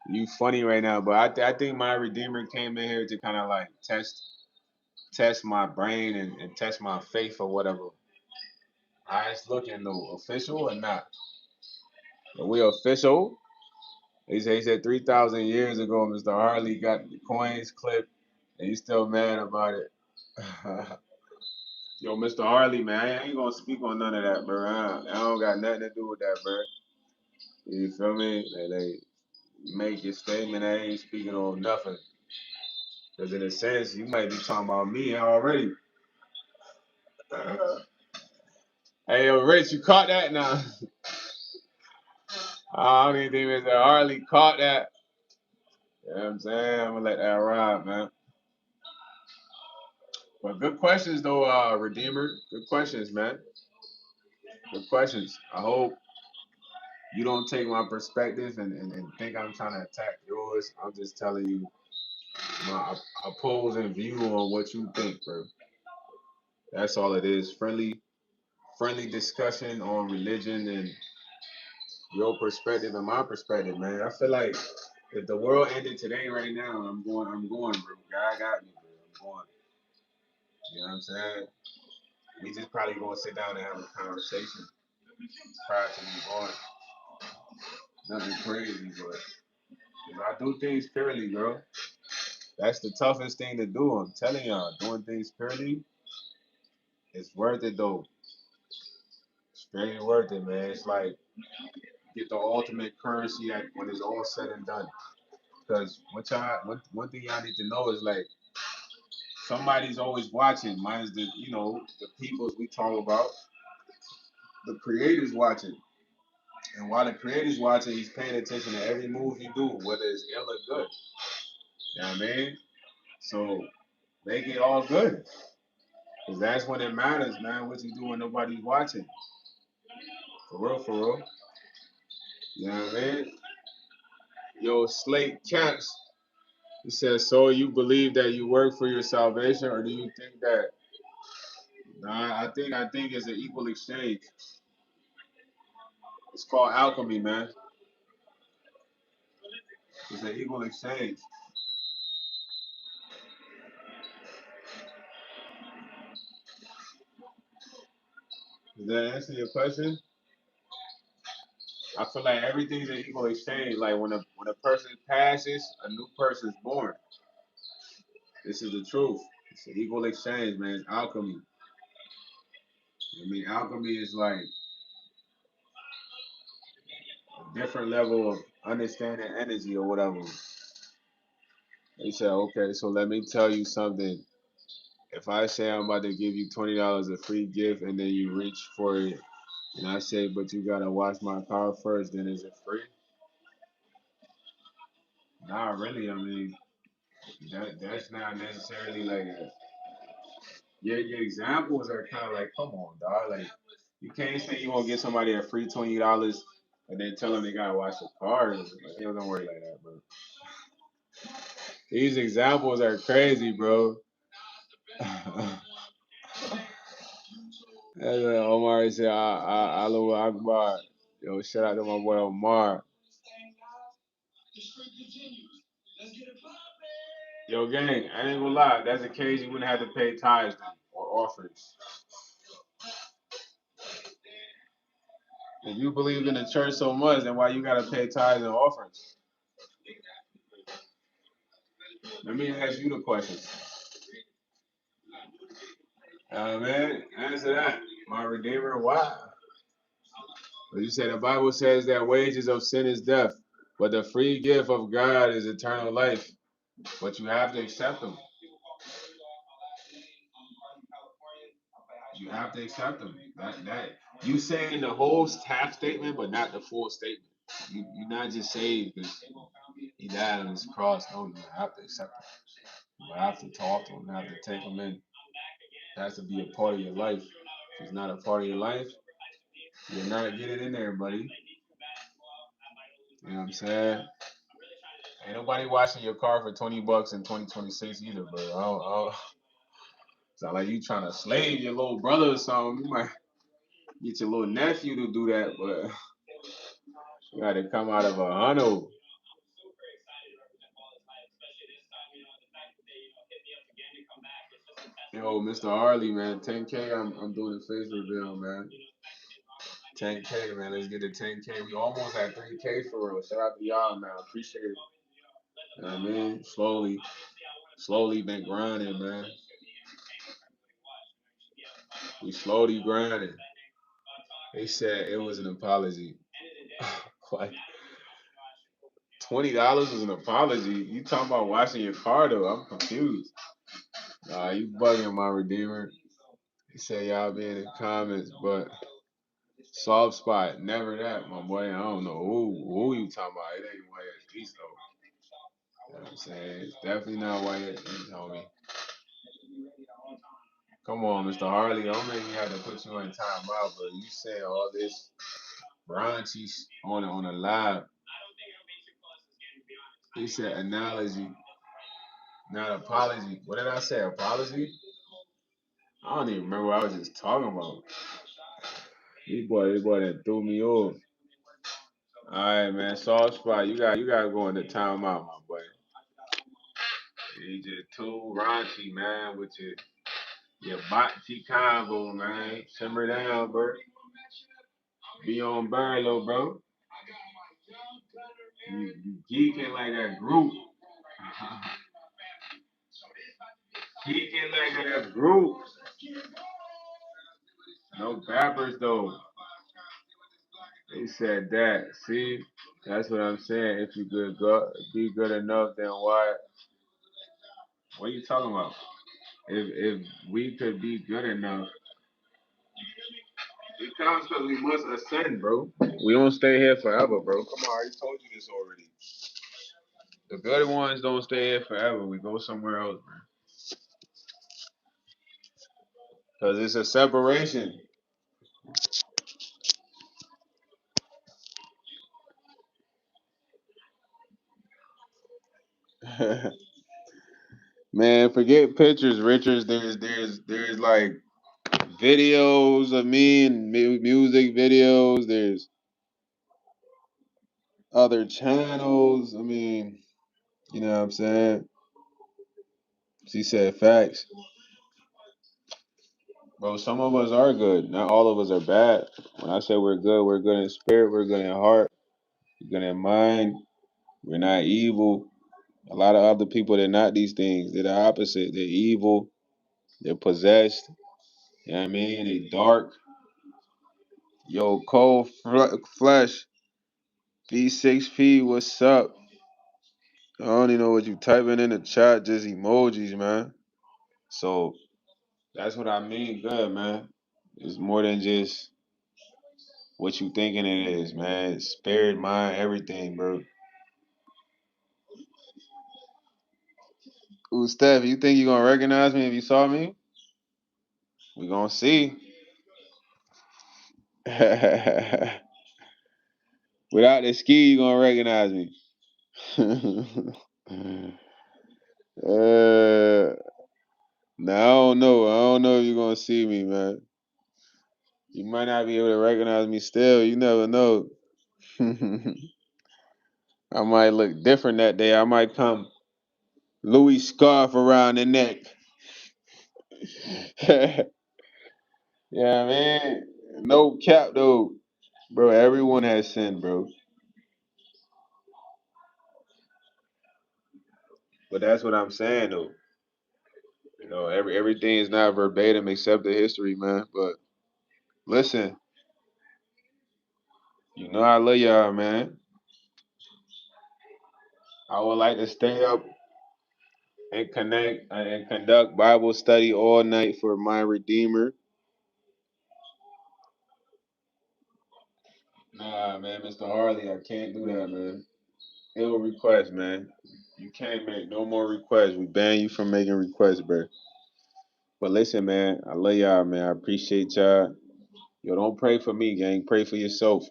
You funny right now, but I think my redeemer came in here to kind of like test my brain and test my faith or whatever. Eyes looking though official or not? Are we official? He said 3,000 years ago, Mr. Harley got the coins clipped, and he's still mad about it. Yo, Mr. Harley, man, I ain't gonna speak on none of that, bro. I don't got nothing to do with that, bro. You feel me? They make your statement. I ain't speaking on nothing. Because in a sense, you might be talking about me already. Hey, yo, Rich, you caught that now? I don't even think Mr. Harley caught that. You know what I'm saying? I'm gonna let that ride, man. But good questions though, Redeemer. Good questions, man. Good questions. I hope you don't take my perspective and think I'm trying to attack yours. I'm just telling you my opposing view on what you think, bro. That's all it is. Friendly discussion on religion and your perspective and my perspective, man. I feel like if the world ended today, right now, I'm going, bro. God got me, bro. I'm going. You know what I'm saying? We just probably gonna sit down and have a conversation prior to me going. Nothing crazy, but if I do things purely, bro, that's the toughest thing to do. I'm telling y'all, doing things purely is worth it though. It's very worth it, man. It's like get the ultimate currency when it's all said and done. Because one thing y'all need to know is like somebody's always watching. Mine's the peoples we talk about. The creator's watching. And while the creator's watching, he's paying attention to every move you do, whether it's ill or good. You know what I mean? So make it all good. Because that's when it matters, man. What you do when nobody's watching. For real, for real. You know what I mean? Yo, Slate Camps, he says, so you believe that you work for your salvation, or do you think that? Nah, I think it's an equal exchange. It's called alchemy, man. It's an equal exchange. Does that answer your question? I feel like everything's an equal exchange. Like when a person passes, a new person's born. This is the truth. It's an equal exchange, man. It's alchemy. I mean, alchemy is like a different level of understanding energy or whatever. They said, okay, so let me tell you something. If I say I'm about to give you $20 a free gift and then you reach for it and I say, but you gotta wash my car first, then is it free? Not really. I mean, that's not necessarily like your examples are kind of like, come on, dog. Like, you can't say you won't get somebody a free $20 and then tell them they gotta wash the cars. Like, it don't work like that, bro. These examples are crazy, bro. That's what Omar said. Allahu Akbar. Yo, shout out to my boy Omar. Yo, gang, I ain't gonna lie. That's the case you wouldn't have to pay tithes or offerings. If you believe in the church so much, then why you gotta pay tithes and offerings? Let me ask you the question. Man, answer that. My Redeemer, why? But you say the Bible says that wages of sin is death, but the free gift of God is eternal life. But you have to accept them. You have to accept them. That you saying the whole half statement, but not the full statement. You're not just saved because he died on his cross. No, you have to accept him. You have to talk to him. You have to take him in. It has to be a part of your life. If it's not a part of your life, you're not getting in there, buddy. You know what I'm saying? Ain't nobody washing your car for $20 in 2026 either, bro. Sound like you trying to slave your little brother or something. You might get your little nephew to do that, but you got to come out of a huddle. Yo, Mr. Harley, man, 10K. I'm doing the face reveal, man. 10K, man. Let's get to 10K. We almost at 3K for real. Shout out to y'all, man. Appreciate it. You know what I mean? Slowly been grinding, man. We slowly grinding. They said it was an apology. Like $20 was an apology. You talking about washing your car though? I'm confused. Nah, you bugging my Redeemer. He said y'all be in the comments, but soft spot, never that, my boy. I don't know who you talking about. It ain't YsEats though. You know what I'm saying? It's definitely not YsEats, homie. Come on, Mr. Harley. Don't make me have to put you in timeout, but you say all this raunchy on a live. He said analogy, not apology. What did I say? Apology? I don't even remember what I was just talking about. This boy that threw me off. All right, man. Soft spot. You got to go into timeout, my boy. You just too raunchy, man, with your bocce combo, man. Simmer down, bro. Be on burn, little bro. You geeking like that group. Geeking like that group. No bappers though. They said that. See, that's what I'm saying. If you could be good enough, then why? What are you talking about? If we could be good enough, it comes because we must ascend, bro. We don't stay here forever, bro. Come on, I already told you this already. The good ones don't stay here forever. We go somewhere else, man. Cause it's a separation. Man, forget pictures, Richards. There's like videos of me and music videos. There's other channels. I mean, you know what I'm saying? She said facts. Bro, some of us are good. Not all of us are bad. When I say we're good in spirit, we're good in heart, we're good in mind. We're not evil. A lot of other people, they're not these things. They're the opposite. They're evil. They're possessed. You know what I mean? They dark. Yo, cold flesh. B6P, what's up? I don't even know what you typing in the chat, just emojis, man. So that's what I mean, good, man. It's more than just what you thinking it is, man. Spirit, mind, everything, bro. Ooh, Steph, you think you gonna recognize me if you saw me? We gonna see. Without the ski, you gonna recognize me. Now I don't know. I don't know if you're gonna see me, man. You might not be able to recognize me still. You never know. I might look different that day. I might come Louis scarf around the neck. Yeah, man. No cap though. Bro, everyone has sinned, bro. But that's what I'm saying though. Everything is not verbatim except the history, man. But listen, I love y'all, man. I would like to stay up and connect and conduct Bible study all night for my Redeemer. Nah, man, Mr. Harley, I can't do that, man. Ill request, man. You can't make no more requests. We ban you from making requests, bro. But listen, man, I love y'all, man. I appreciate y'all. Yo, don't pray for me, gang. Pray for yourself.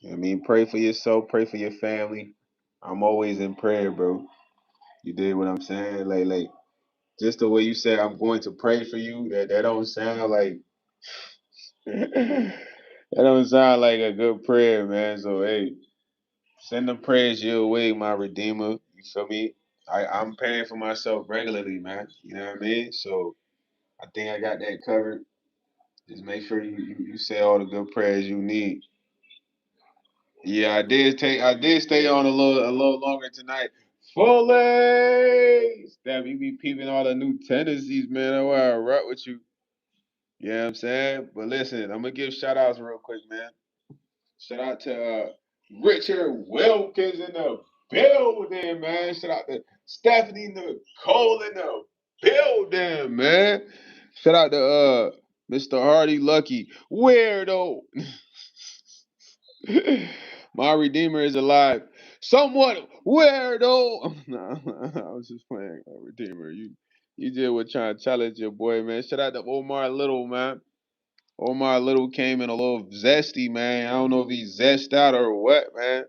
You know what I mean? Pray for yourself. Pray for your family. I'm always in prayer, bro. You did what I'm saying? Like, just the way you said I'm going to pray for you, that don't sound like that don't sound like a good prayer, man. So hey, send the prayers your way, my Redeemer. You feel me? I'm praying for myself regularly, man. You know what I mean? So I think I got that covered. Just make sure you say all the good prayers you need. Yeah, I did stay on a little longer tonight. Fully! Steph, you be peeping all the new tendencies, man. That's why I rock with you. You know what I'm saying? But listen, I'm gonna give shout outs real quick, man. Shout out to Richard Wilkins in the building, man. Shout out to Stephanie Nicole in the building, man. Shout out to Mr. Hardy Lucky. Weirdo. My Redeemer is alive. Somewhat weirdo. Nah, I was just playing. Redeemer. You did what trying to challenge your boy, man. Shout out to Omar Little, man. Omar Little came in a little zesty, man. I don't know if he's zest out or what, man.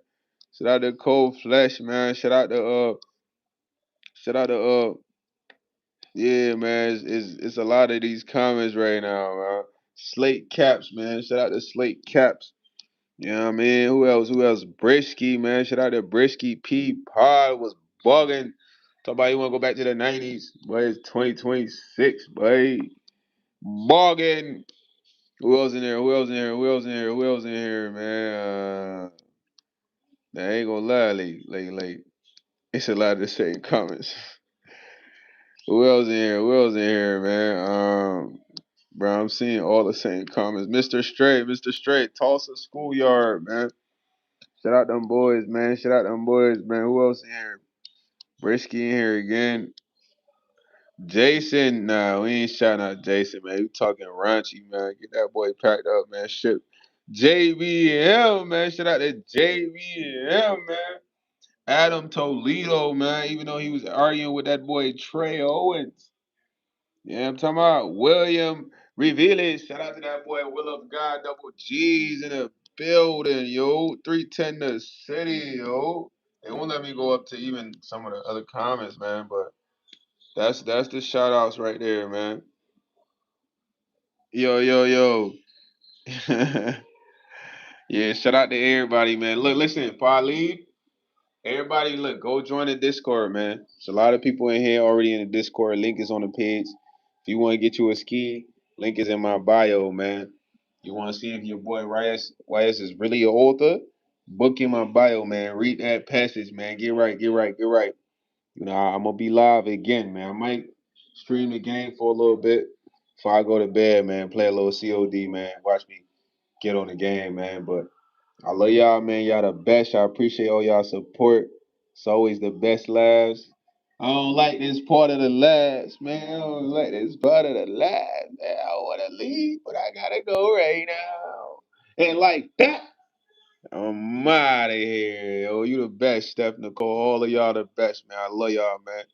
Shout out to Cold Flesh, man. Shout out to yeah, man. It's a lot of these comments right now, man. Slate Caps, man. Shout out to Slate Caps. You know what I mean? Who else? Who else? Brisky, man. Shout out to Brisky P. Pod was bugging. Talk about you want to go back to the 90s. Boy, it's 2026, boy. Bugging. Who else in there? Who else in here? Who else in here? Who else in here, man? I ain't gonna lie, like, it's a lot of the same comments. Who else in here? Who else in here, man? Bro, I'm seeing all the same comments. Mr. Straight, Tulsa Schoolyard, man. Shout out them boys, man. Shout out them boys, man. Who else in here? Brisky in here again. Jason, nah, we ain't shouting out Jason, man. We talking raunchy, man. Get that boy packed up, man. Shit. JBM, man. Shout out to JBM, man. Adam Toledo, man. Even though he was arguing with that boy Trey Owens. Yeah, I'm talking about William Reveal it. Shout out to that boy Will of God, double G's in the building, yo. 310 the city, yo. They won't let me go up to even some of the other comments, man. But that's the shout outs right there, man. Yo, yo, yo. Yeah, shout out to everybody, man. Look, listen, before I leave, everybody, look, go join the Discord, man. There's a lot of people in here already in the Discord. Link is on the page. If you want to get you a ski, link is in my bio, man. You want to see if your boy YS is really an author? Book in my bio, man. Read that passage, man. Get right, get right, get right. I'm gonna be live again, man. I might stream the game for a little bit before I go to bed, man. Play a little COD, man. Watch me get on the game, man. But I love y'all, man. Y'all the best. I appreciate all y'all support. It's always the best laughs. I don't like this part of the laughs, man. I don't like this part of the laughs, man. I want to leave, but I gotta go right now. And like that, I'm out of here. Yo, you the best, Steph Nicole. All of y'all the best, man. I love y'all, man.